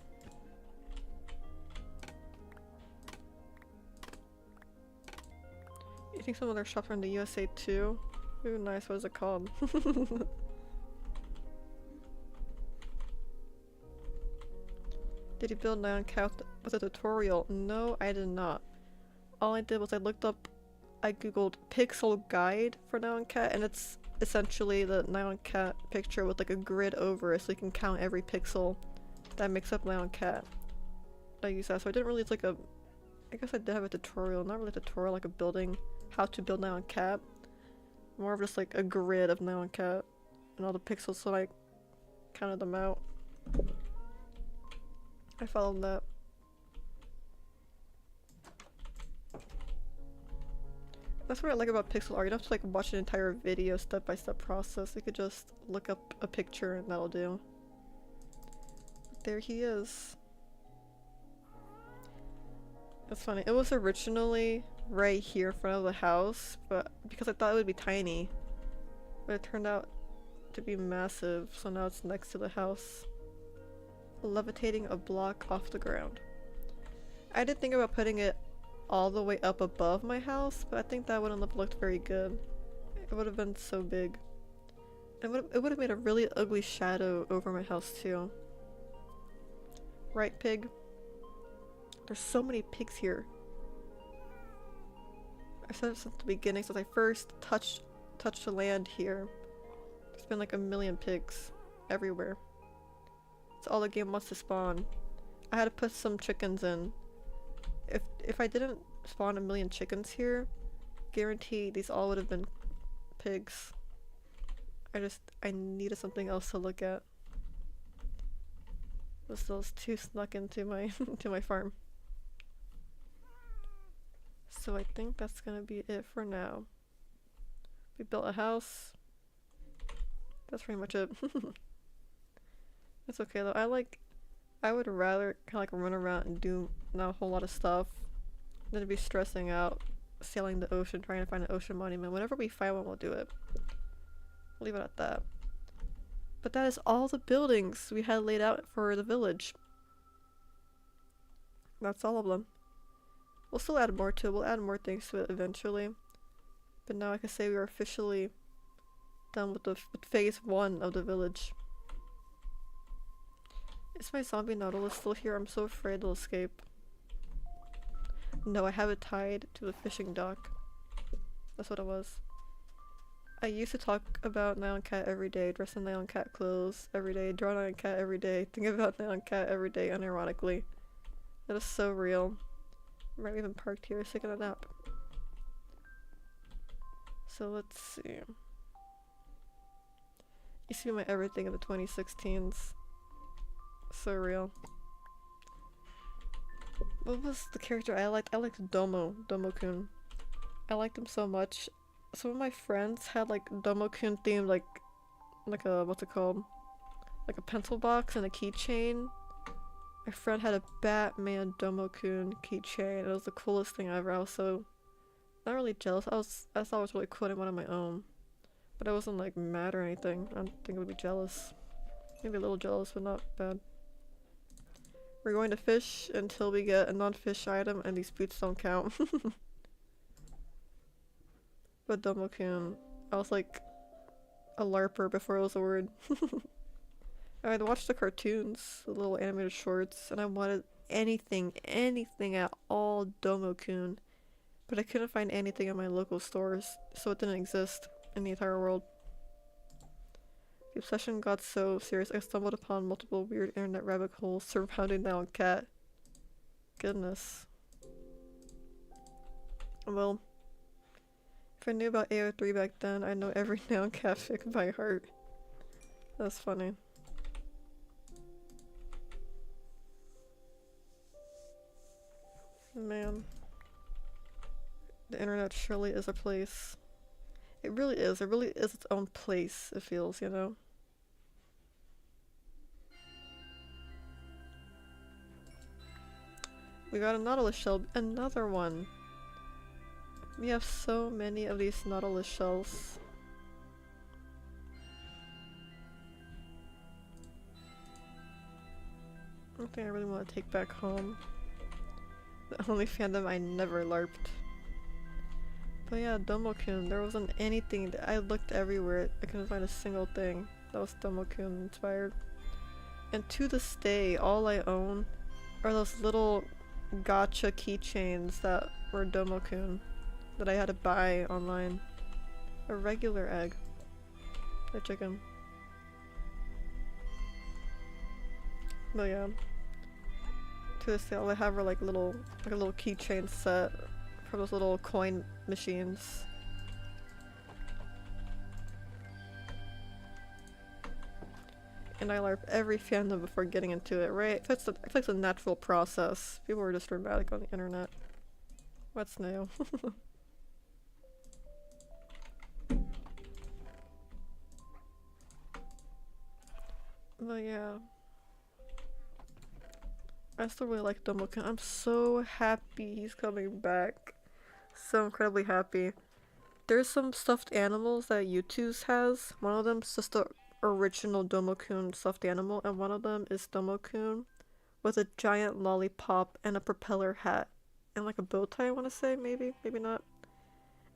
You think some other shops are in the USA too? Ooh, nice. What is it called? Did you build Nyan Cat with a tutorial? No, I did not. All I did was I googled pixel guide for Nyan Cat, and it's essentially the Nyan Cat picture with like a grid over it so you can count every pixel that makes up Nyan Cat. I use that, so I didn't really, I guess I did have a tutorial, not really a tutorial, like a building, how to build Nyan Cat. More of just like a grid of Nyan Cat and all the pixels, so I counted them out. I followed that. That's what I like about pixel art. You don't have to like watch an entire video step-by-step process. You could just look up a picture and that'll do. There he is. It's funny. It was originally right here in front of the house, but because I thought it would be tiny, but it turned out to be massive, so now it's next to the house. Levitating a block off the ground. I did think about putting it all the way up above my house, but I think that wouldn't have looked very good. It would have been so big. It would have made a really ugly shadow over my house too. Right, pig? There's so many pigs here. I said this at the beginning, since I first touched the land here. There's been like a million pigs everywhere. It's all the game wants to spawn. I had to put some chickens in. If I didn't spawn a million chickens here, guarantee these all would have been pigs. I needed something else to look at. Those two snuck into my to my farm. So I think that's gonna be it for now. We built a house. That's pretty much it. It's okay though. I would rather kinda like run around and do not a whole lot of stuff than to be stressing out sailing the ocean, trying to find an ocean monument. Whenever we find one, we'll do it. We'll leave it at that. But that is all the buildings we had laid out for the village. That's all of them. We'll still add more to it. We'll add more things to it eventually. But now I can say we are officially done with with phase 1 of the village. Is my zombie Nautilus still here? I'm so afraid it'll escape. No, I have it tied to the fishing dock. That's what it was. I used to talk about Nyan Cat every day, dress in Nyan Cat clothes every day, draw Nyan Cat every day, think about Nyan Cat every day unironically. That is so real. Right, we even parked here, taking a nap. So let's see. Used to be my everything of the 2016s. So real. What was the character I liked? I liked Domo-kun. I liked him so much. Some of my friends had like Domo-kun themed like a, what's it called? Like a pencil box and a keychain. My friend had a Batman Domo-kun keychain. It was the coolest thing ever. I was so not really jealous. I thought it was really cool and one on my own. But I wasn't like mad or anything. I don't think I would be jealous. Maybe a little jealous, but not bad. We're going to fish until we get a non-fish item and these boots don't count. But Domo-kun, I was like a LARPer before it was a word. I'd watched the cartoons, the little animated shorts, and I wanted anything at all Domo-kun. But I couldn't find anything in my local stores, so it didn't exist in the entire world. The obsession got so serious I stumbled upon multiple weird internet rabbit holes surrounding Nyan Cat. Goodness. Well, if I knew about AO3 back then, I'd know every Nyan Cat fic by heart. That's funny. Man. The internet surely is a place. It really is. It really is its own place, it feels, you know? We got a Nautilus shell. Another one! We have so many of these Nautilus shells. I don't think I really want to take back home. The only fandom I never LARPed. But yeah, Domo-kun, there wasn't anything. I looked everywhere. I couldn't find a single thing that was Domo-kun inspired. And to this day, all I own are those little gacha keychains that were Domo-kun that I had to buy online. A regular egg. A chicken. But yeah. To this day, all I have are like a little keychain set from those little coin machines. And I LARP every fandom before getting into it, right? I feel like it's a natural process. People are just dramatic on the internet. What's new? But yeah. I still really like Domokun. I'm so happy he's coming back. So incredibly happy. There's some stuffed animals that Yutu's has. One of them's just the original Domokun stuffed animal, and one of them is Domokun with a giant lollipop and a propeller hat. And like a bow tie, I want to say, maybe? Maybe not.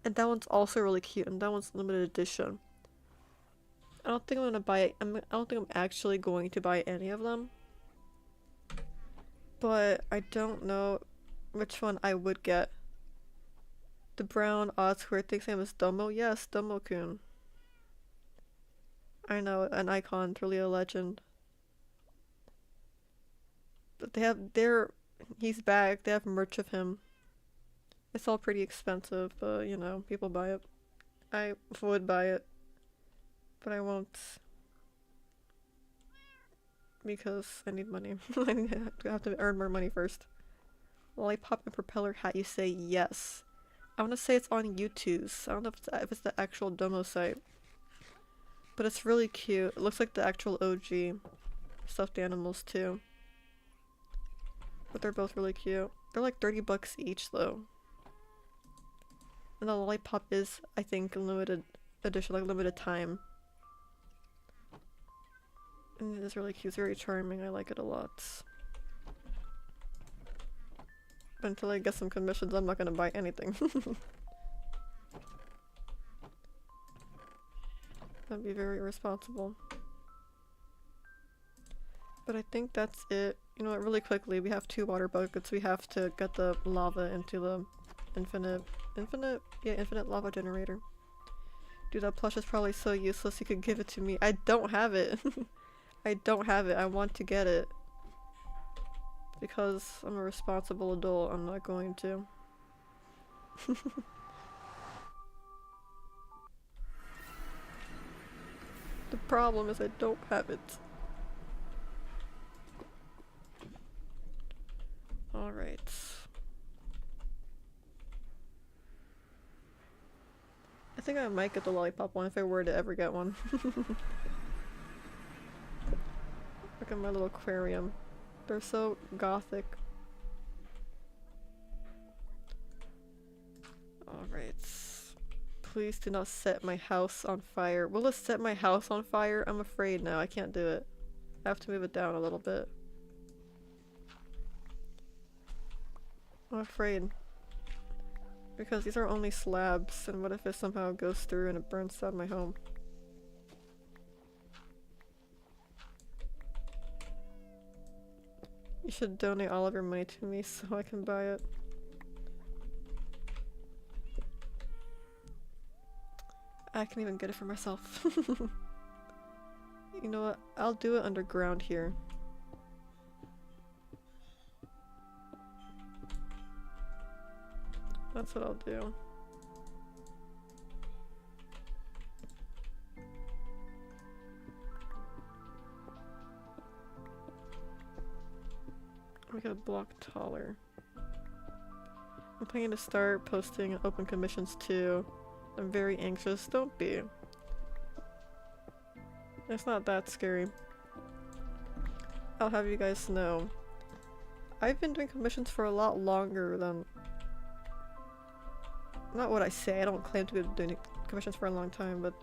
And that one's also really cute, and that one's limited edition. I don't think I'm gonna buy it. I don't think I'm actually going to buy any of them. But I don't know which one I would get. The brown odd square thing's name is Domo? Yes, Domo-kun. I know, an icon, truly a legend. But he's back, they have merch of him. It's all pretty expensive, but you know, people buy it. I would buy it. But I won't. Because I need money. I have to earn more money first. Lollipop and propeller hat, you say yes. I want to say it's on YouTube's. I don't know if it's the actual Domo site. But it's really cute. It looks like the actual OG stuffed animals too. But they're both really cute. They're like 30 bucks each though. And the lollipop is, I think, limited edition, like limited time. And it is really cute. It's very charming. I like it a lot. But until I get some commissions, I'm not gonna buy anything. That'd be very irresponsible. But I think that's it. You know what, really quickly, we have 2 water buckets. We have to get the lava into the infinite lava generator. Dude, that plush is probably so useless, you could give it to me. I don't have it. I don't have it. I want to get it. Because I'm a responsible adult, I'm not going to. The problem is I don't have it. Alright. I think I might get the lollipop one if I were to ever get one. Look at my little aquarium. They're so gothic. Alright. Please do not set my house on fire. Will it set my house on fire? I'm afraid now. I can't do it. I have to move it down a little bit. I'm afraid. Because these are only slabs, and what if it somehow goes through and it burns down my home? You should donate all of your money to me so I can buy it. I can even get it for myself. You know what? I'll do it underground here. That's what I'll do. Make it a block taller. I'm planning to start posting open commissions too. I'm very anxious. Don't be. It's not that scary. I'll have you guys know. I've been doing commissions for a lot longer than... Not what I say, I don't claim to be doing commissions for a long time, but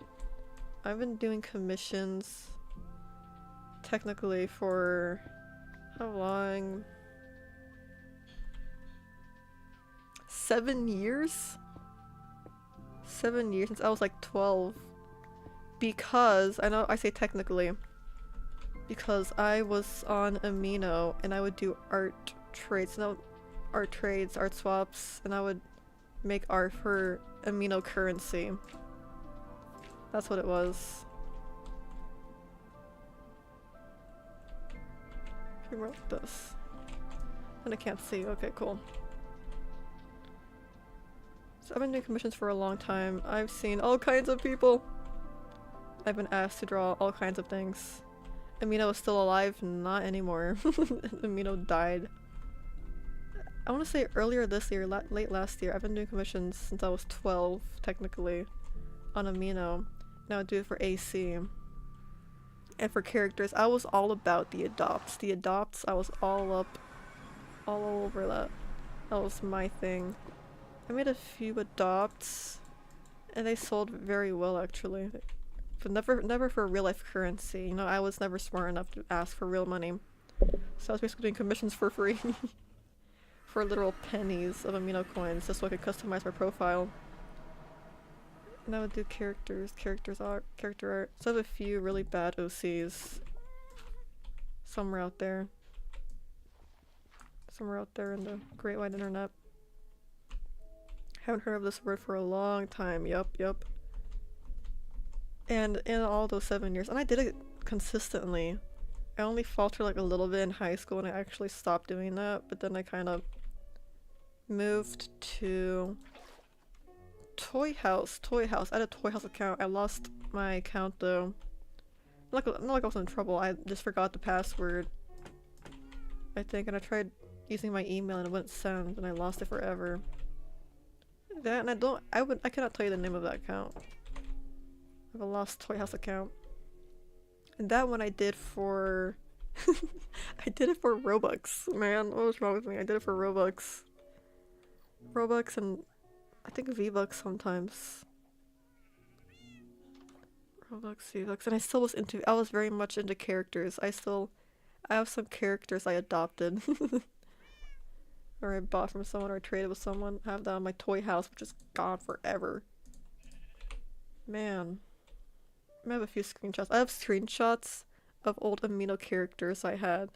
I've been doing commissions technically for... how long? 7 years? 7 years since I was like 12. Because, I know I say technically, because I was on Amino and I would do art trades, art swaps, and I would make art for Amino currency. That's what it was. Who wrote this? And I can't see. Okay, cool. So I've been doing commissions for a long time. I've seen all kinds of people. I've been asked to draw all kinds of things. Amino is still alive? Not anymore. Amino died. I want to say earlier this year, late last year, I've been doing commissions since I was 12, technically, on Amino. Now I do it for AC. And for characters, I was all about the adopts. The adopts, I was all up all over that. That was my thing. I made a few adopts, and they sold very well actually. But never for real life currency. You know, I was never smart enough to ask for real money. So I was basically doing commissions for free. For literal pennies of amino coins, just so I could customize my profile. And I would do character art. So I have a few really bad OCs. Somewhere out there. Somewhere out there in the great wide internet. Haven't heard of this word for a long time. Yup. And in all those 7 years, and I did it consistently. I only faltered like a little bit in high school and I actually stopped doing that, but then I kind of moved to Toy House. I had a Toy House account. I lost my account though. Not like I was in trouble, I just forgot the password, I think, and I tried using my email and it wouldn't send and I lost it forever. That, and I cannot tell you the name of that account. I have a lost Toy House account. And that one I did for I did it for Robux. Man, what was wrong with me? I did it for Robux. Robux and I think V-Bucks sometimes. Robux, V-Bucks, and I was very much into characters. I have some characters I adopted. Or I bought from someone or I traded with someone. I have that on my Toy House, which is gone forever. Man. I have a few screenshots. I have screenshots of old amino characters I had.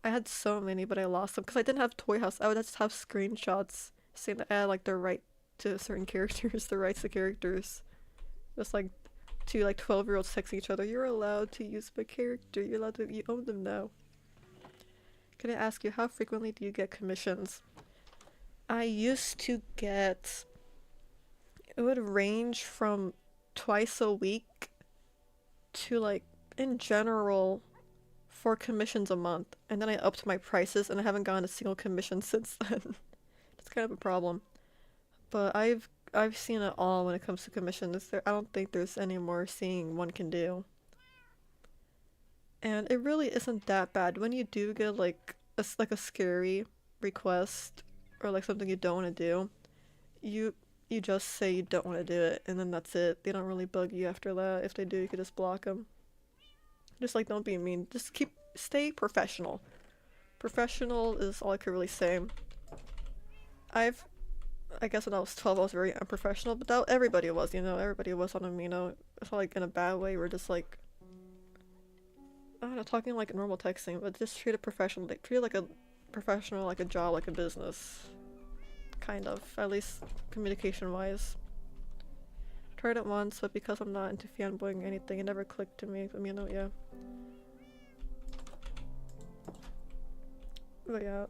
I had so many, but I lost them because I didn't have Toy House. I would just have screenshots saying that I had like the right to certain characters, the rights to characters. Just like two like 12-year-olds texting each other, you're allowed to use my character, you own them now. Can I ask you, how frequently do you get commissions? I used to get, it would range from twice a week to like, in general, 4 commissions a month. And then I upped my prices and I haven't gotten a single commission since then. It's kind of a problem. But I've seen it all when it comes to commissions. I don't think there's any more seeing one can do. And it really isn't that bad. When you do get like a scary request or like something you don't want to do, you just say you don't want to do it and then that's it. They don't really bug you after that. If they do, you could just block them. Just like, don't be mean. Just stay professional. Professional is all I could really say. I guess when I was 12 I was very unprofessional, but everybody was, you know, everybody was on amino. It's not like in a bad way, we're just like, I don't know, talking like normal texting, but just treat it professional. Treat it like a professional, like a job, like a business. Kind of, at least communication-wise. Tried it once, but because I'm not into fanboying or anything, it never clicked to me. I mean, yeah. But yeah,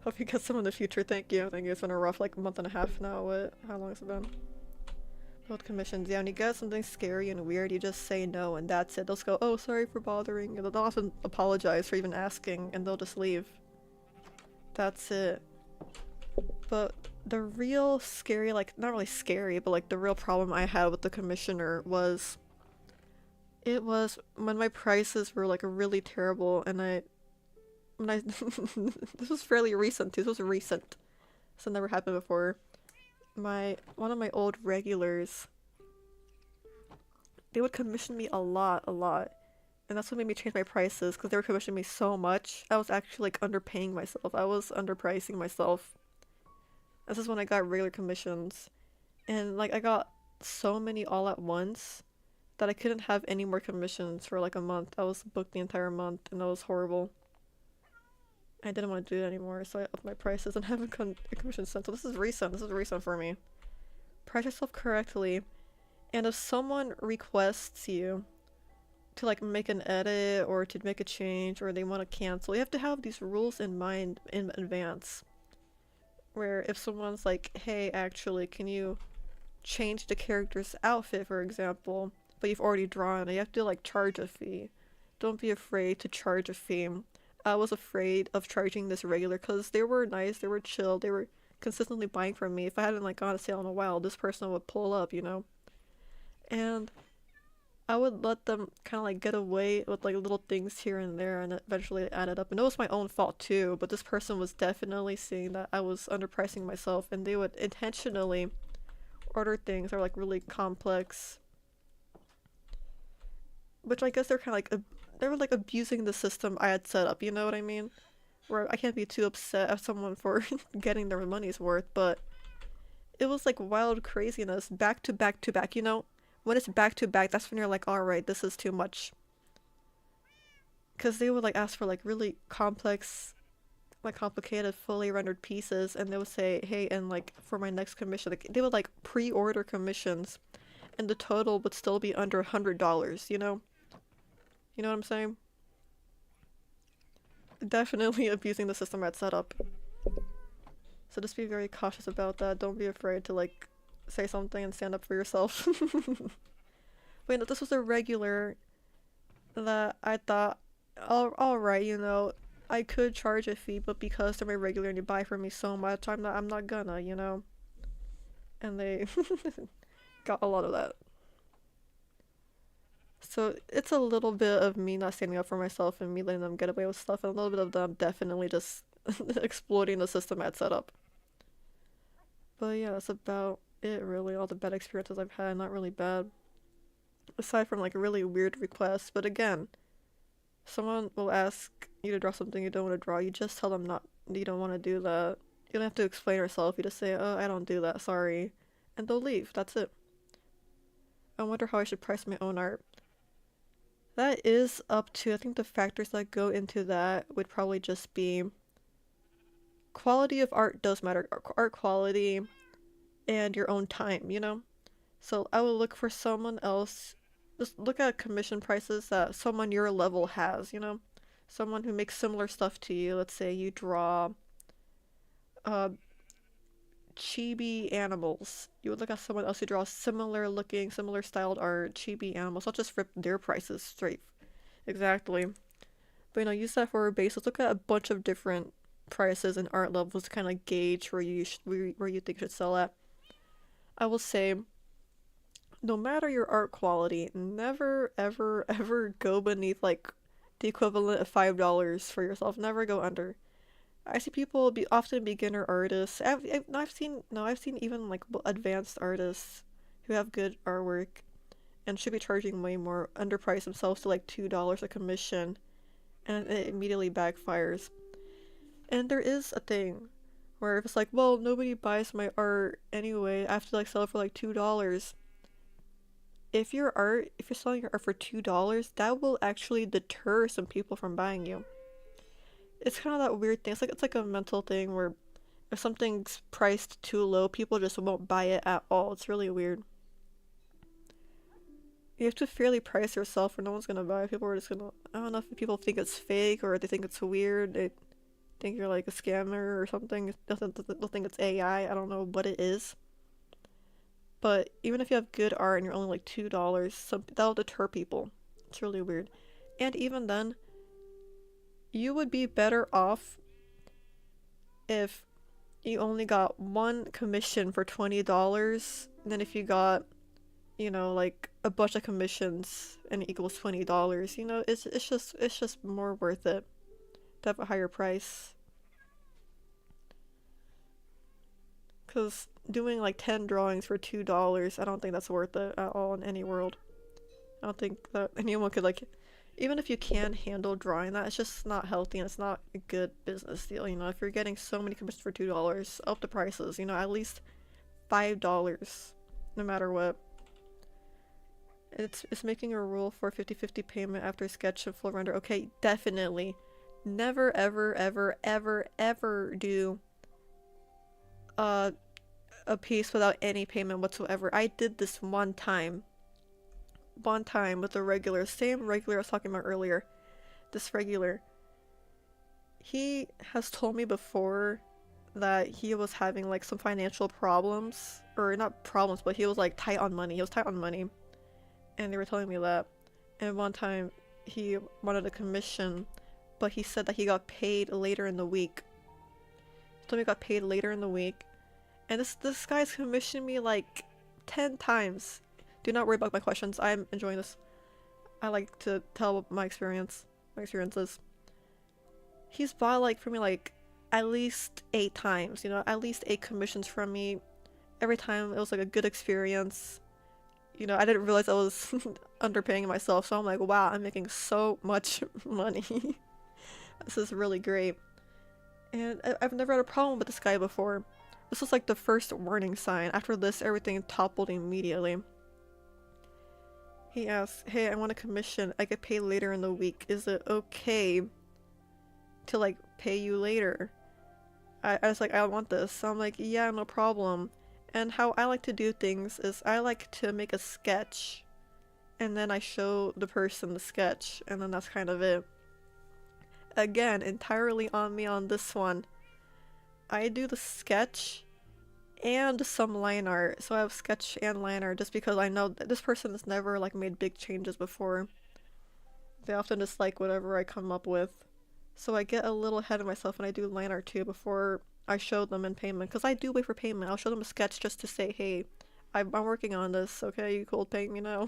hope you get some in the future. Thank you. Thank you. It's been a rough like month and a half now. How long has it been? Build commissions. Yeah, when you get something scary and weird, you just say no and that's it. They'll just go, oh, sorry for bothering. They'll often apologize for even asking and they'll just leave. That's it. But the real scary, like, not really scary, but like the real problem I had with the commissioner was, it was when my prices were like really terrible and this was fairly recent too. This was recent. This had never happened before. One of my old regulars, they would commission me a lot. And that's what made me change my prices, because they were commissioning me so much. I was actually like underpaying myself. I was underpricing myself. This is when I got regular commissions. And like I got so many all at once that I couldn't have any more commissions for like a month. I was booked the entire month and that was horrible. I didn't want to do it anymore, so I upped my prices and haven't gotten a commission since. So this is recent for me. Price yourself correctly. And if someone requests you to like make an edit or to make a change or they want to cancel, you have to have these rules in mind in advance. Where if someone's like, hey, actually, can you change the character's outfit, for example, but you've already drawn it, you have to like charge a fee. Don't be afraid to charge a fee. I was afraid of charging this regular because they were nice, they were chill, they were consistently buying from me. If I hadn't like gone to sale in a while, this person would pull up, you know? And I would let them kind of like get away with like little things here and there, and eventually it added up. And it was my own fault too, but this person was definitely seeing that I was underpricing myself, and they would intentionally order things that were like really complex, which I guess they're kind of like they were like abusing the system I had set up. You know what I mean? Where I can't be too upset at someone for getting their money's worth, but it was like wild craziness, back to back to back. You know, when it's back to back, that's when you're like, all right, this is too much. Because they would like ask for like really complex, like complicated, fully rendered pieces, and they would say, hey, and like for my next commission, like they would like pre-order commissions, and the total would still be under $100. You know what I'm saying? Definitely abusing the system I'd set up. So just be very cautious about that. Don't be afraid to like say something and stand up for yourself. Wait, no, this was a regular that I thought, alright, I could charge a fee, but because they're my regular and you buy from me so much, I'm not gonna, And they got a lot of that. So it's a little bit of me not standing up for myself and me letting them get away with stuff, and a little bit of them definitely just exploiting the system I'd set up. But yeah, that's about it really. All the bad experiences I've had, not really bad. Aside from like really weird requests, but again, someone will ask you to draw something you don't want to draw. You just tell them not, you don't want to do that. You don't have to explain yourself. You just say, oh, I don't do that, sorry. And they'll leave. That's it. I wonder how I should price my own art. That is up to, I think the factors that go into that would probably just be quality of art does matter. Art quality and your own time. So I will look for someone else. Just look at commission prices that someone your level has. Someone who makes similar stuff to you. Let's say you draw uh, chibi animals. You would look at someone else who draws similar looking, similar styled art, chibi animals. I'll just rip their prices straight. Exactly. But use that for a basis. Look at a bunch of different prices and art levels to kind of gauge where you think you should sell at. I will say, no matter your art quality, never ever ever go beneath like the equivalent of $5 for yourself. Never go under. I see people be often beginner artists. I've seen even like advanced artists who have good artwork and should be charging way more, underprice themselves to like $2 a commission, and it immediately backfires. And there is a thing where if it's like, well, nobody buys my art anyway, I have to like sell it for like $2. If you're selling your art for $2, that will actually deter some people from buying you. It's kind of that weird thing. It's like a mental thing where if something's priced too low, people just won't buy it at all. It's really weird. You have to fairly price yourself or no one's gonna buy it. People are just gonna, I don't know if people think it's fake or they think it's weird. They think you're like a scammer or something. They'll think it's AI. I don't know what it is. But even if you have good art and you're only like $2, that'll deter people. It's really weird. And even then, you would be better off if you only got one commission for $20 than if you got, like a bunch of commissions and it equals $20. It's just more worth it to have a higher price. Because doing like 10 drawings for $2, I don't think that's worth it at all in any world. I don't think that anyone could like, even if you can handle drawing that, it's just not healthy and it's not a good business deal. If you're getting so many commissions for $2, up the prices, at least $5, no matter what. It's making a rule for 50/50 payment after sketch and full render. Okay, definitely. Never, ever, ever, ever, ever do a piece without any payment whatsoever. I did this one time with a regular, same regular I was talking about earlier. This regular. He has told me before that he was having like some financial problems, or not problems, but he was like tight on money. He was tight on money. And they were telling me that. And one time he wanted a commission, but he said that he got paid later in the week. He told me he got paid later in the week. And this guy's commissioned me like 10 times. Do not worry about my questions. I'm enjoying this. I like to tell my experiences. He's bought like for me like at least 8 times, you know, at least 8 commissions from me. Every time it was like a good experience. You know, I didn't realize I was underpaying myself, so I'm like, wow, I'm making so much money. This is really great. And I've never had a problem with this guy before. This was like the first warning sign. After this, everything toppled immediately. He asks, hey, I want a commission. I get paid later in the week. Is it okay to like pay you later? I was like, I want this. So I'm like, yeah, no problem. And how I like to do things is I like to make a sketch and then I show the person the sketch and then that's kind of it. Again, entirely on me on this one. I do the sketch and some line art. So I have sketch and line art just because I know that this person has never like made big changes before. They often just like whatever I come up with. So I get a little ahead of myself and I do line art too before I show them in payment. Because I do wait for payment. I'll show them a sketch just to say, hey, I'm working on this, okay? You cool paying me now?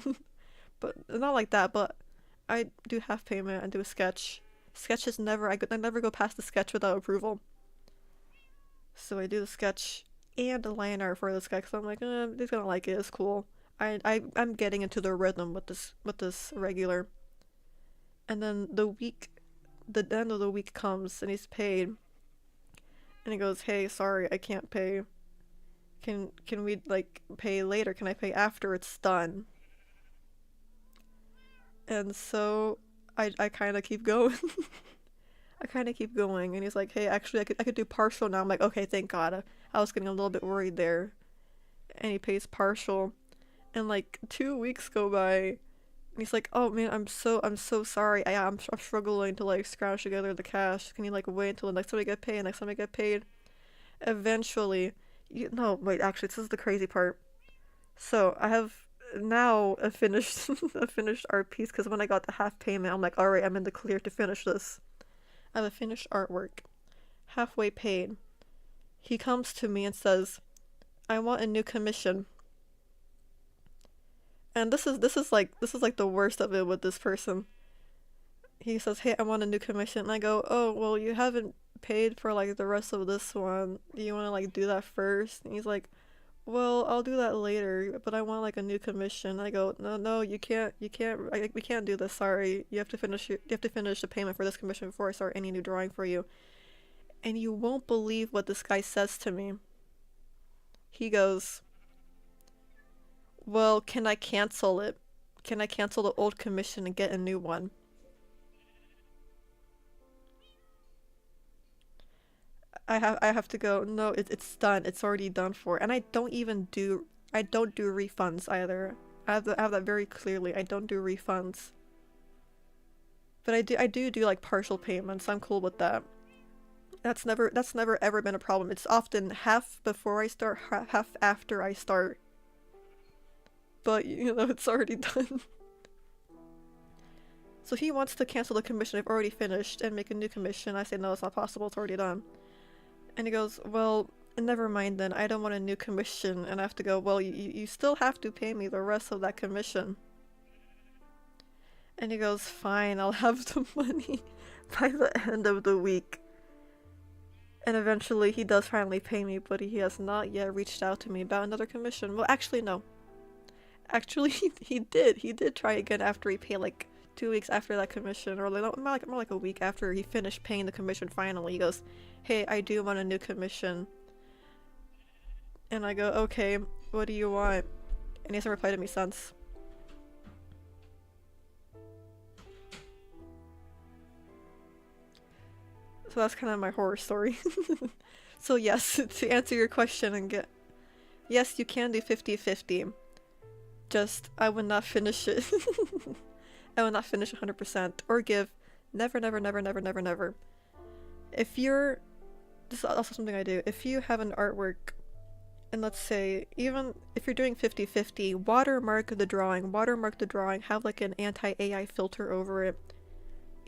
But not like that, but I do half payment and do a sketch. Sketch is never, I never go past the sketch without approval. So I do the sketch and a line art for this guy because I'm like, he's gonna like it, it's cool. I'm getting into the rhythm with this regular. And then the end of the week comes and he's paid. And he goes, hey, sorry, I can't pay. Can we like pay later? Can I pay after it's done? And so I kind of keep going. I kind of keep going, and he's like, "Hey, actually, I could do partial now." I'm like, "Okay, thank God." I was getting a little bit worried there, and he pays partial, and like 2 weeks go by, and he's like, "Oh man, I'm so sorry. I'm struggling to like scrounge together the cash. Can you like wait until the next time I get paid? Next time I get paid." Eventually, no, wait, actually, this is the crazy part. So I have now a finished a finished art piece because when I got the half payment, I'm like, all right, I'm in the clear to finish this. I have a finished artwork, halfway paid. He comes to me and says, "I want a new commission." And this is like the worst of it with this person. He says, "Hey, I want a new commission." And I go, "Oh, well, you haven't paid for like the rest of this one. Do you want to like do that first?" And he's like, "Well, I'll do that later, but I want like a new commission." I go, "No, no, we can't do this. Sorry, you have to finish the payment for this commission before I start any new drawing for you." And you won't believe what this guy says to me. He goes, "Well, can I cancel it? Can I cancel the old commission and get a new one?" I have to go, "No, it's done. It's already done for." And I don't do refunds either. I have that very clearly. I don't do refunds. But I do like partial payments. I'm cool with that. That's never ever been a problem. It's often half before I start, half after I start. But you know, it's already done. So he wants to cancel the commission I've already finished and make a new commission. I say no, it's not possible. It's already done. And he goes, "Well, never mind then. I don't want a new commission." And I have to go, "Well, you still have to pay me the rest of that commission." And he goes, "Fine, I'll have the money by the end of the week." And eventually he does finally pay me, but he has not yet reached out to me about another commission. Well, actually, no. Actually, he did. He did try again after he paid like 2 weeks after that commission, or like more like a week after he finished paying the commission finally. He goes, "Hey, I do want a new commission." And I go, "Okay, what do you want?" And he hasn't replied to me since. So that's kind of my horror story. So yes, to answer your question and get... Yes, you can do 50-50. Just, I would not finish it. I would not finish 100%. Or give... Never, never, never, never, never, never. If you're... This is also something I do. If you have an artwork, and let's say, even if you're doing 50-50, watermark the drawing, have like an anti-AI filter over it.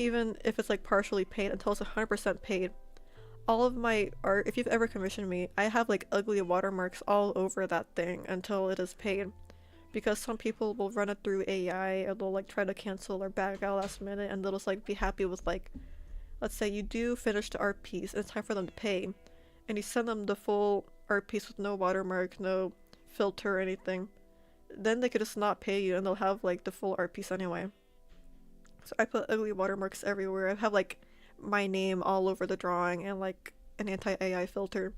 Even if it's like partially paid until it's 100% paid. All of my art, if you've ever commissioned me, I have like ugly watermarks all over that thing until it is paid. because some people will run it through AI and they'll like try to cancel or back out last minute, and they'll just like be happy with like, let's say you do finish the art piece and it's time for them to pay, and you send them the full art piece with no watermark, no filter or anything, then they could just not pay you and they'll have like the full art piece anyway. So I put ugly watermarks everywhere. I have like my name all over the drawing and like an anti-AI filter.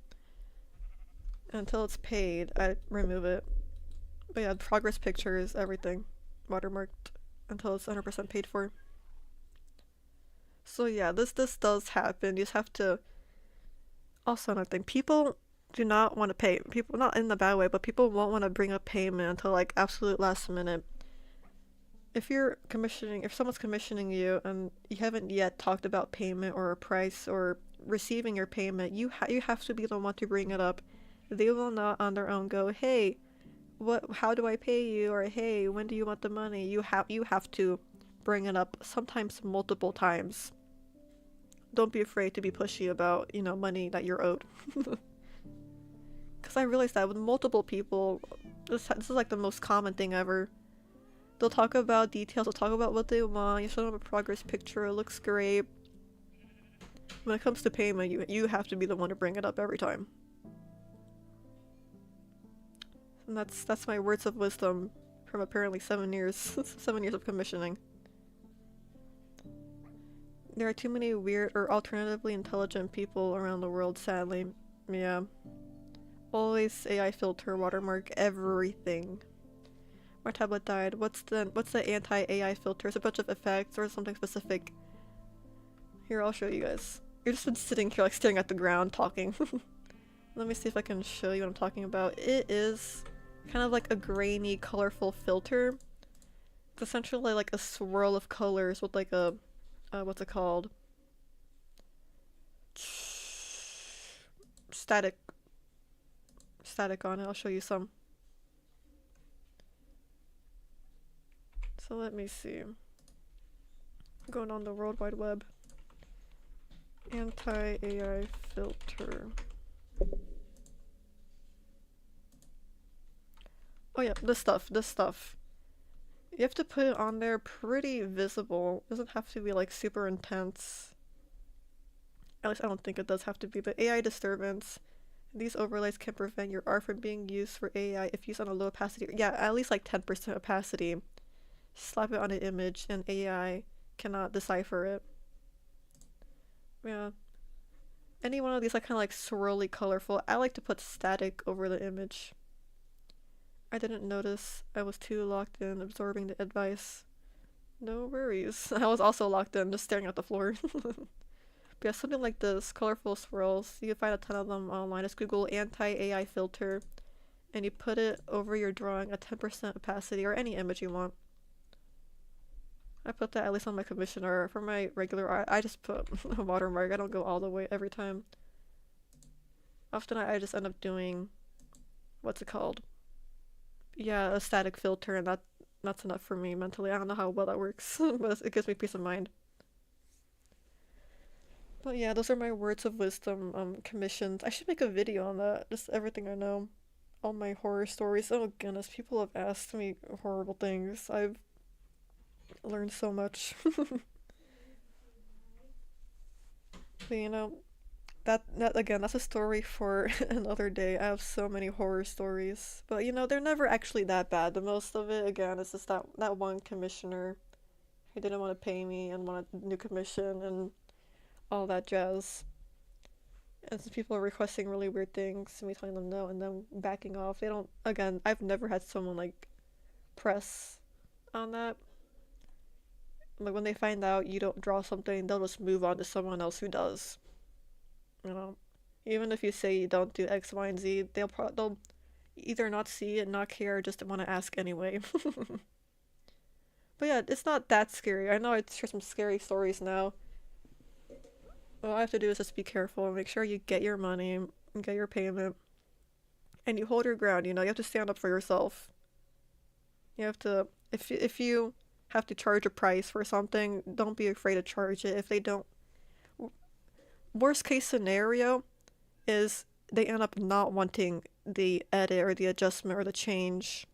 Until it's paid, I remove it. But yeah, progress pictures, everything watermarked until it's 100% paid for. So yeah, this does happen. You just have to. Also, another thing, people do not want to pay. People, not in the bad way, but people won't want to bring up payment until like absolute last minute. If someone's commissioning you and you haven't yet talked about payment or a price or receiving your payment, you have to be the one to bring it up. They will not on their own go, hey, how do I pay you, or hey, when do you want the money? You have to bring it up, sometimes multiple times. Don't be afraid to be pushy about, money that you're owed. Because I realized that with multiple people, this is like the most common thing ever. They'll talk about details, they'll talk about what they want, you show them a progress picture, it looks great. When it comes to payment, you have to be the one to bring it up every time. And that's my words of wisdom from apparently 7 years, 7 years of commissioning. There are too many weird or alternatively intelligent people around the world, sadly. Yeah. Always AI filter, watermark, everything. My tablet died. What's the anti-AI filter? It's a bunch of effects or something specific. Here, I'll show you guys. You've just been sitting here like staring at the ground talking. Let me see if I can show you what I'm talking about. It is kind of like a grainy, colorful filter. It's essentially like a swirl of colors with like a what's it called? Static on it. I'll show you some. So let me see. I'm going on the World Wide Web. Anti-AI filter. Oh yeah, this stuff. You have to put it on there pretty visible. It doesn't have to be like super intense. At least I don't think it does have to be, but AI disturbance. These overlays can prevent your art from being used for AI if used on a low opacity. Yeah, at least like 10% opacity. Slap it on an image and AI cannot decipher it. Yeah. Any one of these like kind of like swirly colorful. I like to put static over the image. I didn't notice. I was too locked in absorbing the advice. No worries. I was also locked in just staring at the floor. But yeah, something like this, colorful swirls. You can find a ton of them online. Just Google anti-AI filter and you put it over your drawing at 10% opacity or any image you want. I put that at least on my commissioner. For my regular art, I just put a watermark. I don't go all the way every time. Often I just end up doing, what's it called? Yeah, a static filter, and that's enough for me mentally. I don't know how well that works, but it gives me peace of mind. But yeah, those are my words of wisdom, commissions. I should make a video on that, just everything I know. All my horror stories. Oh goodness, people have asked me horrible things. I've learned so much. But that again, that's a story for another day. I have so many horror stories. But they're never actually that bad. The most of it, again, is just that one commissioner who didn't want to pay me and wanted a new commission and all that jazz. And some people are requesting really weird things, and me telling them no, and then backing off. They don't, again, I've never had someone like press on that. Like when they find out you don't draw something, they'll just move on to someone else who does. You know, even if you say you don't do X, Y, and Z, they'll either not see it, not care, or just want to ask anyway. But yeah, it's not that scary. I know I share some scary stories now. All I have to do is just be careful and make sure you get your money and get your payment, and you hold your ground. You have to stand up for yourself. You have to, if you have to charge a price for something, don't be afraid to charge it. If they don't, worst case scenario is they end up not wanting the edit or the adjustment or the change,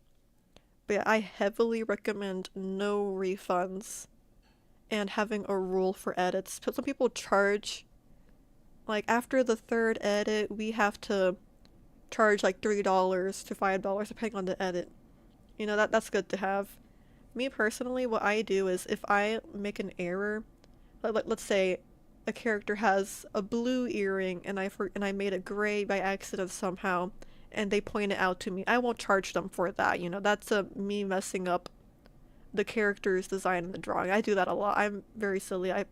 But yeah, I heavily recommend no refunds and having a rule for edits. Some people charge, like after the third edit, we have to charge like $3 to $5 depending on the edit. You know, that's good to have. Me personally, what I do is if I make an error, let's say a character has a blue earring and I made it gray by accident somehow, and they point it out to me, I won't charge them for that. You know, that's me messing up the character's design in the drawing. I do that a lot. I'm very silly. I'm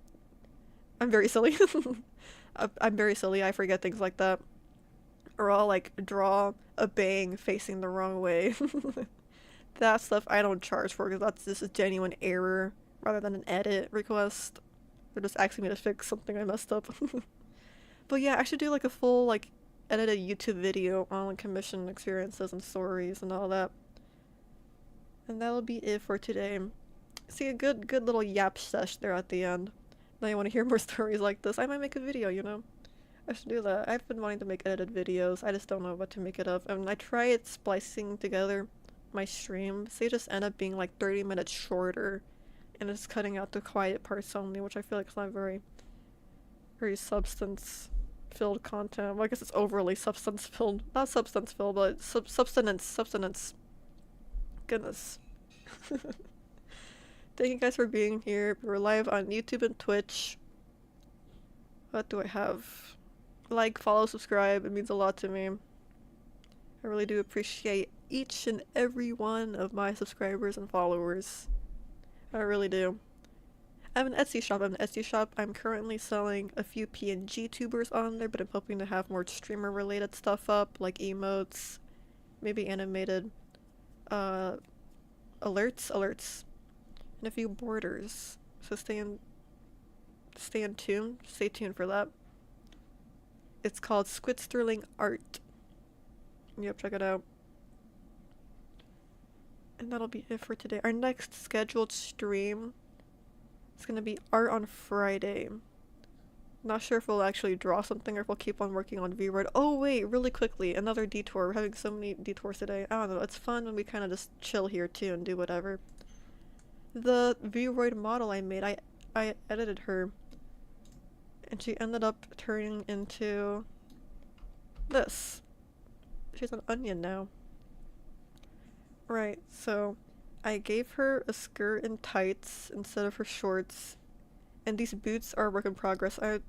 very silly. I'm very silly. I forget things like that. Or I'll like draw a bang facing the wrong way. That stuff I don't charge for because this is genuine error rather than an edit request. They're just asking me to fix something I messed up. But yeah, I should do like a full like edited YouTube video on like commission experiences and stories and all that. And that'll be it for today. See, a good little yap sesh there at the end. Now you want to hear more stories like this, I might make a video, you know? I should do that. I've been wanting to make edited videos, I just don't know what to make it of. And I tried splicing together my streams, they just end up being like 30 minutes shorter. And it's cutting out the quiet parts only, which I feel like is not very substance-filled content. Well, I guess it's overly substance-filled. Not substance-filled, but substance. Goodness. Thank you guys for being here. We're live on YouTube and Twitch. What do I have? Like, follow, subscribe. It means a lot to me. I really do appreciate each and every one of my subscribers and followers. I really do. I have an Etsy shop. I'm currently selling a few PNG tubers on there, but I'm hoping to have more streamer related stuff up, like emotes, maybe animated alerts, and a few borders. So stay tuned for that. It's called Squid Sterling Art. Yep, check it out. And that'll be it for today. Our next scheduled stream is gonna be art on Friday. Not sure if we'll actually draw something or if we'll keep on working on VRoid. Oh wait, really quickly, another detour. We're having so many detours today. I don't know, it's fun when we kind of just chill here too and do whatever. The VRoid model I made, I edited her. And she ended up turning into this. She's an onion now. Right, so I gave her a skirt and tights instead of her shorts, and these boots are a work in progress. I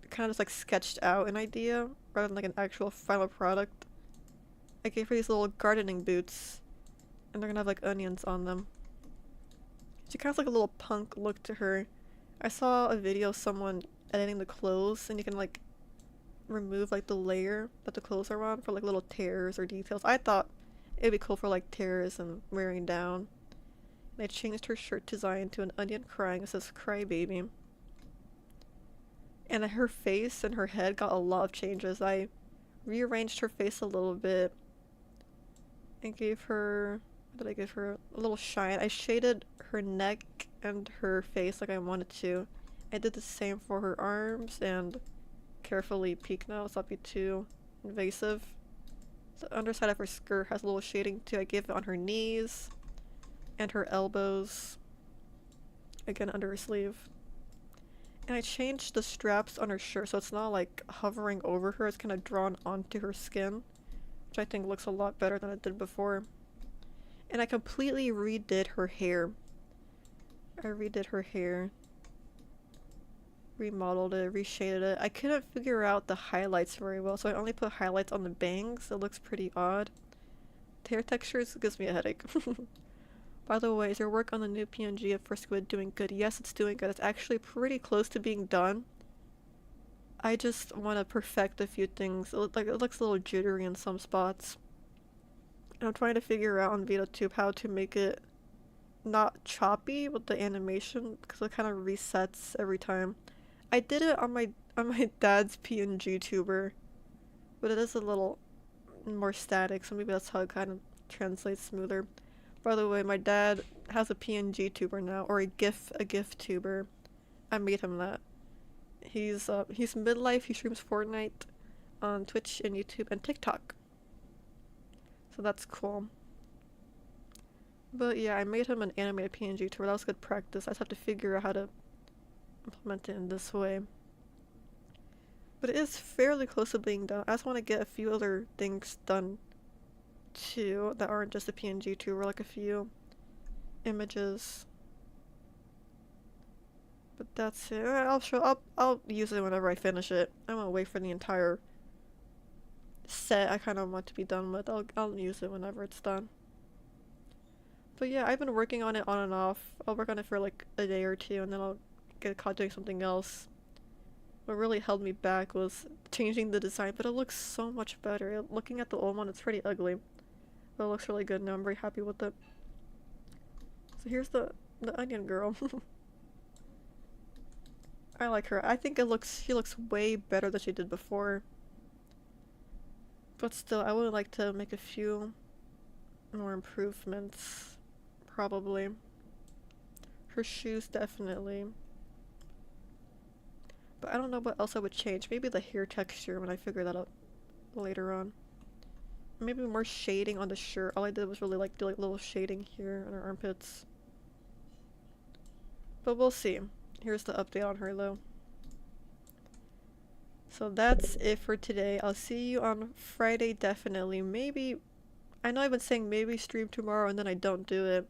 kind of just like sketched out an idea rather than like an actual final product. I gave her these little gardening boots, and they're gonna have like onions on them. She kind of has like a little punk look to her. I saw a video of someone editing the clothes, and you can like remove like the layer that the clothes are on for like little tears or details. I thought it'd be cool for like tears and wearing down. And I changed her shirt design to an onion crying. It says "Cry Baby." And her face and her head got a lot of changes. I rearranged her face a little bit and gave her, what did I give her? A little shine. I shaded her neck and her face like I wanted to. I did the same for her arms and carefully peek now, let's not be too invasive. The underside of her skirt has a little shading too. I gave it on her knees and her elbows. Again, under her sleeve. And I changed the straps on her shirt so it's not like hovering over her, it's kind of drawn onto her skin, which I think looks a lot better than it did before. And I completely redid her hair. Remodeled it, reshaded it. I couldn't figure out the highlights very well, so I only put highlights on the bangs. It looks pretty odd. The hair textures gives me a headache. By the way, is your work on the new PNG of First Squid doing good? Yes, it's doing good. It's actually pretty close to being done. I just want to perfect a few things. It looks a little jittery in some spots. And I'm trying to figure out on VidaTube how to make it not choppy with the animation, because it kind of resets every time. I did it on my dad's PNG tuber, but it is a little more static, so maybe that's how it kind of translates smoother. By the way, my dad has a PNG tuber now, or a GIF tuber. I made him that. He's midlife. He streams Fortnite on Twitch and YouTube and TikTok. So that's cool. But yeah, I made him an animated PNG tour. That was good practice. I just have to figure out how to implement it in this way. But it is fairly close to being done. I just want to get a few other things done too that aren't just a PNG tour, like a few images. But that's it. I'll use it whenever I finish it. I won't wait for the entire set I kind of want to be done with. I'll use it whenever it's done. But yeah, I've been working on it on and off. I'll work on it for like a day or two and then I'll get caught doing something else. What really held me back was changing the design, but it looks so much better. Looking at the old one, it's pretty ugly. But it looks really good now. I'm very happy with it. So here's the onion girl. I like her. I think she looks way better than she did before. But still, I would like to make a few more improvements. Probably. Her shoes, definitely. But I don't know what else I would change. Maybe the hair texture when I figure that out later on. Maybe more shading on the shirt. All I did was really like do like little shading here on her armpits. But we'll see. Here's the update on her though. So that's it for today. I'll see you on Friday definitely. Maybe, I know I've been saying maybe stream tomorrow and then I don't do it.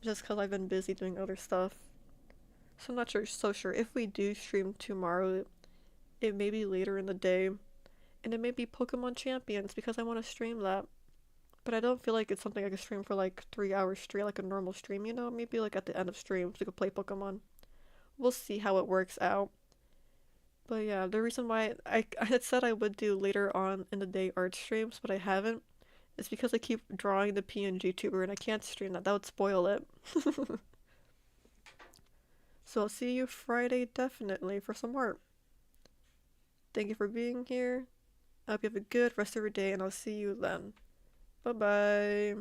Just because I've been busy doing other stuff. So I'm not so sure. If we do stream tomorrow, it may be later in the day. And it may be Pokemon Champions because I want to stream that. But I don't feel like it's something I can stream for like 3 hours straight like a normal stream, you know? Maybe like at the end of stream so we could play Pokemon. We'll see how it works out. But yeah, the reason why I had said I would do later on in the day art streams, but I haven't, is because I keep drawing the PNG tuber and I can't stream that. That would spoil it. So I'll see you Friday definitely for some art. Thank you for being here. I hope you have a good rest of your day and I'll see you then. Bye bye.